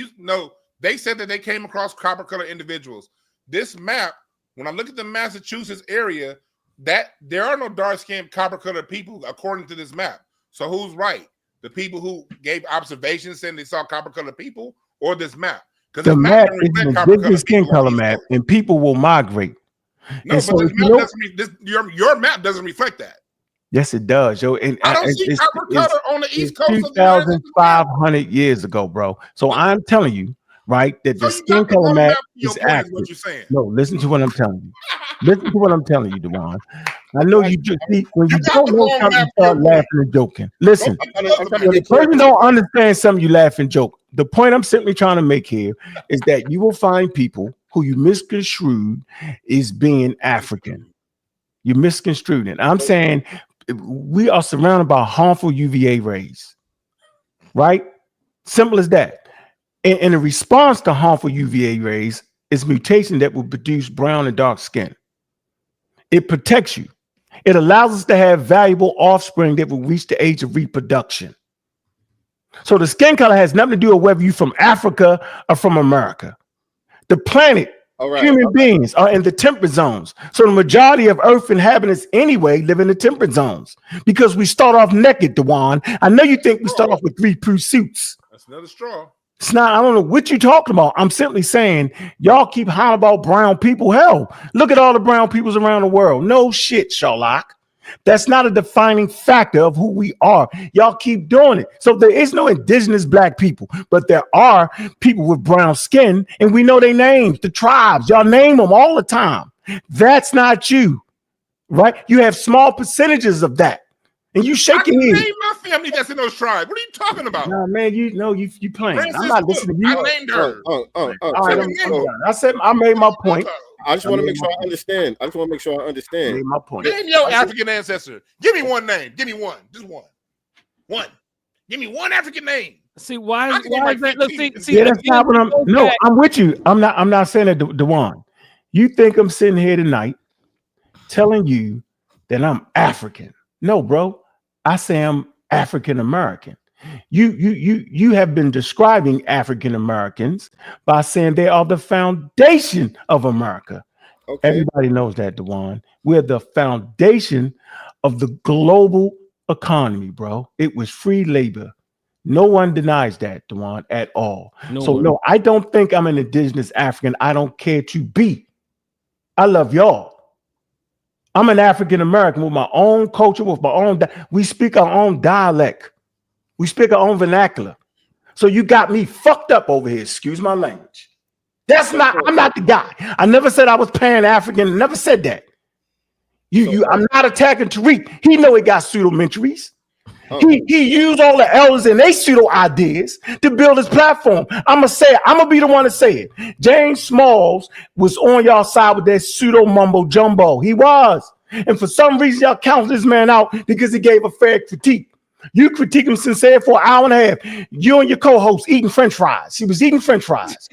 they said that they came across copper colored individuals. This map, when I look at the Massachusetts area, that there are no dark skinned copper colored people according to this map. So who's right? The people who gave observations saying they saw copper colored people, or this map? Because the map is an indigenous skin color map, and people will migrate. No, but this map doesn't. Your map doesn't reflect that. Yes, it does, yo. And I don't see copper color on the East Coast. 2,500 years ago, bro. So I'm telling you, right, that the skin color map is accurate. What you're saying. No, listen to what I'm telling you. Listen to what I'm telling you, Dewan. I know you just see when you don't know something, you start laughing and joking. Listen, when the person don't understand something, you laugh and joke. The point I'm simply trying to make here is that you will find people who you misconstrued is being African. You misconstrued it. I'm saying we are surrounded by harmful UVA rays, right? Simple as that. And in response to harmful UVA rays is mutation that will produce brown and dark skin. It protects you. It allows us to have valuable offspring that will reach the age of reproduction. So the skin color has nothing to do with whether you're from Africa or from America. The planet, human beings are in the temperate zones. So the majority of Earth inhabitants anyway live in the temperate zones because we start off naked, Dewan. I know you think we start off with 3-piece suits. That's another straw. It's not, I don't know what you're talking about. I'm simply saying y'all keep hollering about brown people. Hell, look at all the brown peoples around the world. No shit, Sherlock. That's not a defining factor of who we are. Y'all keep doing it. So there is no indigenous black people, but there are people with brown skin, and we know their names, the tribes. Y'all name them all the time. That's not you, right? You have small percentages of that. And you shaking your head. Name my family that's in those tribes. What are you talking about? Nah, man, you know you playing. I'm not listening to you. I named her. All right, I said I made my point. I just want to make sure I understand. I just want to make sure I understand. Made my point. Name your African ancestor. Give me one name. Give me one. Just one. One. Give me one African name. See why is that? Look, see, yeah, that's not what I'm. No, I'm with you. I'm not saying that, Dewan. You think I'm sitting here tonight telling you that I'm African? No, bro. I say I'm African American. You have been describing African Americans by saying they are the foundation of America. Okay. Everybody knows that, Dewan. We're the foundation of the global economy, bro. It was free labor. No one denies that, Dewan, at all. No, I don't think I'm an indigenous African. I don't care to be. I love y'all. I'm an African American with my own culture, with my own. We speak our own dialect. We speak our own vernacular. So you got me fucked up over here. Excuse my language. I'm not the guy. I never said I was Pan-African. Never said that. I'm not attacking Tariq. He know he got pseudo-mentries. He used all the elders and they pseudo ideas to build his platform. I'm gonna be the one to say it. James Smalls was on y'all side with that pseudo mumbo jumbo. He was. And for some reason, y'all counted this man out because he gave a fair critique. You critique him sincere for an hour and a half. You and your co-host eating French fries. He was eating French fries.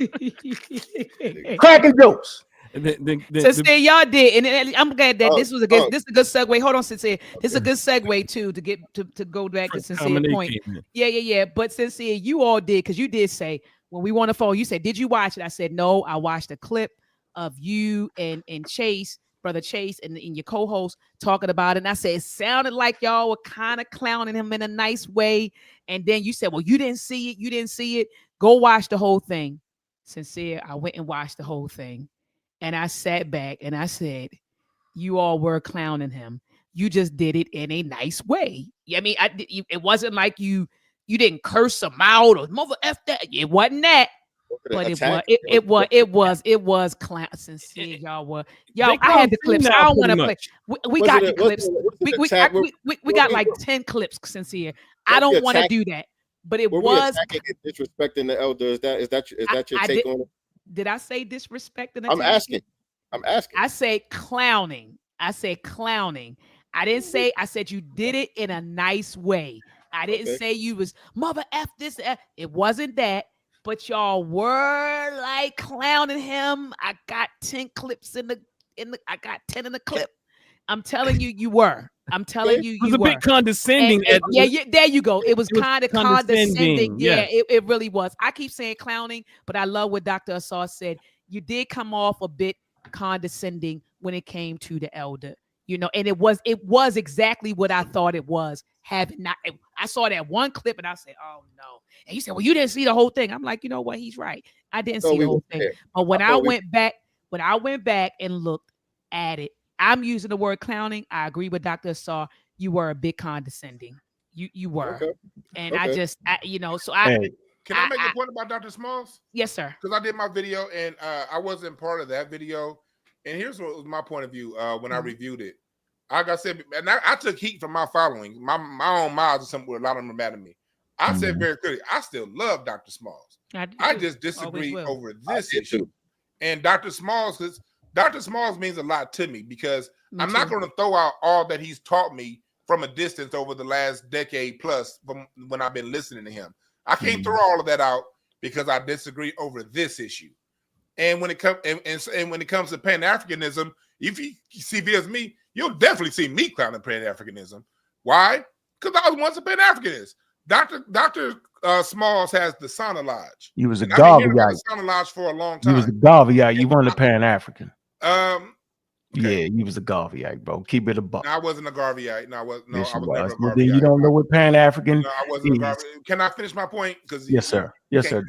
Cracking jokes. Sincere, y'all did, and I'm glad that this is a good segue. Hold on, Sincere. This is a good segue too to go back to Sincere point. Yeah. But Sincere, you all did because you did say when we were on the phone, you said, "Did you watch it?" I said, "No, I watched a clip of you and Chase, brother Chase, and your co-host talking about it." And I said, it sounded like y'all were kind of clowning him in a nice way. And then you said, "Well, you didn't see it. You didn't see it. Go watch the whole thing." Sincere, I went and watched the whole thing, and I sat back and I said, "You all were clowning him. You just did it in a nice way." I mean, it wasn't like you didn't curse him out or mother F that. It wasn't that. But it was clown. Sincere, y'all. I had the clips. I don't want to play. We got the clips. We got like 10 clips. Sincere. I don't want to do that. But it was disrespecting the elder. Is that your take on it? Did I say disrespecting? I'm asking. I say clowning. I didn't say. I said you did it in a nice way. I didn't say you was mother F this. It wasn't that. But y'all were like clowning him. I got 10 clips in the I got 10 in the clip. I'm telling you, you were. I'm telling you, it was a bit condescending. Yeah, there you go. It was kind of condescending. Yeah, it really was. I keep saying clowning, but I love what Dr. Asar said. You did come off a bit condescending when it came to the elder. And it was exactly what I thought it was. I saw that one clip and I said, "Oh no!" And he said, "Well, you didn't see the whole thing." I'm like, you know what? He's right. I didn't see the whole thing. But when I went back and looked at it, I'm using the word clowning. I agree with Dr. Asar. You were a bit condescending. You were, and I just, so I. Can I make a point about Dr. Smalls? Yes, sir. Because I did my video and I wasn't part of that video. And here's what was my point of view when I reviewed it. Like I said, and I took heat from my following. My own miles or something where a lot of them are mad at me. I said very clearly, I still love Dr. Smalls. I just disagree over this issue. And Dr. Smalls, because Dr. Smalls means a lot to me because I'm not going to throw out all that he's taught me from a distance over the last decade plus from when I've been listening to him. I can't throw all of that out because I disagree over this issue. And when it comes and when it comes to Pan-Africanism, if you see via me, you'll definitely see me clowning Pan-Africanism. Why? Because I was once a Pan-Africanist. Dr. Smalls has the Sauna Lodge. He was a Garveyite. Sauna Lodge for a long time. He was a Garveyite. You weren't a Pan-African. Okay. Yeah, you was a Garveyite, bro. Keep it a buck. No, I wasn't a Garveyite. No, I was never a Well, Garveyite. then you don't know what Pan-African. No, I wasn't a Garveyite. Can I finish my point? Yes, sir. Yes, sir.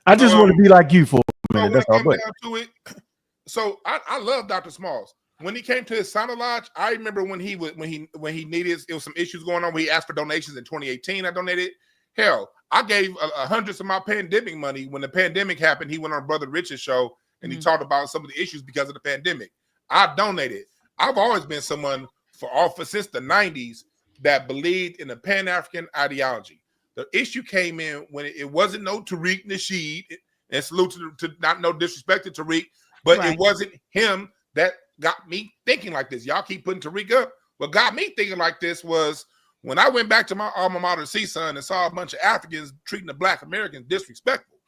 I just want to be like you for a minute. That's all. But so I love Dr. Smalls. When he came to his Sauna Lodge, I remember when he needed, it was some issues going on where he asked for donations in 2018. I donated. Hell, I gave hundreds of my pandemic money. When the pandemic happened, he went on Brother Rich's show and he talked about some of the issues because of the pandemic. I donated. I've always been someone since the 90s that believed in the Pan-African ideology. The issue came in when it wasn't no Tariq Nasheed, and salute to not no disrespect to Tariq, but it wasn't him that got me thinking like this. Y'all keep putting Tariq up. What got me thinking like this was when I went back to my alma mater, CSUN, and saw a bunch of Africans treating the Black Americans disrespectful.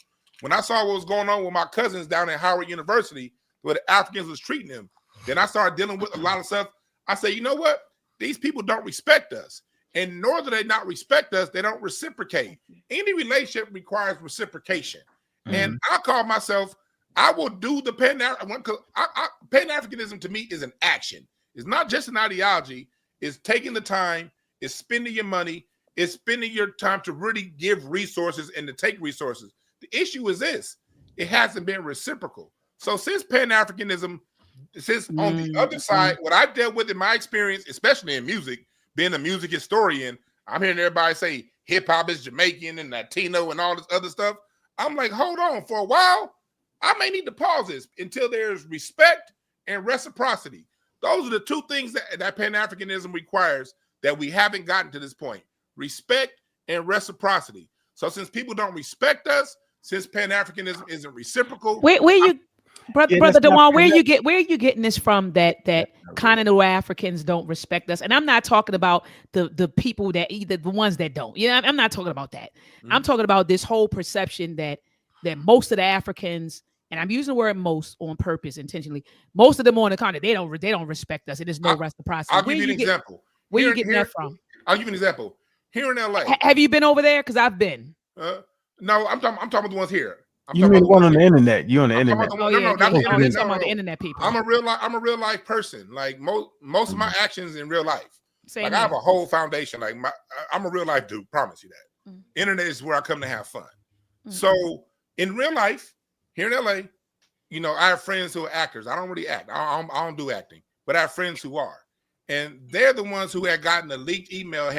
When I saw what was going on with my cousins down at Howard University, where the Africans was treating them, then I started dealing with a lot of stuff. I said, you know what? These people don't respect us. And nor do they not respect us, they don't reciprocate. Any relationship requires reciprocation. And I call myself, I will do the Pan-Africanism to me is an action. It's not just an ideology. It's taking the time, it's spending your money, it's spending your time to really give resources and to take resources. The issue is this. It hasn't been reciprocal. So since Pan-Africanism, since on the other side, what I dealt with in my experience, especially in music, being a music historian, I'm hearing everybody say hip-hop is Jamaican and Latino and all this other stuff. I'm like, hold on, for a while, I may need to pause this until there's respect and reciprocity. Those are the two things that Pan-Africanism requires that we haven't gotten to this point. Respect and reciprocity. So since people don't respect us, since Pan-Africanism isn't reciprocal, Brother Dewan, where are you getting this from that continental Africans don't respect us? And I'm not talking about the people that either the ones that don't. I'm not talking about that. I'm talking about this whole perception that most of the Africans, and I'm using the word most on purpose intentionally, most of them on the continent, they don't respect us. It is no reciprocity. I'll give you an example. Where are you getting that from? I'll give you an example. Here in LA. Have you been over there? Because I've been. No, I'm talking about the ones here. I'm You talking mean about the one on the internet? You on the I'm talking internet? about the Oh one, yeah, no, yeah. not the Oh, internet. he's No, talking about the no. internet people. I'm a real life person. Like most of my actions in real life. Same Like here. I have a whole foundation. Like I'm a real life dude. Promise you that. Mm. Internet is where I come to have fun. Mm. So in real life, here in LA, you know, I have friends who are actors. I don't really act. I don't do acting, but I have friends who are, and they're the ones who had gotten a leaked email.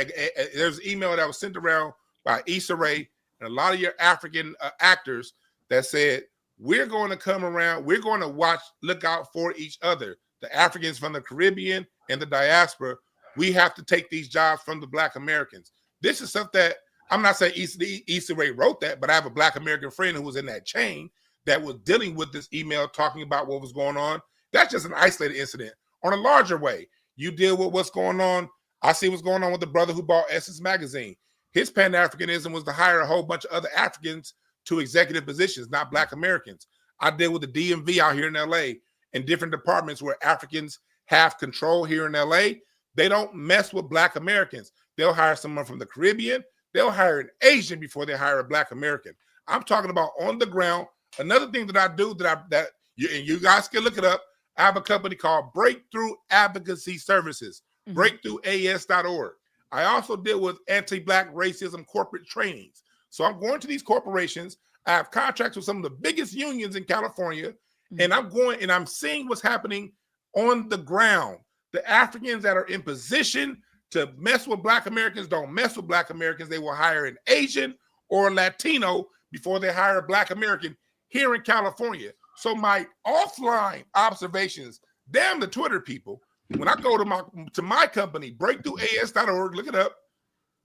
There's an email that was sent around by Issa Rae and a lot of your African actors that said, we're going to come around. We're going to look out for each other. The Africans from the Caribbean and the diaspora. We have to take these jobs from the Black Americans. This is stuff that I'm not saying Issa Rae wrote that, but I have a Black American friend who was in that chain that was dealing with this email talking about what was going on. That's just an isolated incident. On a larger way, you deal with what's going on. I see what's going on with the brother who bought Essence Magazine. His Pan-Africanism was to hire a whole bunch of other Africans to executive positions, not Black Americans. I deal with the DMV out here in LA in different departments where Africans have control here in LA. They don't mess with Black Americans. They'll hire someone from the Caribbean. They'll hire an Asian before they hire a Black American. I'm talking about on the ground. Another thing that I do and you guys can look it up. I have a company called Breakthrough Advocacy Services, breakthroughas.org. I also deal with anti-Black racism corporate trainings. So I'm going to these corporations. I have contracts with some of the biggest unions in California, and I'm going and I'm seeing what's happening on the ground. The Africans that are in position to mess with Black Americans don't mess with Black Americans. They will hire an Asian or a Latino before they hire a Black American here in California. So my offline observations, damn the Twitter people, when I go to my company, breakthroughas.org, look it up,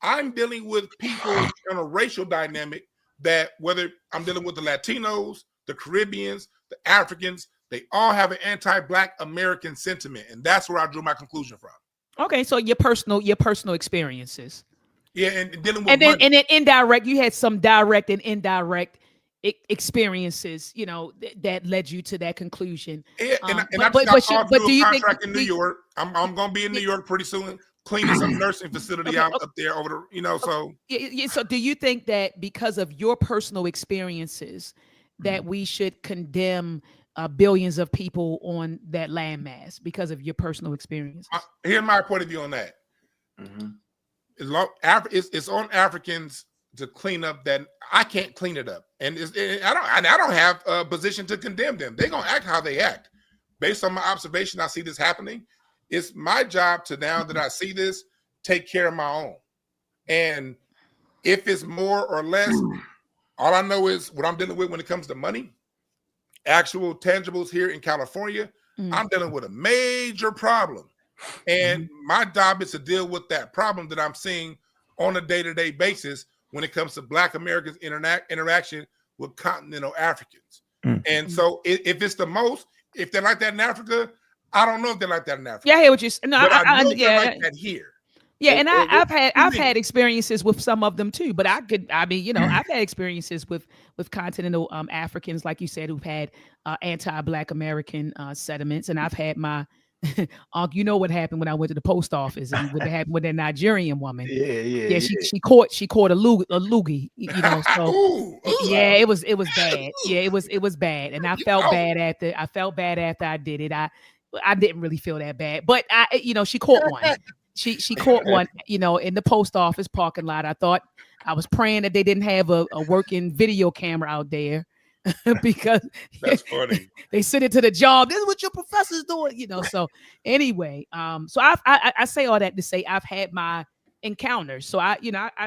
I'm dealing with people in a racial dynamic that whether I'm dealing with the Latinos, the Caribbeans, the Africans, they all have an anti-Black American sentiment. And that's where I drew my conclusion from. Okay, so your personal experiences. Yeah, and dealing with and then money. and then indirect, you had some direct and indirect experiences, you know, that led you to that conclusion. Yeah, and I but do you think in New York? I'm going to be in New York pretty soon, cleaning some nursing facility out up there over the, you know, so. Yeah, so do you think that because of your personal experiences that we should condemn billions of people on that landmass because of your personal experiences? Here's my point of view on that. It's on Africans to clean up that. I can't clean it up, and I don't have a position to condemn them. They're gonna act how they act. Based on my observation, I see this happening. It's my job to, now that I see this, take care of my own. And if it's more or less, all I know is what I'm dealing with when it comes to money, actual tangibles here in California. I'm dealing with a major problem. And my job is to deal with that problem that I'm seeing on a day-to-day basis when it comes to Black Americans' interaction with continental Africans. And so if it's the most, if they're like that in Africa, I don't know if they're like that in Africa. Yeah, I hear what you're saying. No, but I know yeah, they're like that here. Yeah, and I've had experiences with some of them too. But I've had experiences with continental Africans, like you said, who've had anti-Black American sentiments, and I've had my you know what happened when I went to the post office and what happened with that Nigerian woman. Yeah. She caught a loogie, you know. So yeah, it was bad. Yeah, it was bad, and I felt bad after I did it. I didn't really feel that bad, but she caught one. She caught one, in the post office parking lot. I was praying that they didn't have a working video camera out there. Because that's funny. They sent it to the job. This is what your professor's doing, So anyway, so I say all that to say I've had my encounters. So I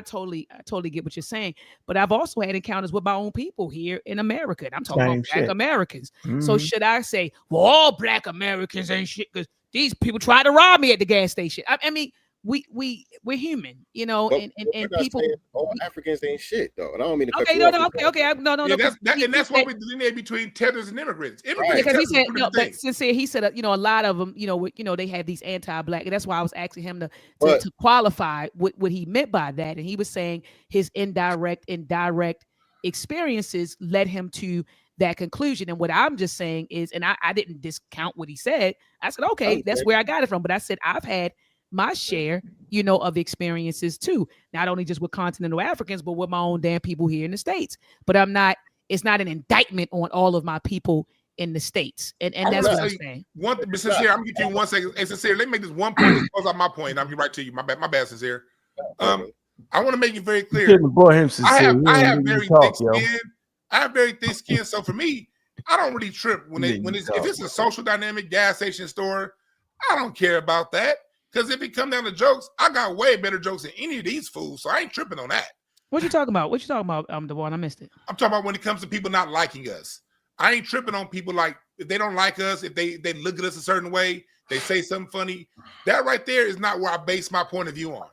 totally get what you're saying. But I've also had encounters with my own people here in America. And I'm talking about Black Americans. So should I say, well, all Black Americans ain't shit because these people tried to rob me at the gas station? I mean, we're human, and people. All Africans ain't shit, though. And I don't mean to cut okay, you no, off. okay, no. That's why we delineate between tethers and immigrants. Because he said but sincere, he said a lot of them, they had these anti-Black, and that's why I was asking him to qualify what he meant by that, and he was saying his indirect experiences led him to that conclusion. And what I'm just saying is, and I didn't discount what he said. I said, okay, that's where I got it from. But I said I've had my share, of experiences too. Not only just with continental Africans, but with my own damn people here in the States. But it's not an indictment on all of my people in the States. And that's what I'm saying. But Sincere, I'm gonna get you 1 second. Hey, Sincere, let me make this one point that goes off my point. I'm getting right to you. My bad, Sincere. I want to make it very clear. I have very thick skin. I have very thick skin. So for me, I don't really trip if it's a social dynamic gas station store. I don't care about that. Because if it come down to jokes, I got way better jokes than any of these fools. So I ain't tripping on that. What you talking about? The one I missed it. I'm talking about when it comes to people not liking us. I ain't tripping on people like if they don't like us, if they look at us a certain way, they say something funny. That right there is not where I base my point of view on.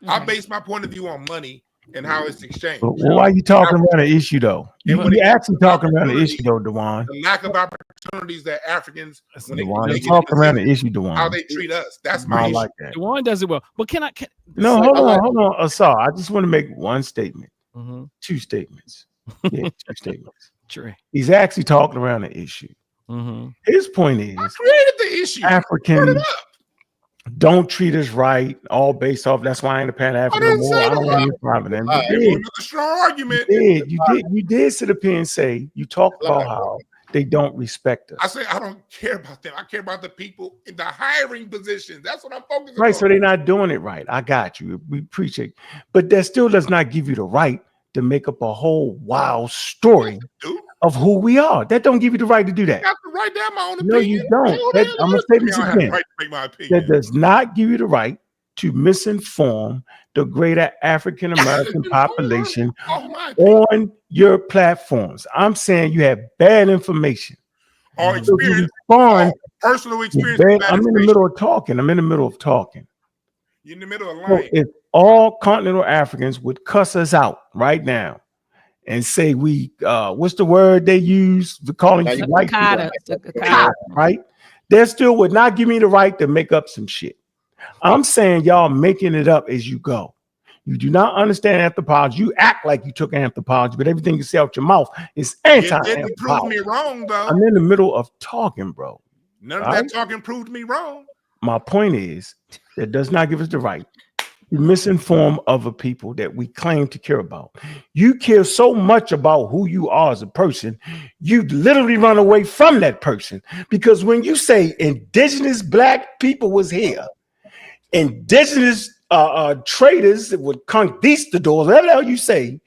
I base my point of view on money and how it's exchanged. Well, why are you talking about an issue though? You're actually talking about an issue though, Dewan. The lack of opportunities that Africans Dewan, talking around the issue, Dewan. How they treat us. That's my issue. Like that. Dewan does it well. But hold on, Asar. I just want to make one statement. 2 statements. Yeah, 2 statements. Sure. He's actually talking around the issue. His point is, I created the issue. Africans don't treat us right, all based off. That's why I ain't a Pan-African no more. I don't want any problem. A strong argument. You did sit up here and say you talked about how they don't respect us. I say I don't care about them. I care about the people in the hiring positions. That's what I'm focusing on. Right, so they're not doing it right. I got you. We appreciate it. But that still does not give you the right to make up a whole wild story of who we are. That don't give you the right to do that. I have to write down my own opinion. No, you don't. I'm going to say this again. Right to make my opinion. That does not give you the right to misinform the greater African American population on your platforms. I'm saying you have bad information. Or experience, personal experience. I'm in the middle of talking. You're in the middle of lying. So if all continental Africans would cuss us out right now and say what's the word they use for calling you white people? Right? They still would not give me the right to make up some shit. I'm saying y'all making it up as you go. You do not understand anthropology. You act like you took anthropology, but everything you say out your mouth is anti-anthropology. It didn't prove me wrong, though. I'm in the middle of talking, bro. None of that talking proved me wrong. My point is that does not give us the right to misinform other people that we claim to care about. You care so much about who you are as a person, you literally run away from that person. Because when you say indigenous black people was here, indigenous traders would conquistadors, whatever the hell you say,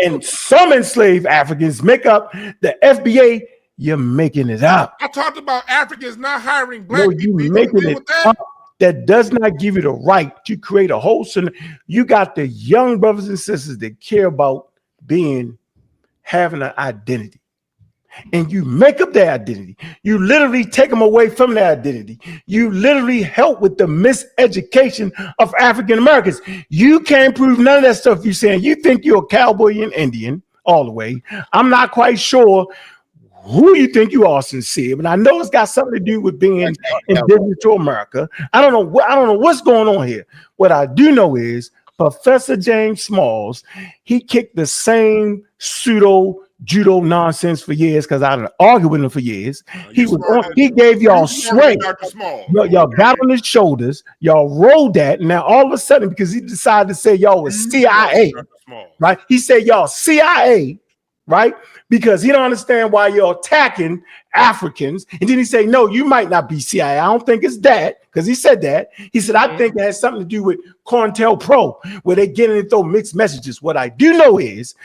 and some enslaved Africans make up the FBA, you're making it up. I talked about Africans not hiring black people. You making it up. That does not give you the right to create a whole scenario. You got the young brothers and sisters that care about having an identity. And you make up their identity. You literally take them away from their identity. You literally help with the miseducation of African Americans. You can't prove none of that stuff you're saying. You think you're a cowboy and Indian all the way. I'm not quite sure who you think you are, Sincere, but I know it's got something to do with being indigenous to America. I don't know what's going on here. What I do know is Professor James Smalls, he kicked the same pseudo judo nonsense for years because I done argued with him for years. He gave y'all sway. Y'all got on his shoulders, y'all rolled that, and now all of a sudden, because he decided to say y'all was CIA, right? He said y'all CIA, right? Because he don't understand why you're attacking Africans. And then he say, no, you might not be CIA. I don't think it's that, because he said that. He said, I think it has something to do with COINTELPRO, where they get in and throw mixed messages. What I do know is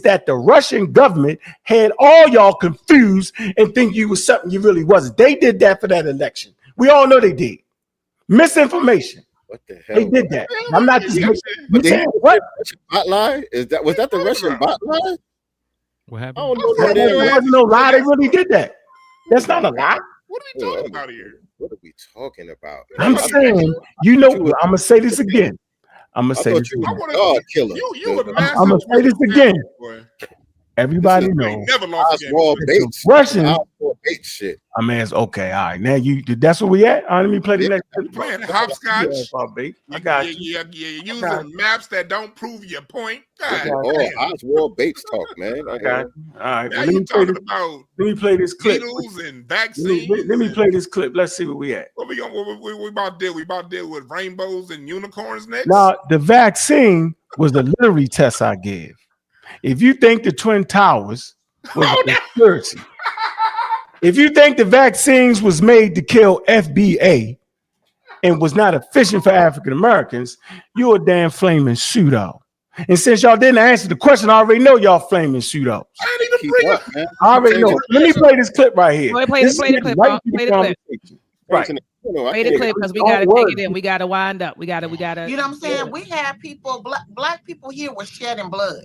that the Russian government had all y'all confused and think you was something you really wasn't. They did that for that election. We all know they did. Misinformation. What the hell? They did that. I'm not just what? Bot lie? Was that the Russian bot lie? What happened? Oh, no, there wasn't no lie. They really did that. That's not a lie. What are we talking about here? What are we talking about? I'm saying, I'm gonna say this again. I'm gonna say this again. God killer. I'm gonna say this again. everybody This is- You knows. ain't never lost a game. Oswald the Bates. Russian. Oswald Bates shit. I mean, it's okay. All right, now that's where we at. All right, let me play the Yeah. next. You playing Yeah, hopscotch. Bob Bates. I got you. You're got using maps that don't prove your point. God Oh, damn. Oswald Bates talk, man. I got you. All right, Now well, let you me play talking this. about Let me play this clip. needles and Let me, vaccines. let me and- play this clip. Let's see where we at. What we about to deal? We about to deal with rainbows and unicorns next. Now, the vaccine was a literary test I gave. If you think the Twin Towers was a conspiracy, if you think the vaccines was made to kill FBA and was not efficient for African Americans, you're a damn flaming pseudo. And since y'all didn't answer the question, I already know y'all flaming pseudos. I didn't even Keep bring up, up. man. I already know. Let me play this clip right here. Go ahead, play This the is clip, right Bob. to the Play the clip. conversation. Right. Play the clip because we Don't gotta worry. take it in. We gotta wind up. We gotta. You know what I'm saying? We have people, black people here were shedding blood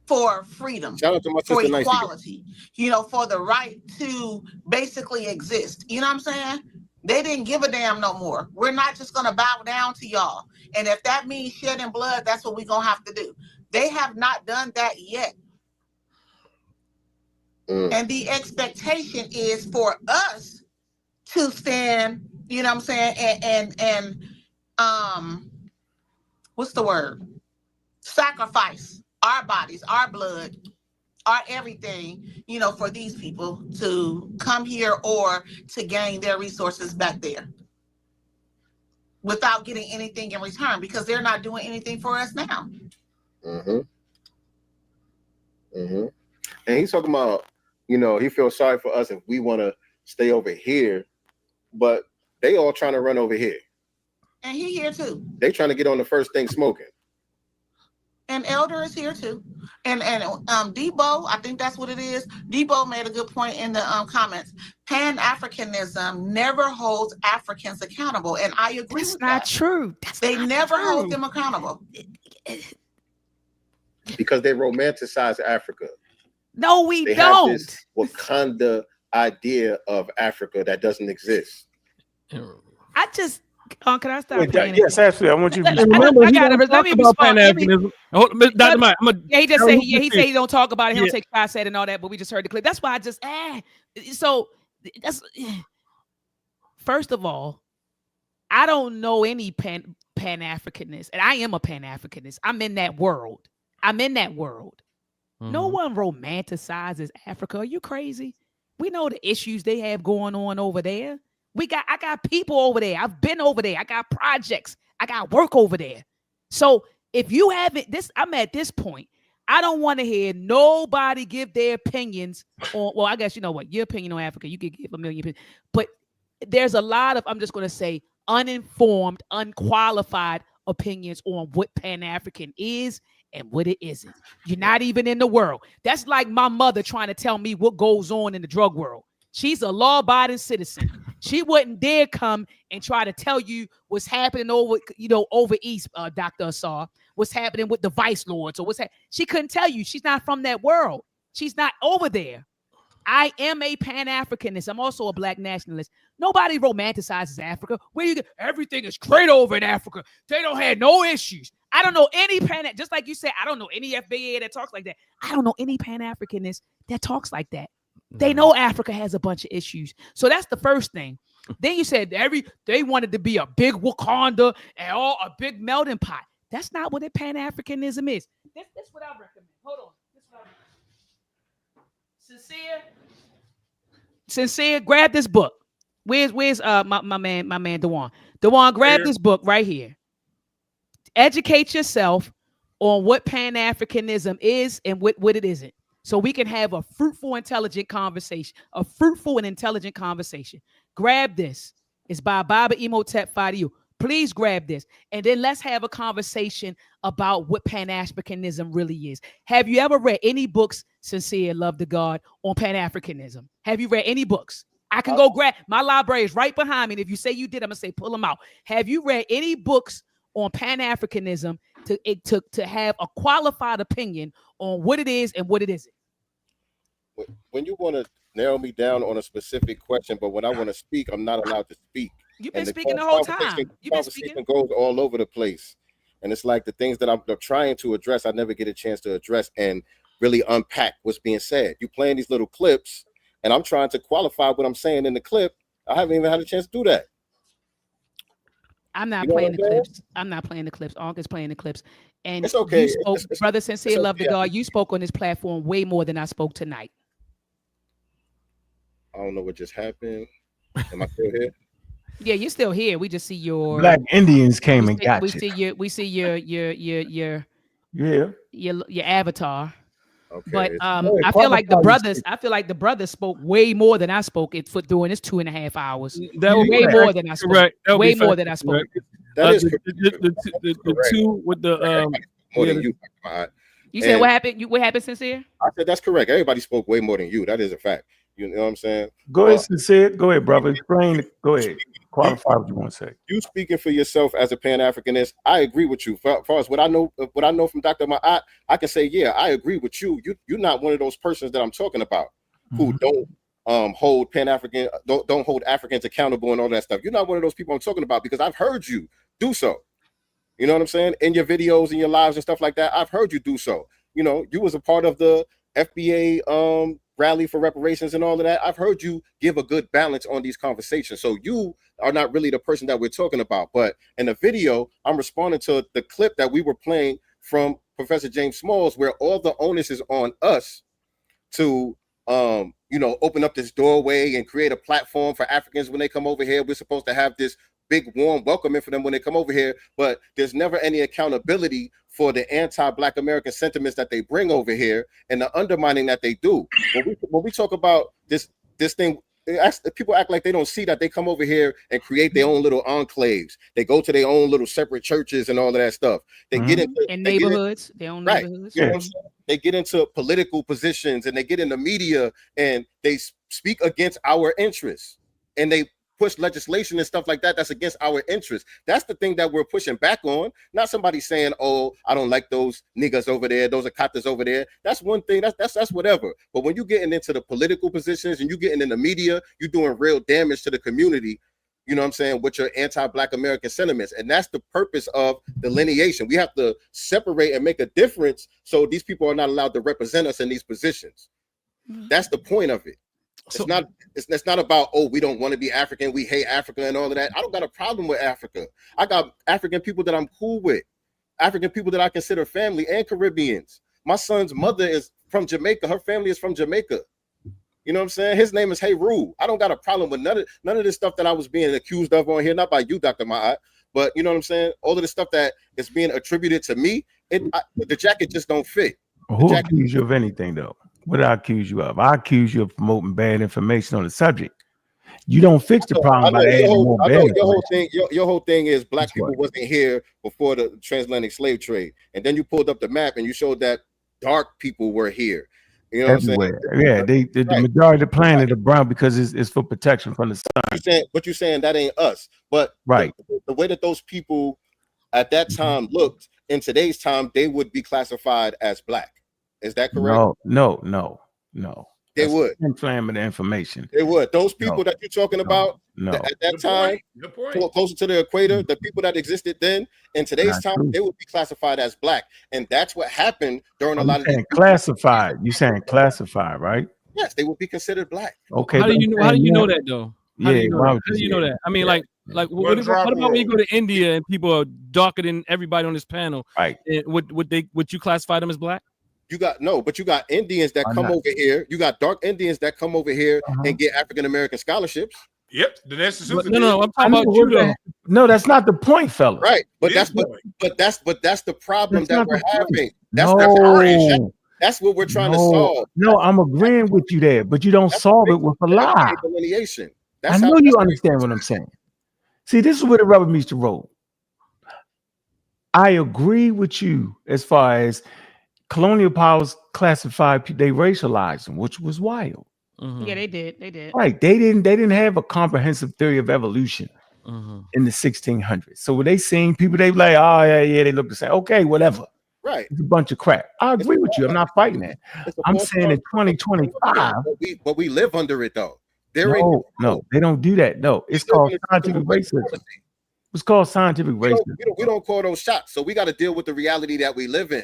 for freedom, Shout out to my for sister Nicey. equality, you know, for the right to basically exist. You know what I'm saying? They didn't give a damn no more. We're not just gonna bow down to y'all. And if that means shedding blood, that's what we're gonna have to do. They have not done that yet. And the expectation is for us to stand, you know what I'm saying, and what's the word? Sacrifice our bodies, our blood, our everything, you know, for these people to come here or to gain their resources back there without getting anything in return, because they're not doing anything for us now. And he's talking about, you know, he feels sorry for us if we want to stay over here, but they all trying to run over here. And he here too. They trying to get on the first thing smoking. And Elder is here too. And Debo, I think that's what it is. Debo made a good point in the comments. Pan-Africanism never holds Africans accountable. And I agree That's with not that. true. They never hold them accountable. Because they romanticize Africa. No, we They don't. have this Wakanda idea of Africa that doesn't exist. I just. Can I stop Wait, playing? yes, absolutely. I want you to Remember, I he gotta. don't Let me talk about respond. Let me- Pan-Africanism. Dr. Mike, Yeah, he just tell said him he this said is- he don't talk about it. He don't Yeah. take shots at it and all that. But we just heard the clip. That's why I just So that's first of all, I don't know any Pan-Africanist, and I am a Pan-Africanist. I'm in that world. No one romanticizes Africa. Are you crazy? We know the issues they have going on over there. I got people over there. I've been over there. I got projects. I got work over there. So if you haven't I'm at this point. I don't want to hear nobody give their opinions on, well, I guess you know what, your opinion on Africa, you could give a million opinions, but there's a lot of, I'm just going to say, uninformed, unqualified opinions on what Pan-African is and what it isn't. You're not even in the world. That's like my mother trying to tell me what goes on in the drug world. She's a law-abiding citizen. She wouldn't dare come and try to tell you what's happening over east, Dr. Assar, what's happening with the vice lords or she couldn't tell you. She's not from that world. She's not over there. I am a Pan-Africanist. I'm also a black nationalist. Nobody romanticizes Africa. Where you get everything is great over in Africa. They don't have no issues. I don't know any just like you said, I don't know any FBA that talks like that. I don't know any Pan-Africanist that talks like that. They know Africa has a bunch of issues. So that's the first thing. Then you said they wanted to be a big Wakanda and all a big melting pot. That's not what a Pan-Africanism is. That's what I recommend. Hold on. This is what I recommend. Sincere, grab this book. Where's my man Dewan? Dewan, grab this book right here. Educate yourself on what Pan-Africanism is and what it isn't. So we can have a fruitful, intelligent conversation. Grab this. It's by Baba Imhotep Fadiu. Please grab this. And then let's have a conversation about what Pan-Africanism really is. Have you ever read any books, Sincere, Love to God, on Pan-Africanism? Have you read any books? I can go grab. My library is right behind me. And if you say you did, I'm going to say pull them out. Have you read any books on Pan-Africanism to have a qualified opinion on what it is and what it isn't? When you want to narrow me down on a specific question, but when I want to speak, I'm not allowed to speak. You've been speaking the whole time. You've been speaking. Goes all over the place, and it's like the things that I'm trying to address, I never get a chance to address. And really unpack what's being said. You playing these little clips, and I'm trying to qualify what I'm saying in the clip. I haven't even had a chance to do that. I'm not You know playing what the I'm saying? clips. I'm not playing the clips. Ankh is playing the clips. And It's okay. you spoke, It's- brother sincere, love okay. to God. You spoke on this platform way more than I spoke tonight. I don't know what just happened. Am I still here? Yeah, you're still here. We just see your Black Indians came we and see, got we you. see your we see Yeah. your avatar. Okay. But it's- I feel like the brothers spoke way more than I spoke it for doing this 2.5 hours. That would Way be more than I spoke. correct. That would Way be more factually than I spoke. correct. That is The two with the more yeah, than you. You said And- what happened? What happened, sincere? I said that's correct. Everybody spoke way more than you. That is a fact. You know what I'm saying? Go ahead, sincere. Go ahead, brother. Explain it. Go ahead. Qualify what you want to say. You speaking for yourself as a Pan-Africanist, I agree with you. As far as what I know from Dr. Ma'at, I can say, yeah, I agree with you. You're not one of those persons that I'm talking about who don't hold Pan-African, don't hold Africans accountable and all that stuff. You're not one of those people I'm talking about because I've heard you do so. You know what I'm saying? In your videos and your lives and stuff like that, I've heard you do so. You know, you was a part of the FBA rally for reparations and all of that. I've heard you give a good balance on these conversations. So you are not really the person that we're talking about. But in the video, I'm responding to the clip that we were playing from Professor James Smalls, where all the onus is on us to open up this doorway and create a platform for Africans when they come over here. We're supposed to have this big warm welcoming for them when they come over here, but there's never any accountability for the anti-Black American sentiments that they bring over here and the undermining that they do. When we talk about this thing, people act like they don't see that they come over here and create their own little enclaves. They go to their own little separate churches and all of that stuff. They get into neighborhoods, their own neighborhoods. You know what I'm saying? They get into political positions and they get in the media and they speak against our interests and they push legislation and stuff like that that's against our interests. That's the thing that we're pushing back on. Not somebody saying, "Oh, I don't like those niggas over there, those are katas over there." That's one thing. That's whatever. But when you're getting into the political positions and you're getting in the media, you're doing real damage to the community. You know what I'm saying? With your anti-Black American sentiments. And that's the purpose of delineation. We have to separate and make a difference so these people are not allowed to represent us in these positions. That's the point of it. It's not about, oh, we don't want to be African, we hate Africa and all of that. I don't got a problem with Africa. I got African people that I'm cool with, African people that I consider family, and Caribbeans. My son's mother is from Jamaica. Her family is from Jamaica. You know what I'm saying? His name is Heru. I don't got a problem with none of this stuff that I was being accused of on here, not by you, Dr. Ma'at, but you know what I'm saying? All of the stuff that is being attributed to me, the jacket just don't fit. Who accused you of anything, though? What did I accuse you of? I accuse you of promoting bad information on the subject. You don't fix the problem by adding more bad. Your whole thing is Black people wasn't here before the transatlantic slave trade, and then you pulled up the map and you showed that dark people were here. You know everywhere. What I'm saying? Yeah, the majority of the planet are brown because it's for protection from the sun. But you're saying that ain't us. But the way that those people at that time looked, in today's time, they would be classified as Black. Is that correct? No. They would inflammatory information. They would. Those people that you're talking about at that time, closer to the equator, the people that existed then, in today's time, they would be classified as Black, and that's what happened during a lot of these classified. You saying classified, right? Yes, they would be considered Black. Okay. How do you know that though? How do you know that? I mean, like what about when you go to India and people are darker than everybody on this panel? Right. Would you classify them as Black? You got Indians that come over here. You got dark Indians that come over here and get African American scholarships. Yep, the necessary. No, I'm talking about you though. No, that's not the point, fella. Right, but that's the problem that we're having. That's what we're trying to solve. No, I'm agreeing with you there, but you don't solve it with a lie. Delineation. I know you understand what I'm saying. See, this is where the rubber meets the road. I agree with you as far as colonial powers classified, they racialized them, which was wild. Yeah, they did. Right. They didn't have a comprehensive theory of evolution in the 1600s. So when they seen people, they like, oh yeah, they look the same. Okay, whatever. Right. It's a bunch of crap. I agree with you. I'm not fighting that. I'm saying in 2025. But we live under it though. No, they don't do that. No, it's called scientific racism. It's called scientific racism. We don't call those shots. So we got to deal with the reality that we live in.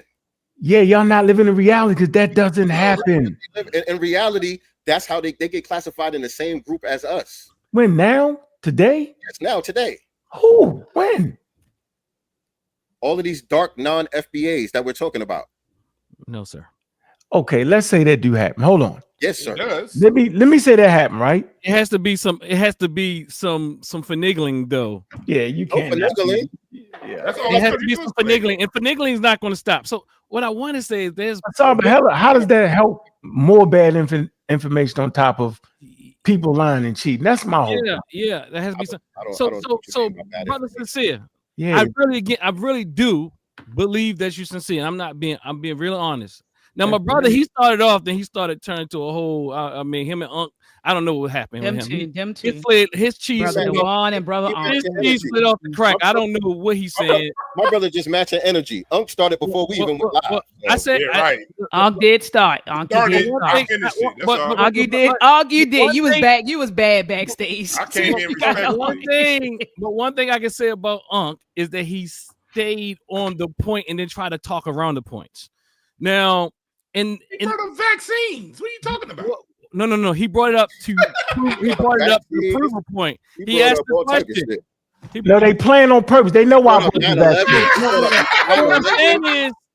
Yeah, y'all not living in reality because that doesn't happen. In reality, that's how they get classified in the same group as us. When now? Today? Yes, now today. Who? When? All of these dark non-FBAs that we're talking about. No, sir. Okay, let's say that do happen. Hold on. Yes, sir. It does. Let me say that happen, right? It has to be some finagling though. Yeah, you No can't. finagling. Yeah. That's all It that's has gonna to be do some is finagling, and finagling is not going to stop. So what I want to say is there's Sorry, but how does that help more bad information on top of people lying and cheating? That's my whole point. yeah, there has to be some. I don't So know what you mean by bad brother information. Sincere, Yeah. I really do believe that you're sincere. I'm being real honest. Now, my brother, he started off, then he started turning to a whole. I mean, him and Unc. I don't know what happened with him. Them He two. slid his cheese. Brother slid off- Dewan and brother His Unc. cheese slid off the crack. I don't know what he said. My brother just matching energy. Unc started before we even went live. I said, Yeah, right. Unc did start. Unc Started, did I start. finished it. That's all. Unc, you did. Unc, you did. one You was thing- back. You was bad backstage. I came in respectfully. But one thing I can say about Unc is that he stayed on the point and then tried to talk around the points. Now, He brought up vaccines. What are you talking about? no. He brought it up to prove a point. He asked the question. No, they playing on purpose. They know why.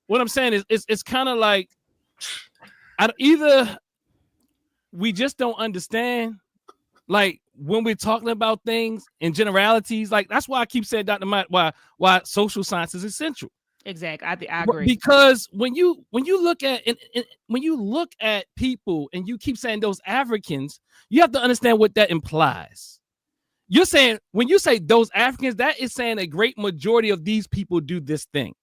What I'm saying is it's kind of like either we just don't understand, like when we're talking about things in generalities, like that's why I keep saying, Dr. Mike, why social science is essential. Exactly. I agree. Because when you look at when you look at people and you keep saying those Africans, you have to understand what that implies. You're saying when you say those Africans, that is saying a great majority of these people do this thing.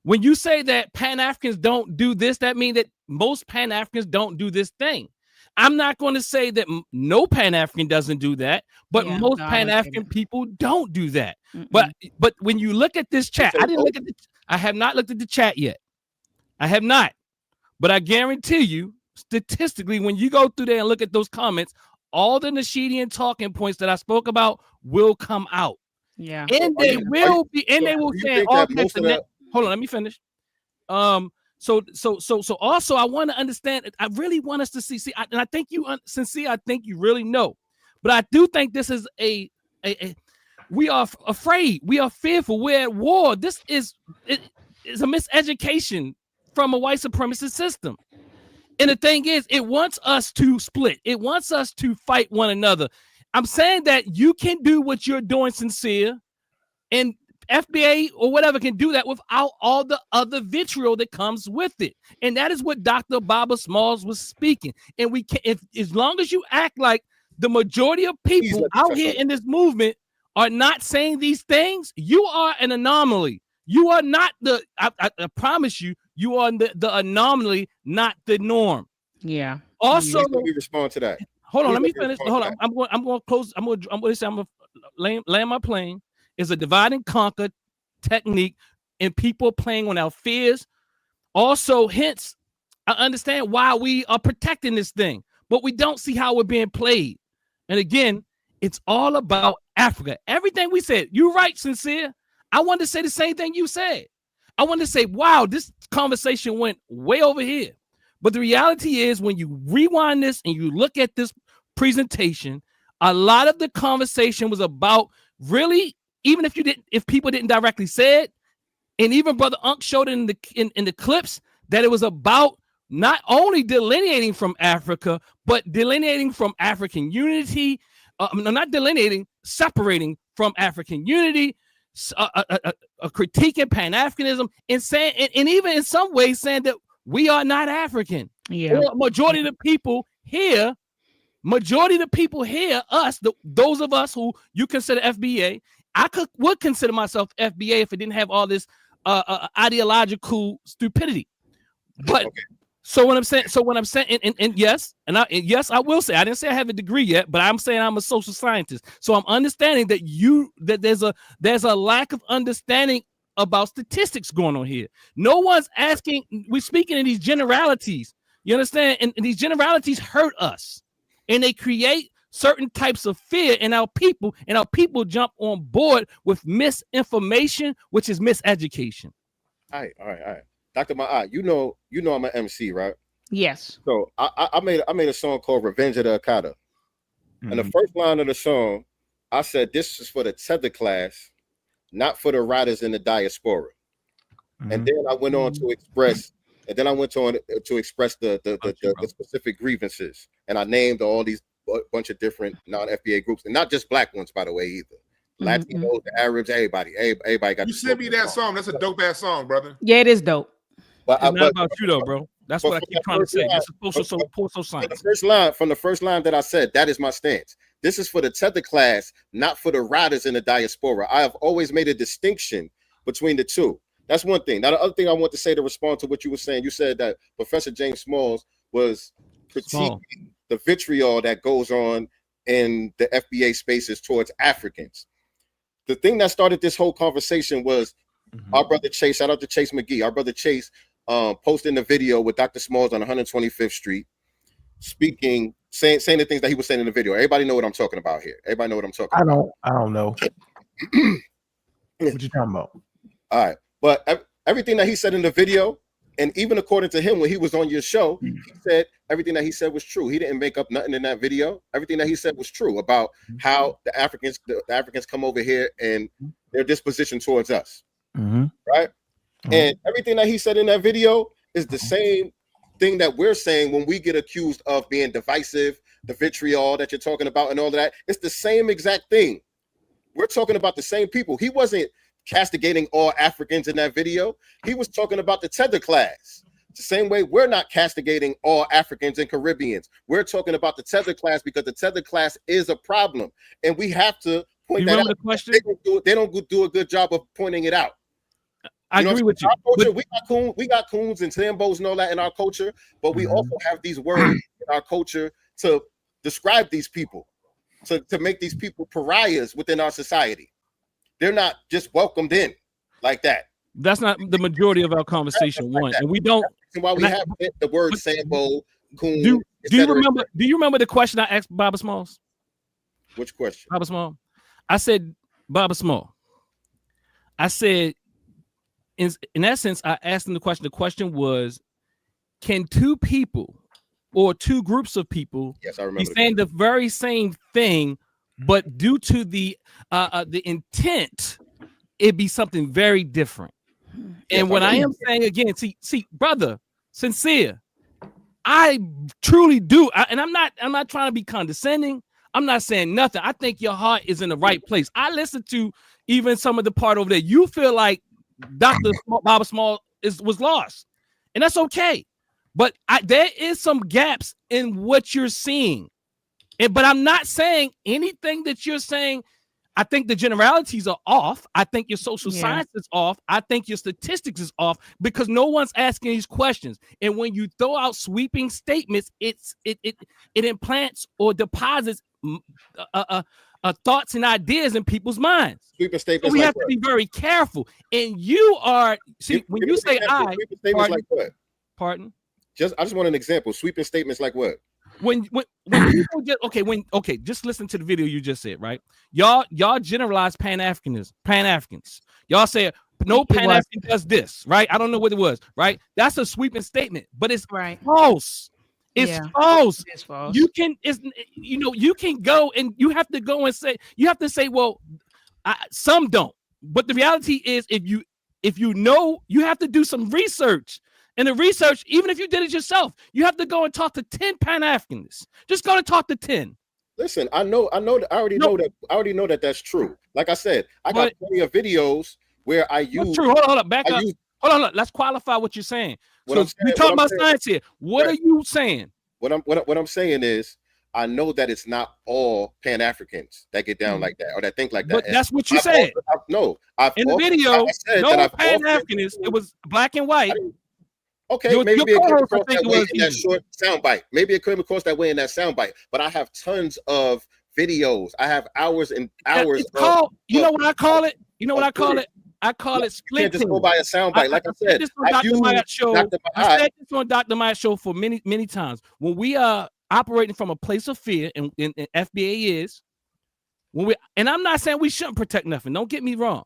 When you say that Pan-Africans don't do this, that means that most Pan-Africans don't do this thing. I'm not going to say that no Pan-African doesn't do that, but most Pan-African people don't do that. But when you look at this chat, I have not looked at the chat yet. I have not. But I guarantee you, statistically, when you go through there and look at those comments, all the Nashidian talking points that I spoke about will come out. Yeah. And they will be, and they will say all kinds of hold on, let me finish. So also I want to understand. I really want us to see. And I think you, Sincere, I think you really know. But I do think this is a we are afraid. We are fearful. We're at war. This is a miseducation from a white supremacist system. And the thing is, it wants us to split. It wants us to fight one another. I'm saying that you can do what you're doing, Sincere, and FBA or whatever can do that without all the other vitriol that comes with it. And that is what Dr. Baba Smalls was speaking. And we can, as long as you act like the majority of people out here in this movement are not saying these things, you are an anomaly. You are not I promise you, you are the anomaly, not the norm. Yeah. Also, let me respond to that. Hold on, let me finish. Hold on, I'm going to close. I'm going to land my plane. Is a divide and conquer technique, and people playing on our fears. Also, hence, I understand why we are protecting this thing, but we don't see how we're being played. And again, it's all about Africa. Everything we said, you're right, Sincere. I wanted to say the same thing you said. I wanted to say, wow, this conversation went way over here. But the reality is, when you rewind this and you look at this presentation, a lot of the conversation was about really, even if people didn't directly say it, and even Brother Unc showed it in the clips, that it was about not only delineating from Africa, but delineating from African unity. Not delineating, separating from African unity, critiquing Pan-Africanism, and saying, and even in some ways saying that we are not African. Yeah. Or majority of the people here, us, those of us who you consider FBA, would consider myself FBA if it didn't have all this ideological stupidity. But so what I'm saying, and yes, I will say, I didn't say I have a degree yet, but I'm saying I'm a social scientist. So I'm understanding that there's a lack of understanding about statistics going on here. No one's asking. We're speaking in these generalities. You understand? And these generalities hurt us, and they create certain types of fear in our people, and our people jump on board with misinformation, which is miseducation. All right. Dr. Ma'at, you know I'm an MC, right? Yes. So I made a song called Revenge of the Akata. And the first line of the song, I said, this is for the tether class, not for the riders in the diaspora. And then I went on to express, the specific grievances. And I named all these bunch of different non-FBA groups, and not just black ones, by the way, either. Latinos, the Arabs, everybody got. You sent me that song. That's a dope ass song, brother. Yeah, it is dope. But it's not about you though, bro. That's what I keep trying to say. You're supposed to support science. From the first line that I said, that is my stance. This is for the tether class, not for the riders in the diaspora. I have always made a distinction between the two. That's one thing. Now, the other thing I want to say to respond to what you were saying, you said that Professor James Smalls was critiquing the vitriol that goes on in the FBA spaces towards Africans. The thing that started this whole conversation was our brother Chase. Shout out to Chase McGee. Our brother Chase posting the video with Dr. Smalls on 125th Street, speaking, saying the things that he was saying in the video. Everybody know what I'm talking about here. Everybody know what I'm talking about. I don't know. What you talking about? All right. But everything that he said in the video, and even according to him, when he was on your show, he said everything that he said was true. He didn't make up nothing in that video. Everything that he said was true about how the Africans come over here and their disposition towards us. Right? And everything that he said in that video is the same thing that we're saying when we get accused of being divisive, the vitriol that you're talking about and all of that. It's the same exact thing. We're talking about the same people. He wasn't castigating all Africans in that video. He was talking about the tether class. It's the same way we're not castigating all Africans and Caribbeans. We're talking about the tether class because the tether class is a problem. And we have to point that out. The question? They don't do a good job of pointing it out. I agree with you. Culture, we got coons and Sambos and all that in our culture, but we also have these words in our culture to describe these people, to make these people pariahs within our society. They're not just welcomed in like that. That's not the majority of our conversation. One, and we don't. That's why we have the word Sambo, coon. Do you remember? Do you remember the question I asked Baba Smalls? Which question? Baba Small. I said, Baba Small. I said, in essence, I asked him the question. The question was, can two people or two groups of people be saying the very same thing, but due to the intent, it'd be something very different? And what I am saying again, see, brother, sincere, I truly do. And I'm not trying to be condescending. I'm not saying nothing. I think your heart is in the right place. I listened to even some of the part over there. You feel like Dr. Baba Small was lost, and that's okay. But there is some gaps in what you're seeing. But I'm not saying anything that you're saying. I think the generalities are off. I think your social science is off. I think your statistics is off because no one's asking these questions. And when you throw out sweeping statements, it implants or deposits thoughts and ideas in people's minds. Sweeping statements. So we have to be very careful. And you are when you say sweeping statements like what? Pardon? I just want an example. Sweeping statements like what? When people just just listen to the video you just said, right? Y'all generalize Pan-Africans. Y'all say no Pan-African does this, right? I don't know what it was, right? That's a sweeping statement, but it's false. It's false. It's false. You can go and you have to go and say, well, some don't. But the reality is, if you know, you have to do some research. And the research, even if you did it yourself, you have to go and talk to 10 Pan-Africans. Just go to talk to 10. Listen, I already know that that's true. Like I said, I got plenty of videos where I use. True. Hold on, back up. Hold on. Let's qualify what you're saying. We're talking about science here. What are you saying? What I'm saying is, I know that it's not all Pan-Africans that get down like that or that think like that. But that's what you said. In the video, no Pan-Africans. It was black and white. Okay, maybe it came across that way in that short soundbite. Maybe it came across that way in that soundbite. But I have tons of videos. I have hours and hours. You know what I call it? I call it splitting. You can't just go by a soundbite. Like I said, I said this on Dr. Myatt's show for many, many times. When we are operating from a place of fear, and FBA is, and I'm not saying we shouldn't protect nothing. Don't get me wrong.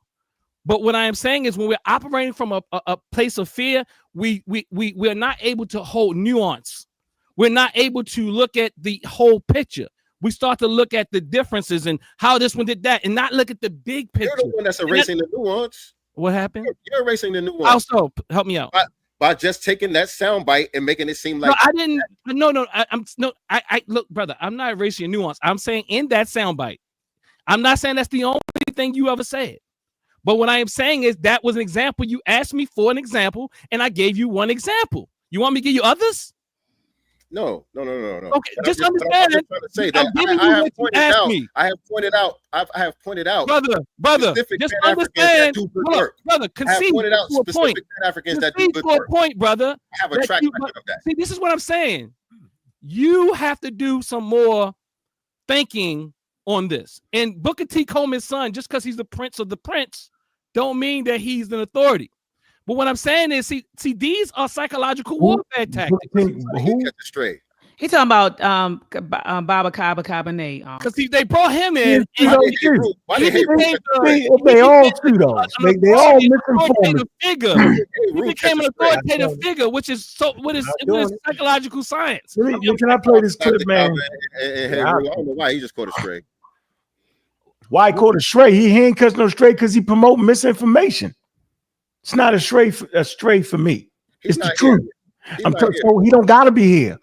But what I am saying is when we're operating from a place of fear, we're not able to hold nuance. We're not able to look at the whole picture. We start to look at the differences and how this one did that and not look at the big picture. You're the one that's erasing the nuance. What happened? You're erasing the nuance. Also, help me out. By just taking that sound bite and making it seem like no, I didn't. I look, brother. I'm not erasing nuance. I'm saying in that sound bite. I'm not saying that's the only thing you ever said. But what I am saying is that was an example. You asked me for an example, and I gave you one example. You want me to give you others? No. Okay, just understand. I have pointed out, brother. Just understand, brother. Concede pointed out to a point. Africans that do good work. Point, brother. I have a track record of that. See, this is what I'm saying. You have to do some more thinking on this. And Booker T. Coleman's son, just because he's the prince of the prince, don't mean that he's an authority. But what I'm saying is, see, these are psychological warfare tactics. He's talking about Baba Kaba Cabernet. Because they brought him in. They all pseudos. They all misinformed. He became an authoritative figure, which is psychological science. Can I play this clip, man? I don't know why he just caught a stray. Why he caught a stray? He ain't catch no stray because he promote misinformation. It's not a stray for me. It's the truth. So he don't gotta be here.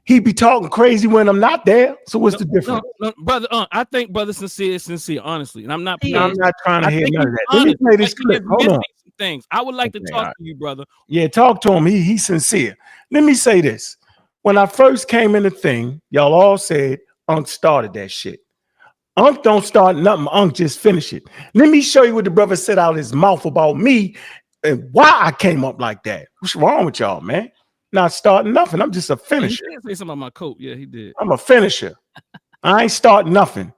He be talking crazy when I'm not there. So what's the difference? No, brother, I think brother sincere is sincere, honestly. And I'm not trying to hear none of that. Let me play this clip. Hold on. Things. I would like to talk to you, brother. Yeah, talk to him. He's sincere. Let me say this. When I first came in the thing, y'all all said Unc started that shit. Unc don't start nothing. Unc just finish it. Let me show you what the brother said out of his mouth about me and why I came up like that. What's wrong with y'all, man? Not starting nothing. I'm just a finisher. He did say something about my coat. Yeah, he did. I'm a finisher. I ain't starting nothing.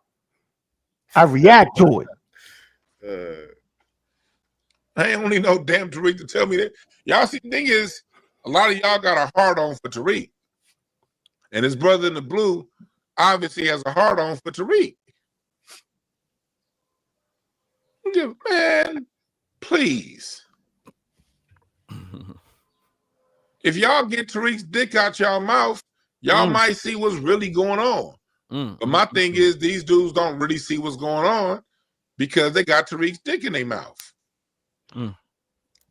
I react to it. I ain't only no damn Tariq to tell me that. Y'all see, the thing is, a lot of y'all got a hard on for Tariq. And his brother in the blue obviously has a hard on for Tariq. Man, please. If y'all get Tariq's dick out y'all mouth, y'all might see what's really going on. But my thing is, these dudes don't really see what's going on because they got Tariq's dick in their mouth.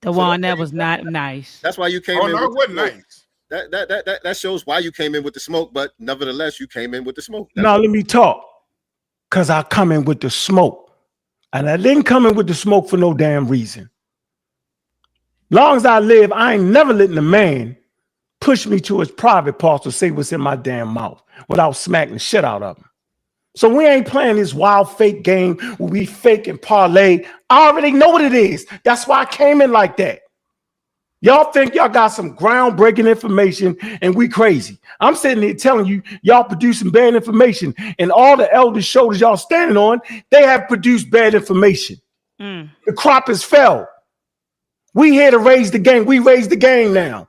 The one that was not nice. That's why you came in. No, it wasn't nice. That shows why you came in with the smoke, but nevertheless, you came in with the smoke. Now let me talk. Because I come in with the smoke. And I didn't come in with the smoke for no damn reason. Long as I live, I ain't never letting a man push me to his private parts to say what's in my damn mouth without smacking the shit out of him. So we ain't playing this wild fake game where we fake and parlay. I already know what it is. That's why I came in like that. Y'all think y'all got some groundbreaking information and we crazy. I'm sitting here telling you, y'all producing bad information, and all the elder shoulders y'all standing on, they have produced bad information. The crop is fell. We here to raise the game. We raise the game now.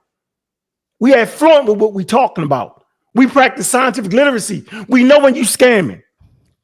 We are fluent with what we talking about. We practice scientific literacy. We know when you scamming.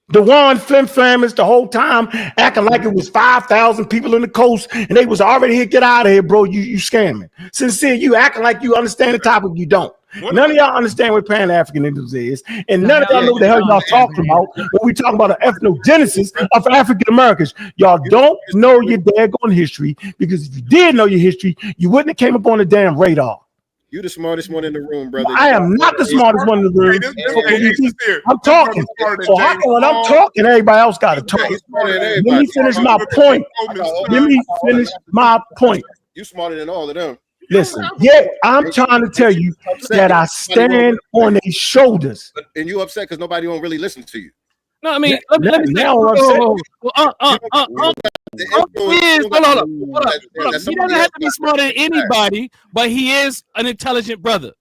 The one flim flammers the whole time acting like it was 5,000 people in the coast and they was already here. Get out of here, bro. You scamming. Sincere, you acting like you understand the topic. You don't. None of y'all understand what Pan-Africanism is, and none of y'all know what the hell y'all talking about when we talking about the ethnogenesis of African Americans. Y'all don't know your daggone history, because if you did know your history, you wouldn't have came up on the damn radar. You the smartest one in the room, brother. I am not the smartest one in the room. I'm talking. So how come when I'm talking, everybody else got to talk? Let me finish my point. You smarter than all of them. Listen, yeah, I'm trying to tell you that I stand on their shoulders. And you upset because nobody won't really listen to you. No, I mean, let me say, hold on. He doesn't have to be smarter than anybody, but he is an intelligent brother.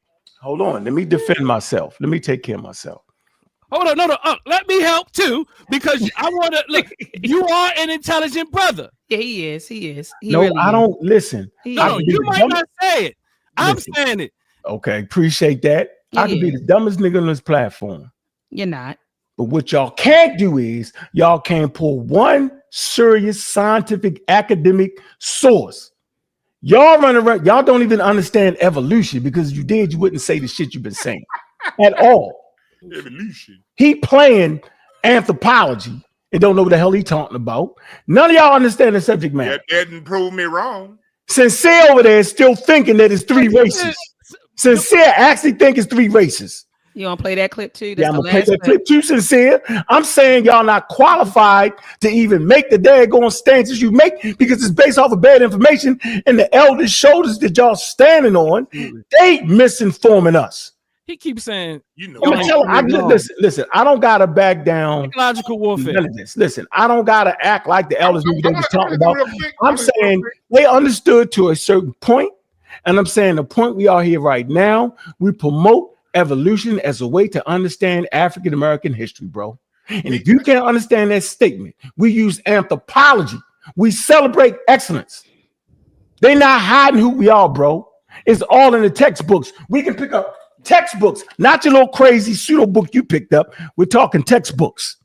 Hold on, let me defend myself. Let me take care of myself. Hold on, no. Let me help too, because I want to look. You are an intelligent brother. Yeah, he is. He is. No, really I don't listen. No, you might not say it. I'm saying it. Okay, appreciate that. I could be the dumbest nigga on this platform. You're not. But what y'all can't do is y'all can't pull one serious scientific academic source. Y'all run around, y'all don't even understand evolution, because if you did, you wouldn't say the shit you've been saying at all. Evolution. He playing anthropology and don't know what the hell he talking about. None of y'all understand the subject matter. That didn't prove me wrong. Sincere over there is still thinking that it's 3 races. Sincere actually think it's 3 races. You want to play that clip too? Yeah, I'm gonna play that clip too, Sincere. I'm saying y'all not qualified to even make the daggone stances you make, because it's based off of bad information, and the elders' shoulders that y'all standing on, they misinforming us. He keeps saying, You know, Listen, I don't gotta back down. psychological warfare. None of this. Listen, I don't gotta act like the elders knew what they was talking about. I'm quick. saying they understood to a certain point, and I'm saying the point we are here right now, we promote evolution as a way to understand African American history, bro. And if you can't understand that statement, we use anthropology. We celebrate excellence. They're not hiding who we are, bro. It's all in the textbooks. We can pick up textbooks, not your little crazy pseudo book you picked up. We're talking textbooks.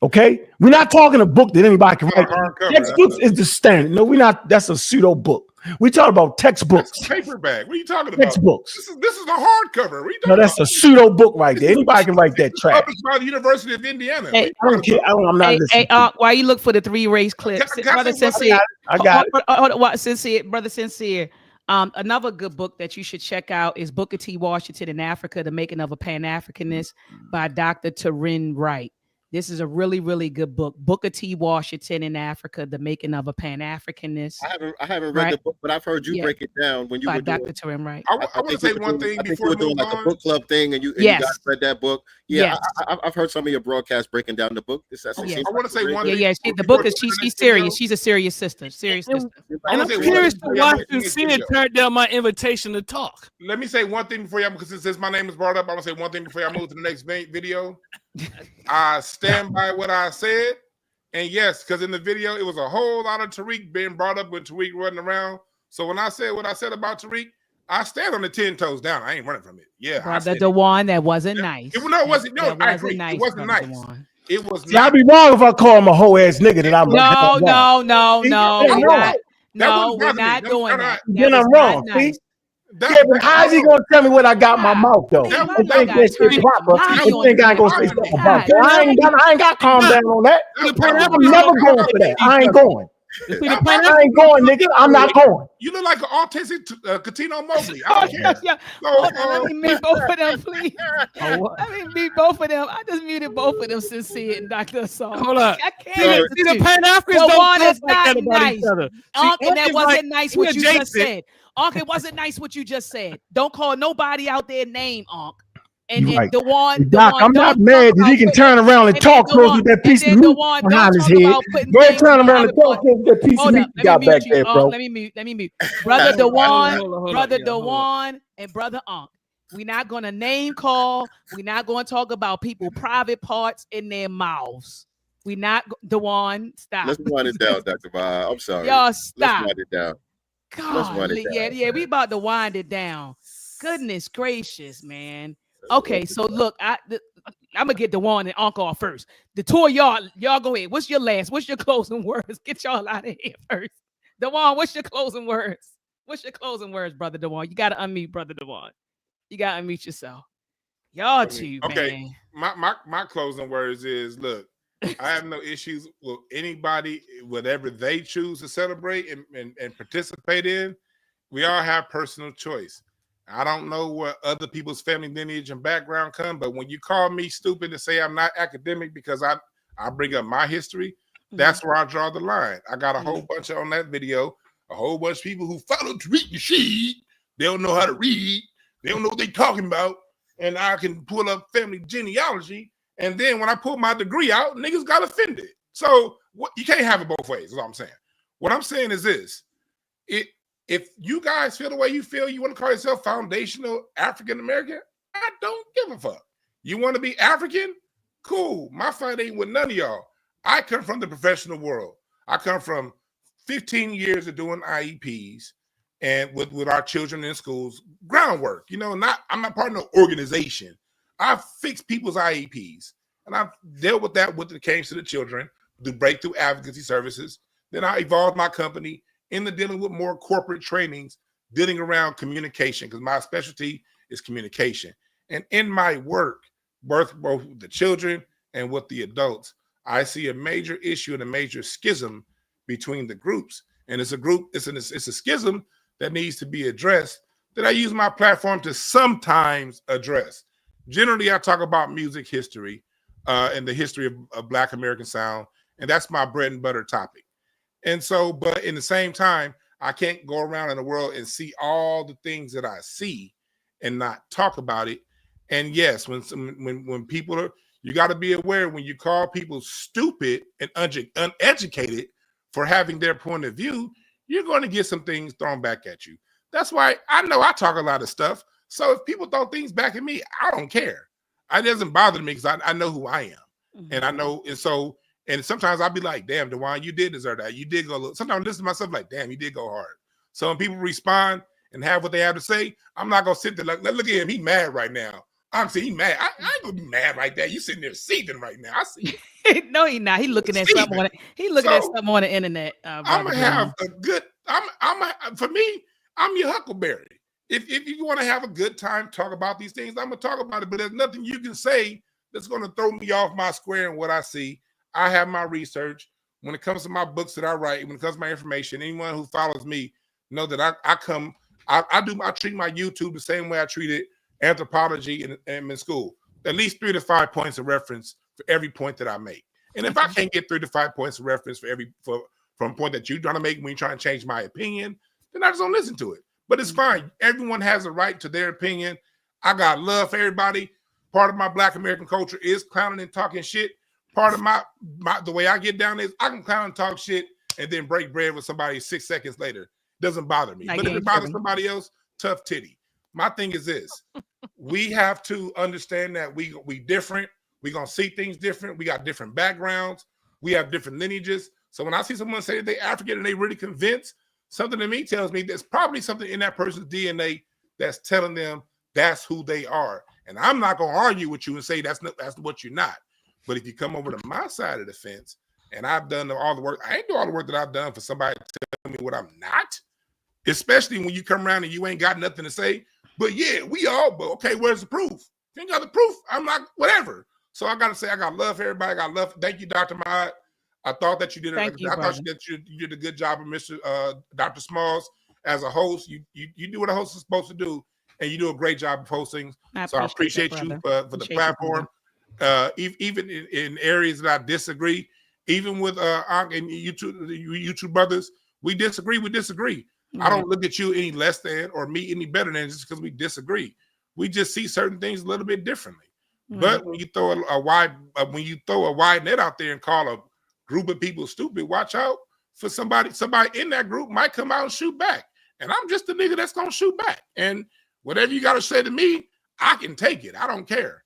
Okay? We're not talking a book that anybody can write. Textbooks is the standard. No, we're not. That's a pseudo book. We talk about textbooks. That's a paperback. What are you talking about? Textbooks. This is a hardcover. What are you talking No, that's a pseudo book right there. Anybody can write that trash. Published by the University of Indiana. Hey, I don't care. I'm not listening. Why you look for the 3 race clips, brother Sincere? I got it. Sincere, brother Sincere. Another good book that you should check out is Booker T. Washington in Africa: The Making of a Pan-Africanist by Dr. Taryn Wright. This is a really, really good book. Booker T. Washington in Africa: The Making of a Pan-Africanist. I haven't read the book, but I've heard you break it down when you by were Dr. Taryn Wright. I want to say one thing before we doing move like on. a book club thing, and you guys read that book. Yeah, Yes. I've heard some of your broadcasts breaking down the book. I want to say one thing. Yeah. The book is she's serious. She's a serious sister. Serious sister. And I'm curious to why Sincere turned down my invitation to talk. Let me say one thing before y'all, because since my name is brought up, I want to say one thing before y'all move to the next video. I stand by what I said. And yes, because in the video, it was a whole lot of Tariq being brought up when Tariq running around. So when I said what I said about Tariq, I stand on the 10 toes down. I ain't running from it. Yeah. Brother DeJuan, that wasn't nice. It wasn't. No, I agree. It wasn't nice. It was See, I'd be wrong if I call him a whole ass nigga that I'm No, we're not doing that. Then I'm wrong. See? Yeah, but how's he gonna tell me what I got in my mouth though? And think that shit proper. And think I ain't gonna say something about that. I ain't got to calm down on that. I'm never going for that. I ain't going. I ain't going, nigga. I'm not going. You look like an autistic Katino Mobley. I don't care. Let me mute both of them, please. Let me mute both of them. I just muted both of them, Sincere and Dr. Assault. Hold up. I can't. See, the Pan-Africans don't talk like that about nice. each other. And that wasn't nice what you just said. Unc, it wasn't nice what you just said. Don't call nobody out there name, Unc. And right. DeJuan, Doc, I'm not mad that he can turn around and talk close with that piece of meat behind his head. Go ahead, turn around and talk close with that piece of meat you got back there, bro. Let me mute. Brother DeJuan, and Brother Unc. We're not going to name call. We're not going to talk about people private parts in their mouths. We're not, DeJuan, stop. Let's wind it down, Dr. Bob. I'm sorry. Y'all stop. Let's wind it down. God, yeah, we about to wind it down. Goodness gracious, man. Okay, so look, I'm gonna get DeJuan and Uncle off first. The two of y'all go ahead. What's your closing words? Get y'all out of here first. DeJuan, what's your closing words? What's your closing words, Brother DeJuan? You gotta unmute, Brother DeJuan. You gotta unmute yourself. Y'all two, okay. Man. My closing words is, look, I have no issues with anybody, whatever they choose to celebrate and participate in. We all have personal choice. I don't know where other people's family lineage and background come, but when you call me stupid and say I'm not academic because I bring up my history, that's where I draw the line. I got a whole bunch on that video, a whole bunch of people who follow Tariq Nasheed. They don't know how to read. They don't know what they're talking about. And I can pull up family genealogy. And then when I pull my degree out, niggas got offended. So you can't have it both ways, is all I'm saying. What I'm saying is this. If you guys feel the way you feel, you want to call yourself foundational African American, I don't give a fuck. You want to be African? Cool. My fight ain't with none of y'all. I come from the professional world. I come from 15 years of doing IEPs and with our children in schools, groundwork. You know, I'm not part of no organization. I've fixed people's IEPs, and I've dealt with that when it came to the children. do breakthrough advocacy services. Then I evolved my company into dealing with more corporate trainings, dealing around communication, because my specialty is communication. And in my work, both with the children and with the adults, I see a major issue and a major schism between the groups. And it's a schism that needs to be addressed, that I use my platform to sometimes address. Generally, I talk about music history and the history of Black American sound, and that's my bread and butter topic. And so, but in the same time, I can't go around in the world and see all the things that I see and not talk about it. And yes, when people are, you got to be aware, when you call people stupid and uneducated for having their point of view, you're going to get some things thrown back at you. That's why I know I talk a lot of stuff. So if people throw things back at me, I don't care. It doesn't bother me because I know who I am. Mm-hmm. And I know, and sometimes I'll be like, damn, DeJuan, you did deserve that. You did go a little. Sometimes I listen to myself like, damn, you did go hard. So when people respond and have what they have to say, I'm not going to sit there like, look at him. He mad right now. I'm saying he mad. I ain't going to be mad right there. You sitting there seething right now. I see. No, he not. He looking at something on it. He looking at something on the internet. I'm going to have a good, for me, I'm your Huckleberry. If you want to have a good time, talk about these things, I'm going to talk about it. But there's nothing you can say that's going to throw me off my square and what I see. I have my research. When it comes to my books that I write, when it comes to my information, anyone who follows me know that I treat my YouTube the same way I treated anthropology in school. At least 3 to 5 points of reference for every point that I make. And if I can't get 3 to 5 points of reference from a point that you're trying to make when you're trying to change my opinion, then I just don't listen to it. But it's fine. Everyone has a right to their opinion. I got love for everybody. Part of my Black American culture is clowning and talking shit. Part of my the way I get down is I can clown and talk shit and then break bread with somebody 6 seconds later. It doesn't bother me. But if it bothers somebody else, tough titty. My thing is this. We have to understand that we different. We're going to see things different. We got different backgrounds. We have different lineages. So when I see someone say they're African and they really convinced, something to me tells me there's probably something in that person's DNA that's telling them that's who they are. And I'm not going to argue with you and say that's what you're not. But if you come over to my side of the fence and I've done all the work, I ain't do all the work that I've done for somebody to tell me what I'm not, especially when you come around and you ain't got nothing to say. But yeah, but okay, where's the proof? If you ain't got the proof, I'm not, whatever. So I got to say, I got love for everybody. I got love. Thank you, Dr. Mahad. I thought that you did it. I thought you did a good job of Mr. Dr. Smalls as a host. You do what a host is supposed to do, and you do a great job of hosting. So I appreciate you for the platform. Even in areas that I disagree, even with and YouTube brothers, we disagree. Mm-hmm. I don't look at you any less than or me any better than just because we disagree. We just see certain things a little bit differently. Mm-hmm. But when you throw a wide net out there and call a group of people stupid, watch out for somebody in that group might come out and shoot back. And I'm just the nigga that's gonna shoot back. And whatever you gotta say to me, I can take it. I don't care.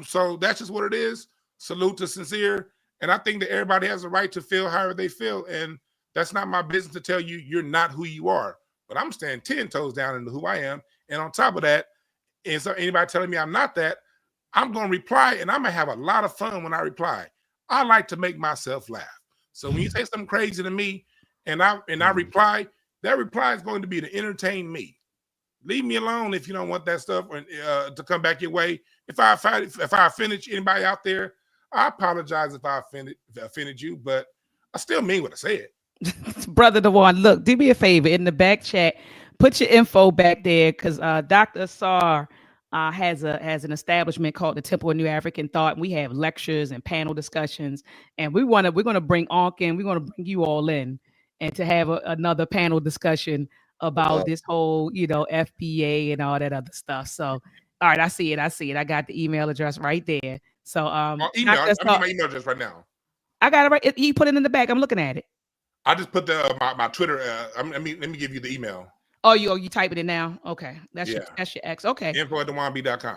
So that's just what it is. Salute to Sincere. And I think that everybody has a right to feel however they feel. And that's not my business to tell you you're not who you are. But I'm standing 10 toes down into who I am. And on top of that, and so anybody telling me I'm not that, I'm going to reply, and I'm going to have a lot of fun when I reply. I like to make myself laugh. So when you say something crazy to me and I reply, that reply is going to be to entertain me. Leave me alone if you don't want that stuff to come back your way. If I offended anybody out there, I apologize if I offended you, but I still mean what I said. Brother DeJuan, look, do me a favor in the back chat, put your info back there, because Dr. Asar has an establishment called the Temple of New African Thought. And we have lectures and panel discussions, and we're going to bring Ankh in. We're going to bring you all in, and to have another panel discussion about this whole, FBA and all that other stuff. So, all right, I see it. I got the email address right there. So, email. I my email address right now. I got it right. You put it in the back. I'm looking at it. I just put my Twitter. Let me give you the email. Oh, you type it in now. Okay, that's your X. Okay. info@dewanb.com.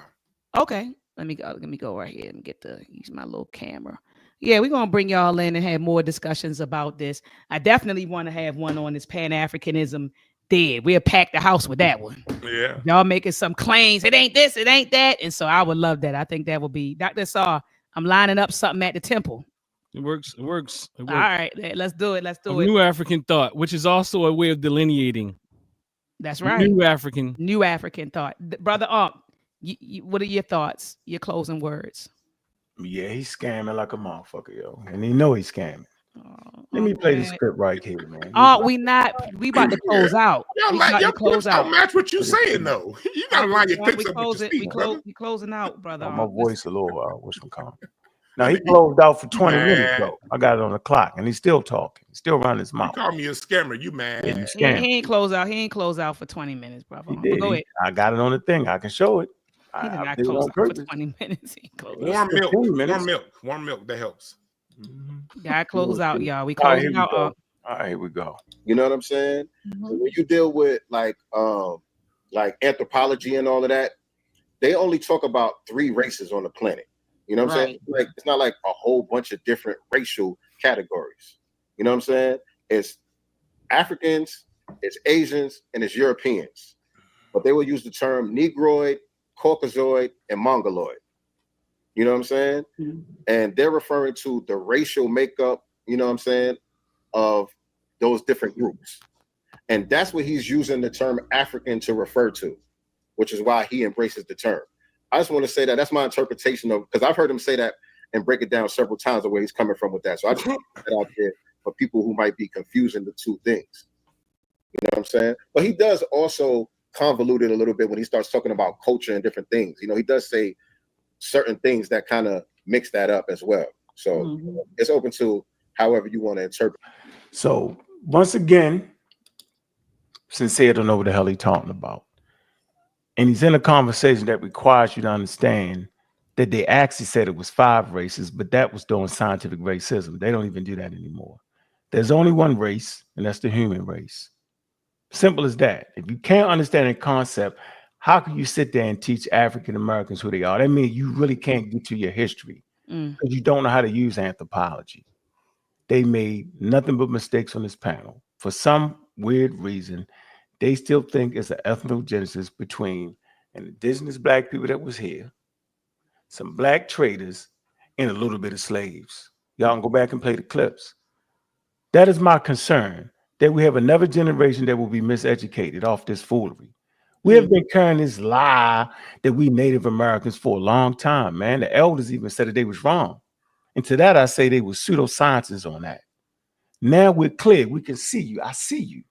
Okay, let me go right here and use my little camera. Yeah, we're gonna bring y'all in and have more discussions about this. I definitely want to have one on this Pan-Africanism. We'll pack the house with that one. Yeah, y'all making some claims. It ain't this, it ain't that, and so I would love that. I think that would be Dr. Asar. I'm lining up something at the temple. It works. It works. It works. All right, let's do it. Let's do it. New African thought, which is also a way of delineating. That's right. New African. New African thought. Brother what are your thoughts? Your closing words? Yeah, he's scamming like a motherfucker, yo. And he know he's scamming. Let me play the script right here, man. We about to close out. Yo, your clips don't match what you saying though. You gotta line your clips up with your speech, brother. We closing out, brother. My voice a little whatchamacallit. Now he closed out for 20 minutes though. I got it on the clock, and he's still talking. He's still running his mouth. You call me a scammer, you mad? Yeah, he ain't close out. He ain't close out for 20 minutes, brother. Go ahead. I got it on the thing. I can show it. He did not close out for 20 minutes. Warm milk. That helps. Gotta close out, y'all. We closing out. All right, here we go. You know what I'm saying? When you deal with like anthropology and all of that, they only talk about 3 races on the planet. You know what I'm saying? Like it's not like a whole bunch of different racial categories. You know what I'm saying? It's Africans, it's Asians, and it's Europeans. But they will use the term Negroid, Caucasoid, and Mongoloid. You know what I'm saying? And they're referring to the racial makeup, you know what I'm saying, of those different groups. And that's what he's using the term African to refer to, which is why he embraces the term. I just want to say that's my interpretation of, because I've heard him say that and break it down several times, the way he's coming from with that. So I just want to put that out there for people who might be confusing the two things. You know what I'm saying? But he does also convolute it a little bit when he starts talking about culture and different things. You know, he does say certain things that kind of mix that up as well. So it's open to however you want to interpret. So once again, Sincere don't know what the hell he's talking about. And he's in a conversation that requires you to understand that they actually said it was 5 races, but that was doing scientific racism. They don't even do that anymore. There's only one race, and that's the human race. Simple as that. If you can't understand a concept, how can you sit there and teach African Americans who they are? That means you really can't get to your history because you don't know how to use anthropology. They made nothing but mistakes on this panel. For some weird reason, they still think it's an ethnogenesis between an indigenous black people that was here, some black traders, and a little bit of slaves. Y'all can go back and play the clips. That is my concern, that we have another generation that will be miseducated off this foolery. We have been carrying this lie that we Native Americans for a long time, man. The elders even said that they was wrong. And to that, I say they were pseudosciences on that. Now we're clear. We can see you. I see you.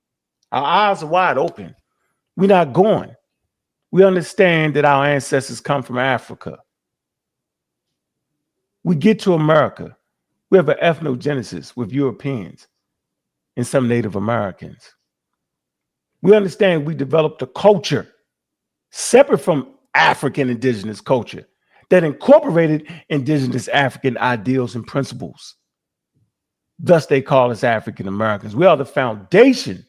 Our eyes are wide open. We're not going. We understand that our ancestors come from Africa. We get to America. We have an ethnogenesis with Europeans and some Native Americans. We understand we developed a culture separate from African indigenous culture that incorporated indigenous African ideals and principles. Thus, they call us African Americans. We are the foundation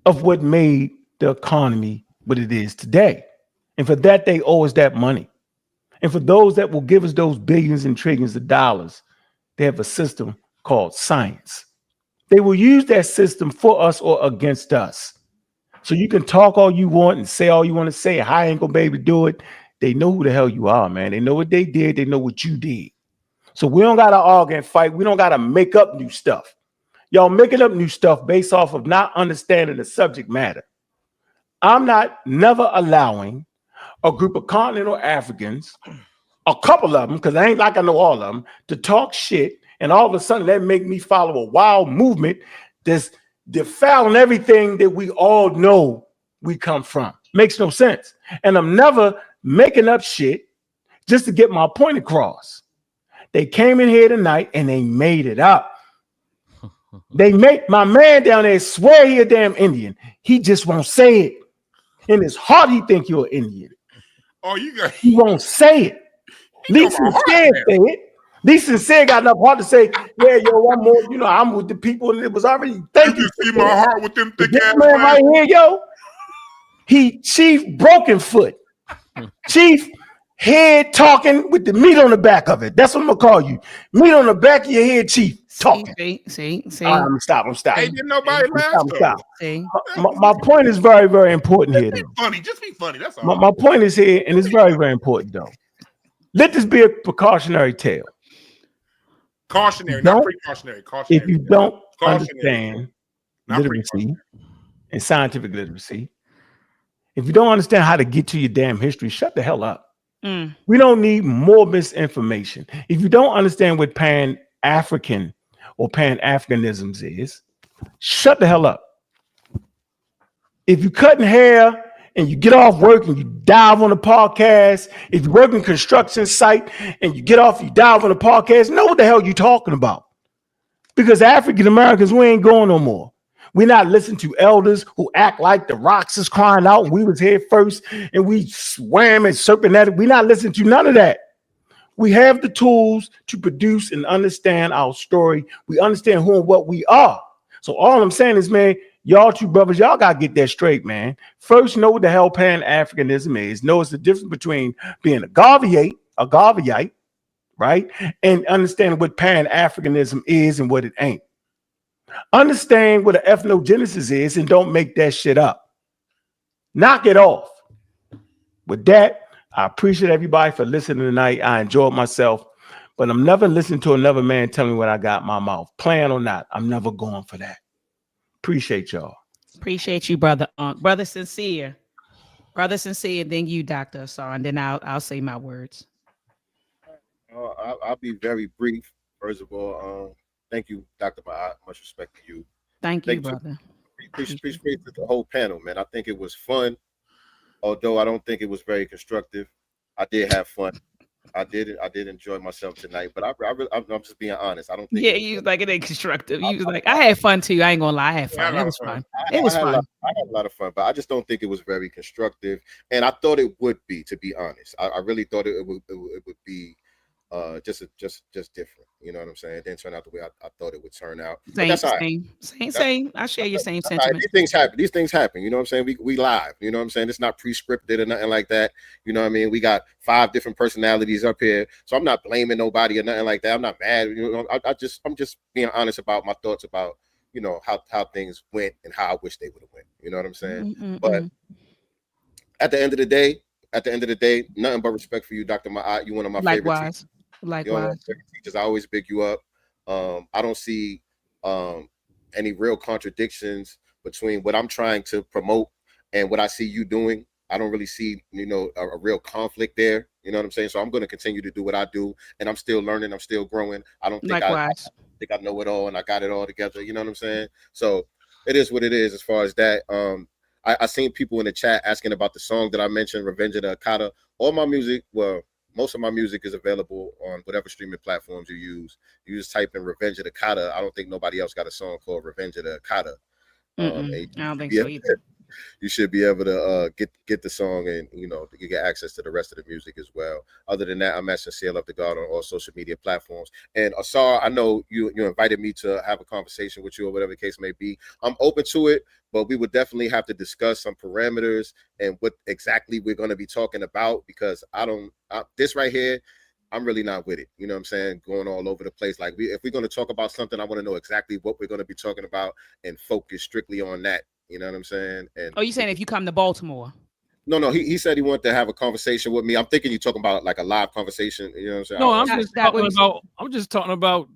of what made the economy what it is today. And for that, they owe us that money. And for those that will give us those billions and trillions of dollars, they have a system called science. They will use that system for us or against us. So you can talk all you want and say all you want to say. I ain't gonna be able to do it. They know who the hell you are, man. They know what they did. They know what you did. So we don't gotta argue and fight. We don't gotta make up new stuff. Y'all making up new stuff based off of not understanding the subject matter. I'm never allowing a group of continental Africans, a couple of them, because I ain't like I know all of them, to talk shit, and all of a sudden that make me follow a wild movement that's defiling everything that we all know we come from. Makes no sense. And I'm never making up shit just to get my point across. They came in here tonight and they made it up. They make my man down there swear he a damn Indian. He just won't say it. In his heart, he think you're an Indian. Oh, you got. He won't say it. Lee Sincere say it. Lee Sincere got enough heart to say, "Yeah, yo, I'm more. You know, I'm with the people." And it was already. Thank you. See my heart with them thick ass man right here, yo. He Chief Broken Foot, Chief Head talking with the meat on the back of it. That's what I'm gonna call you. Meat on the back of your head, Chief. Talking. See. I'm stopping. Hey, didn't nobody laugh? See. My point is very, very important here. Just be funny. That's all. My point is here, and it's very, very important though. Let this be a precautionary tale. Cautionary, Don't- not precautionary. If Cautionary. you don't Cautionary. understand Not literacy and scientific literacy, if you don't understand how to get to your damn history, shut the hell up. Mm. We don't need more misinformation. If you don't understand what Pan-African or Pan-Africanisms is, shut the hell up. If you're cutting hair and you get off work and you dive on a podcast, if you work in construction site and you get off, you dive on a podcast, know what the hell you're talking about. Because African Americans, we ain't going no more. We're not listening to elders who act like the rocks is crying out. We was here first and we swam and serpent at it. We're not listening to none of that. We have the tools to produce and understand our story. We understand who and what we are. So all I'm saying is, man, y'all two brothers, y'all got to get that straight, man. First, know what the hell Pan-Africanism is. Know it's the difference between being a Garveyite, right? And understanding what Pan-Africanism is and what it ain't. Understand what an ethnogenesis is and don't make that shit up. Knock it off. With that, I appreciate everybody for listening tonight. I enjoyed myself, but I'm never listening to another man tell me what I got in my mouth. Plan or not, I'm never going for that. Appreciate y'all. Appreciate you, brother. Brother Sincere. Brother Sincere, then you, Dr. Asar, and then I'll say my words. I'll be very brief. First of all, thank you, Dr. Ma'at. Much respect to you. Thank you, brother. Appreciate the whole panel, man. I think it was fun, although I don't think it was very constructive. I did have fun. I did enjoy myself tonight, but I'm just being honest. I don't think. Yeah, you was like, it ain't constructive. You was like, I had fun too. I ain't gonna lie, I had fun. It was fun. It was fun. I had a lot of fun, but I just don't think it was very constructive. And I thought it would be, to be honest. I really thought it would be just different. You know what I'm saying? It didn't turn out the way I thought it would turn out. Same. I share your same sentiment. Right. These things happen. You know what I'm saying? We live. You know what I'm saying? It's not pre-scripted or nothing like that. You know what I mean? We got 5 different personalities up here, so I'm not blaming nobody or nothing like that. I'm not mad. You know, I'm just being honest about my thoughts about, you know, how things went and how I wish they would have went. You know what I'm saying? But at the end of the day, nothing but respect for you, Dr. Ma'at. You one of my favorite teachers. Likewise. Teachers, I always big you up. I don't see any real contradictions between what I'm trying to promote and what I see you doing. I don't really see, you know, a real conflict there. You know what I'm saying? So I'm going to continue to do what I do, and I'm still learning. I'm still growing. I don't think I think I know it all and I got it all together. You know what I'm saying? So it is what it is as far as that. I seen people in the chat asking about the song that I mentioned, Revenge of the Akata. All my music, well, most of my music is available on whatever streaming platforms you use. You just type in Revenge of the Kata. I don't think nobody else got a song called Revenge of the Kata. I don't think so either. You should be able to get the song, and you know, you get access to the rest of the music as well. Other than that, I'm at Sincere Love the God on all social media platforms. And Asar, I know you invited me to have a conversation with you or whatever the case may be. I'm open to it, but we would definitely have to discuss some parameters and what exactly we're going to be talking about, because this right here, I'm really not with it. You know what I'm saying? Going all over the place. Like, if we're going to talk about something, I want to know exactly what we're going to be talking about and focus strictly on that. You know what I'm saying? And you saying if you come to Baltimore? No. He said he wanted to have a conversation with me. I'm thinking you're talking about like a live conversation. You know what I'm saying? No, I'm just talking about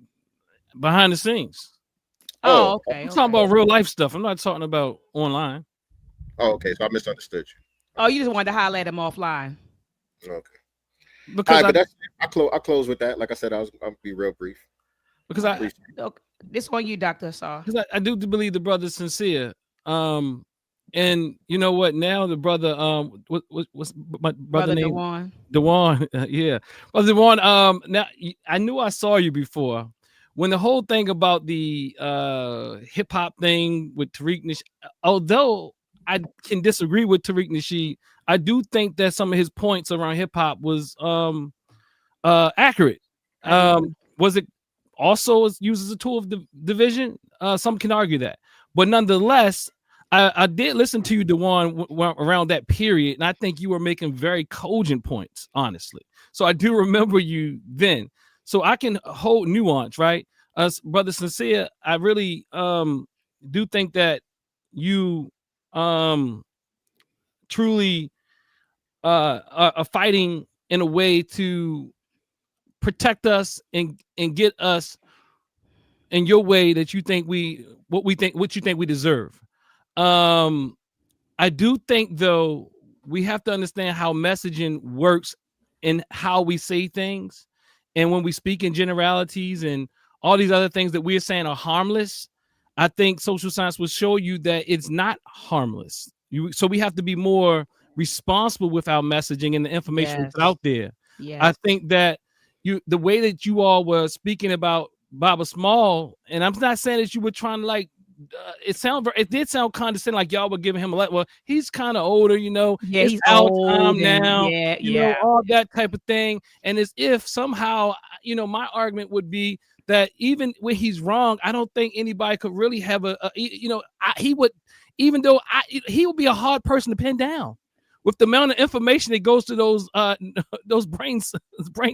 behind the scenes. Oh, okay. I'm talking about real life stuff. I'm not talking about online. Oh, okay. So I misunderstood you. Oh, you just wanted to highlight him offline. Okay. Because I close with that. Like I said, I'll be real brief. Because this on you, Dr. Asar. Because I do believe the brother's sincere. And you know what? Now the brother, what's my brother name? Dewan. Yeah, brother Dewan. Now I knew I saw you before when the whole thing about the hip hop thing with Tariq Nasheed. Although I can disagree with Tariq Nasheed, I do think that some of his points around hip hop was accurate. Was it also used as a tool of division? Some can argue that, but nonetheless, I did listen to you, Dewan, around that period, and I think you were making very cogent points, honestly. So I do remember you then. So I can hold nuance, right? Brother Sincere, I really do think that you truly are fighting in a way to protect us and get us in your way that you think what you think we deserve. I do think though we have to understand how messaging works and how we say things, and when we speak in generalities and all these other things that we're saying are harmless. I think social science will show you that it's not harmless. So we have to be more responsible with our messaging and the information we put out there. Yes. I think that the way that you all were speaking about Baba Small, and I'm not saying that you were trying to like, it did sound condescending, like y'all were giving him a lot. Well, he's kind of older, you know. Yeah, it's he's our old time now, you know, all that type of thing. And as if somehow, you know, my argument would be that even when he's wrong, I don't think anybody could really have he would, even though he would be a hard person to pin down with the amount of information that goes to those brain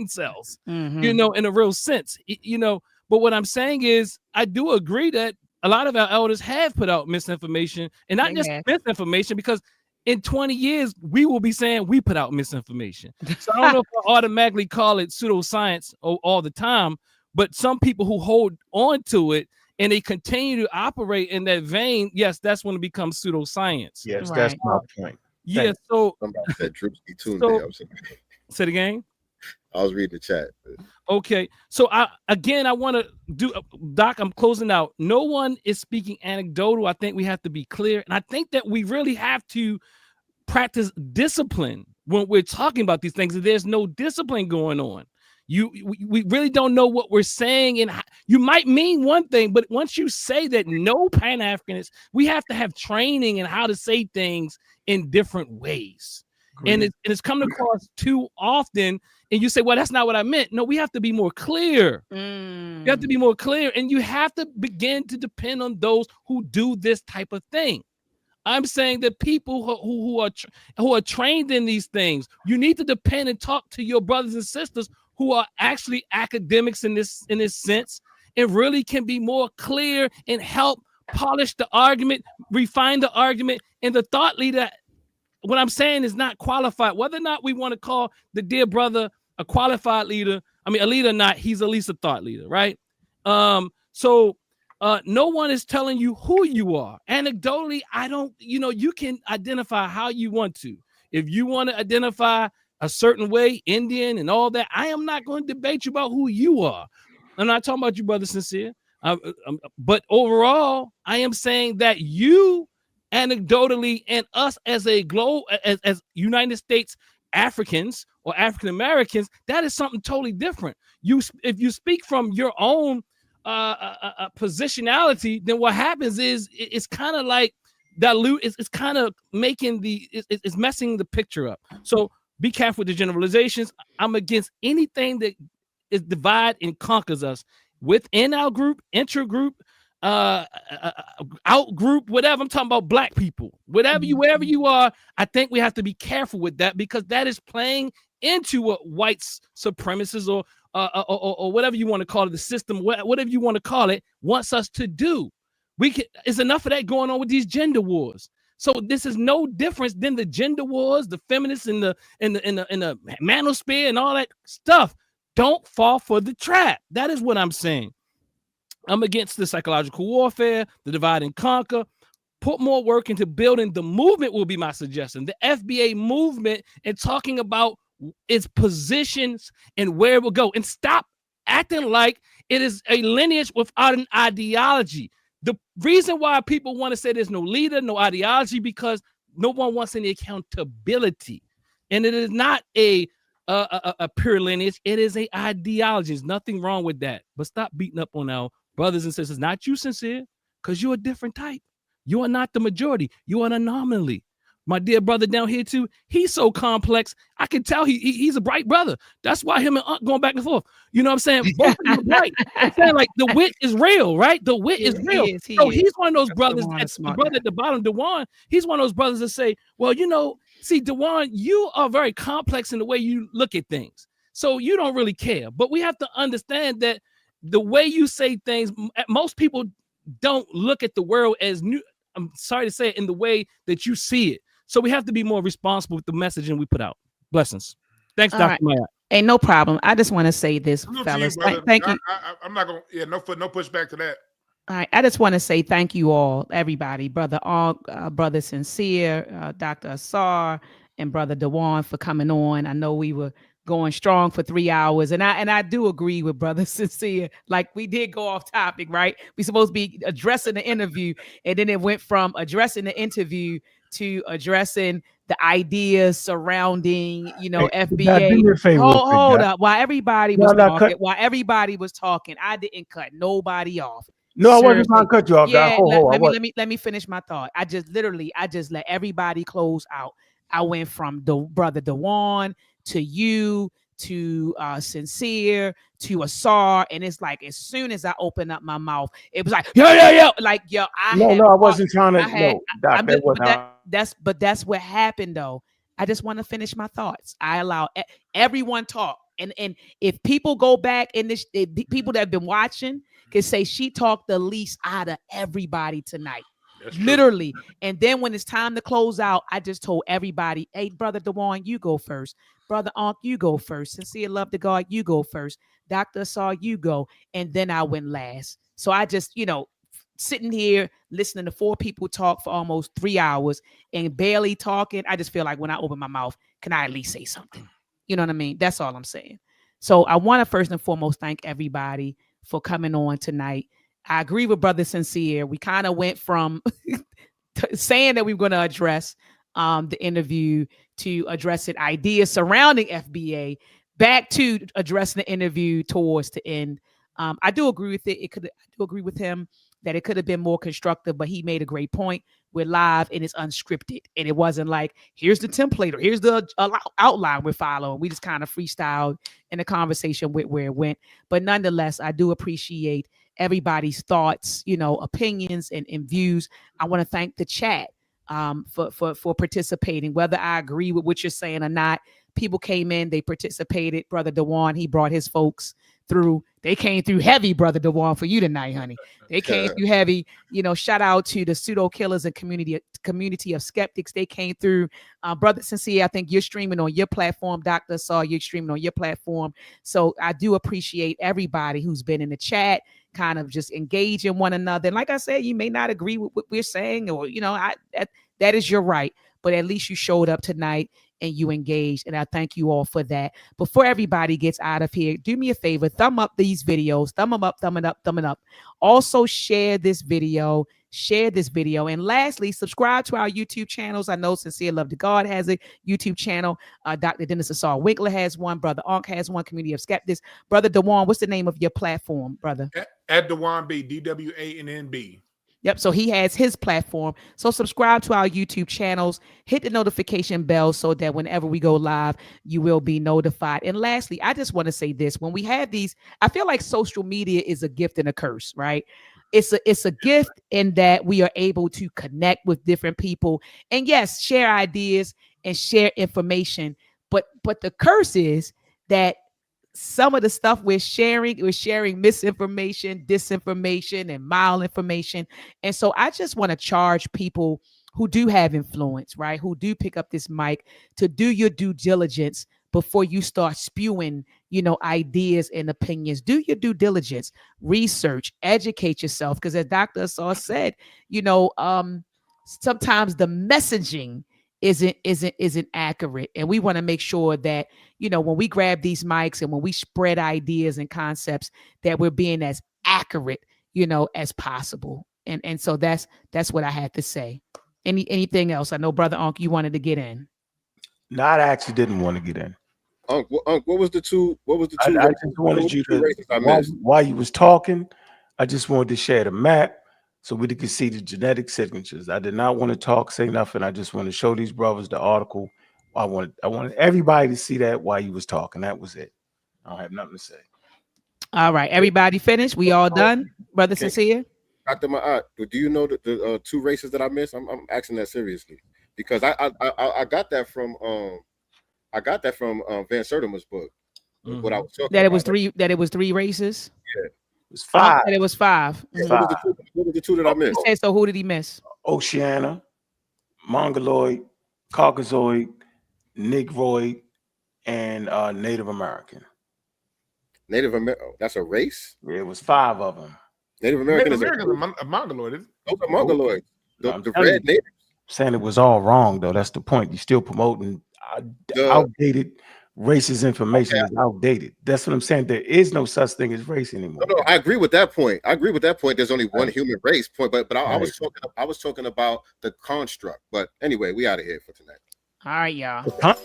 cells, you know, in a real sense, you know. But what I'm saying is, I do agree that a lot of our elders have put out misinformation, and not just misinformation, because in 20 years, we will be saying we put out misinformation. So I don't know if I automatically call it pseudoscience all the time, but some people who hold on to it and they continue to operate in that vein, yes, that's when it becomes pseudoscience. Yes, that's my point. Yeah, so somebody said Dripsy Tuesday. Say it again. I was reading the chat. Okay, so I want to do, Doc, I'm closing out. No one is speaking anecdotal. I think we have to be clear, and I think that we really have to practice discipline when we're talking about these things. There's no discipline going on. We really don't know what we're saying, and you might mean one thing, but once you say that no Pan-Africanists, we have to have training in how to say things in different ways. And it's coming across too often, and you say, well, that's not what I meant. No, we have to be more clear. You have to be more clear, and you have to begin to depend on those who do this type of thing. I'm saying that people who are trained in these things, you need to depend and talk to your brothers and sisters who are actually academics in this sense, and really can be more clear and help polish the argument, refine the argument, and the thought leader. What I'm saying is not qualified. Whether or not we want to call the dear brother a qualified leader, I mean, a leader or not, he's at least a thought leader, right? So no one is telling you who you are. Anecdotally, you can identify how you want to. If you want to identify a certain way, Indian and all that, I am not going to debate you about who you are. I'm not talking about you, Brother Sincere. But overall, I am saying that you anecdotally, and us as a globe, as United States Africans or African Americans, that is something totally different. If you speak from your own positionality, then what happens is it's kind of like dilute. It's kind of making it's messing the picture up. So be careful with the generalizations. I'm against anything that is divide and conquers us within our group, intergroup, out group, whatever. I'm talking about black people, wherever you are. I think we have to be careful with that, because that is playing into what white supremacists or whatever you want to call it, the system, whatever you want to call it, wants us to do. It's enough of that going on with these gender wars. So this is no difference than the gender wars, the feminists in the manosphere and all that stuff. Don't fall for the trap. That is what I'm saying. I'm against the psychological warfare, the divide and conquer. Put more work into building the movement will be my suggestion. The FBA movement, and talking about its positions and where it will go, and stop acting like it is a lineage without an ideology. The reason why people want to say there's no leader, no ideology, because no one wants any accountability. And it is not a pure lineage. It is an ideology. There's nothing wrong with that. But stop beating up on our brothers and sisters. Not you, Sincere, because you're a different type. You are not the majority. You are an anomaly. My dear brother down here too, he's so complex. I can tell he's a bright brother. That's why him and Unc going back and forth. You know what I'm saying? Both of them are bright. I'm saying, like, the wit is real, right? The wit is real. He's one of those brothers. The brother at the bottom, Dewan, he's one of those brothers that say, well, see, Dewan, you are very complex in the way you look at things. So you don't really care. But we have to understand that the way you say things, most people don't look at the world as new. I'm sorry to say it, in the way that you see it. So we have to be more responsible with the messaging we put out. Blessings. Thanks, All Dr. right. Maya. Ain't no problem. I just want to say this, Salute to fellas. you, brother. Thank you. I'm not gonna. Yeah, no pushback to that. All right, I just want to say thank you all, everybody, Brother Brother Sincere, Dr. Asar, and Brother Dewan for coming on. I know we were going strong for 3 hours, and I do agree with Brother Sincere. Like, we did go off topic, right? We supposed to be addressing the interview, and then it went from addressing the interview to addressing the ideas surrounding, Hey, God, do FBA. me a favor real quick, Hold God. up, while everybody No, was no, talking, I didn't cut nobody off. No, I wasn't trying Seriously. to cut you off, God. Yeah, Hold, I let was. me finish my thought. I just let everybody close out. I went from the Brother Dewan to you to Sincere to Asar, and it's like as soon as I opened up my mouth, it was like yo, like yo. No, I wasn't trying to. I had. No, Doc, I'm that just, wasn't. that's what happened though. I just want to finish my thoughts. I allow everyone talk, and if people go back and the people that have been watching can say she talked the least out of everybody tonight. That's true. Literally. And then when it's time to close out, I just told everybody, hey, Brother Dewan, you go first. Brother Ankh, you go first. Sincere love to God, you go first. Dr. Asar, you go. And then I went last. So I just, sitting here listening to 4 people talk for almost 3 hours and barely talking. I just feel like when I open my mouth, can I at least say something? You know what I mean? That's all I'm saying. So I want to first and foremost thank everybody for coming on tonight. I agree with Brother Sincere. We kind of went from saying that we were going to address the interview to addressing ideas surrounding FBA back to addressing the interview towards the end. I do agree with it. I do agree with him that it could have been more constructive, but he made a great point. We're live and it's unscripted, and it wasn't like here's the template or here's the outline we're following. We just kind of freestyled in the conversation with where it went. But nonetheless, I do appreciate everybody's thoughts, opinions and views. I want to thank the chat for participating, whether I agree with what you're saying or not. People came in, they participated. Brother Dewan, he brought his folks through. They came through heavy, Brother Dewan, for you tonight, honey. They came through heavy. Shout out to the pseudo killers and community of skeptics. They came through. Brother Sincere, I think you're streaming on your platform. Dr. Saw, you're streaming on your platform. So I do appreciate everybody who's been in the chat, kind of just engaging one another. And like I said, you may not agree with what we're saying, or that is your right. But at least you showed up tonight and you engaged, and I thank you all for that. Before everybody gets out of here, do me a favor, thumb up these videos, thumb them up, thumb it up, thumb it up. Also share this video, and lastly, subscribe to our YouTube channels. I know Sincere Love to God has a YouTube channel. Dr. Dennis Asar Winkler has one. Brother Ankh has one. Community of Skeptics. Brother Dewan, what's the name of your platform, brother? At Dewan B, DWANNB. Yep. So he has his platform. So subscribe to our YouTube channels, hit the notification bell so that whenever we go live, you will be notified. And lastly, I just want to say this. When we have these, I feel like social media is a gift and a curse, right? It's a gift in that we are able to connect with different people and yes, share ideas and share information. But the curse is that some of the stuff we're sharing misinformation, disinformation, and malinformation. And so I just want to charge people who do have influence, right? Who do pick up this mic to do your due diligence before you start spewing, ideas and opinions. Do your due diligence, research, educate yourself. Because as Dr. Asar said, sometimes the messaging isn't accurate, and we want to make sure that when we grab these mics and when we spread ideas and concepts that we're being as accurate as possible. And so that's what I had to say. Anything else? I know Brother Ankh, you wanted to get in. No, I actually didn't want to get in. What was the two? I just wanted you to, while you was talking, I just wanted to share the map so we could see the genetic signatures. I did not want to talk, say nothing. I just want to show these brothers the article. I wanted everybody to see that while you was talking. That was it. I don't have nothing to say. All right, everybody finished. We all done, Brother Sincere? Dr. Ma'at, do you know the 2 races that I missed? I'm asking that seriously because I got that from Van Sertima's book. Mm-hmm. What I was talking that about. It was 3 races. Yeah, it was 5. It was 5. Yeah, what was the 2 that I missed? Okay, so who did he miss? Oceania, Mongoloid, Caucasoid, Negroid, and Native American. Native American. That's a race. Yeah, it was 5 of them. Native American Native is Americans are Mongoloid. Isn't it? those are Mongoloids. No, The I'm telling red you. natives. Saying it was all wrong though. That's the point. You're still promoting outdated racist information. Is outdated. That's what I'm saying. There is no such thing as race anymore. No, I agree with that point. There's only one human race point, but I was talking about the construct. But anyway, we out of here for tonight. All right, y'all.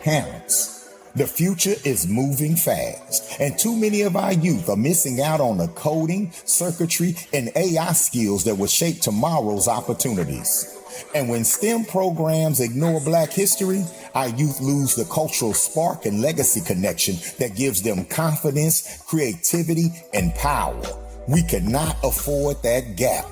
Parents, the future is moving fast, and too many of our youth are missing out on the coding, circuitry, and AI skills that will shape tomorrow's opportunities. And when STEM programs ignore Black history, our youth lose the cultural spark and legacy connection that gives them confidence, creativity, and power. We cannot afford that gap.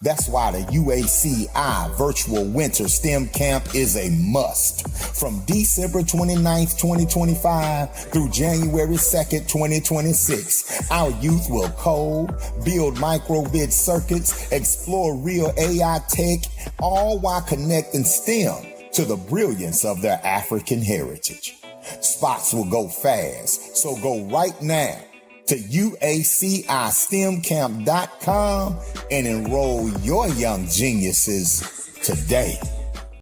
That's why the UACI Virtual Winter STEM Camp is a must. From December 29th, 2025 through January 2nd, 2026, our youth will code, build microbit circuits, explore real AI tech, all while connecting STEM to the brilliance of their African heritage. Spots will go fast, so go right now to UACISTEMcamp.com and enroll your young geniuses today.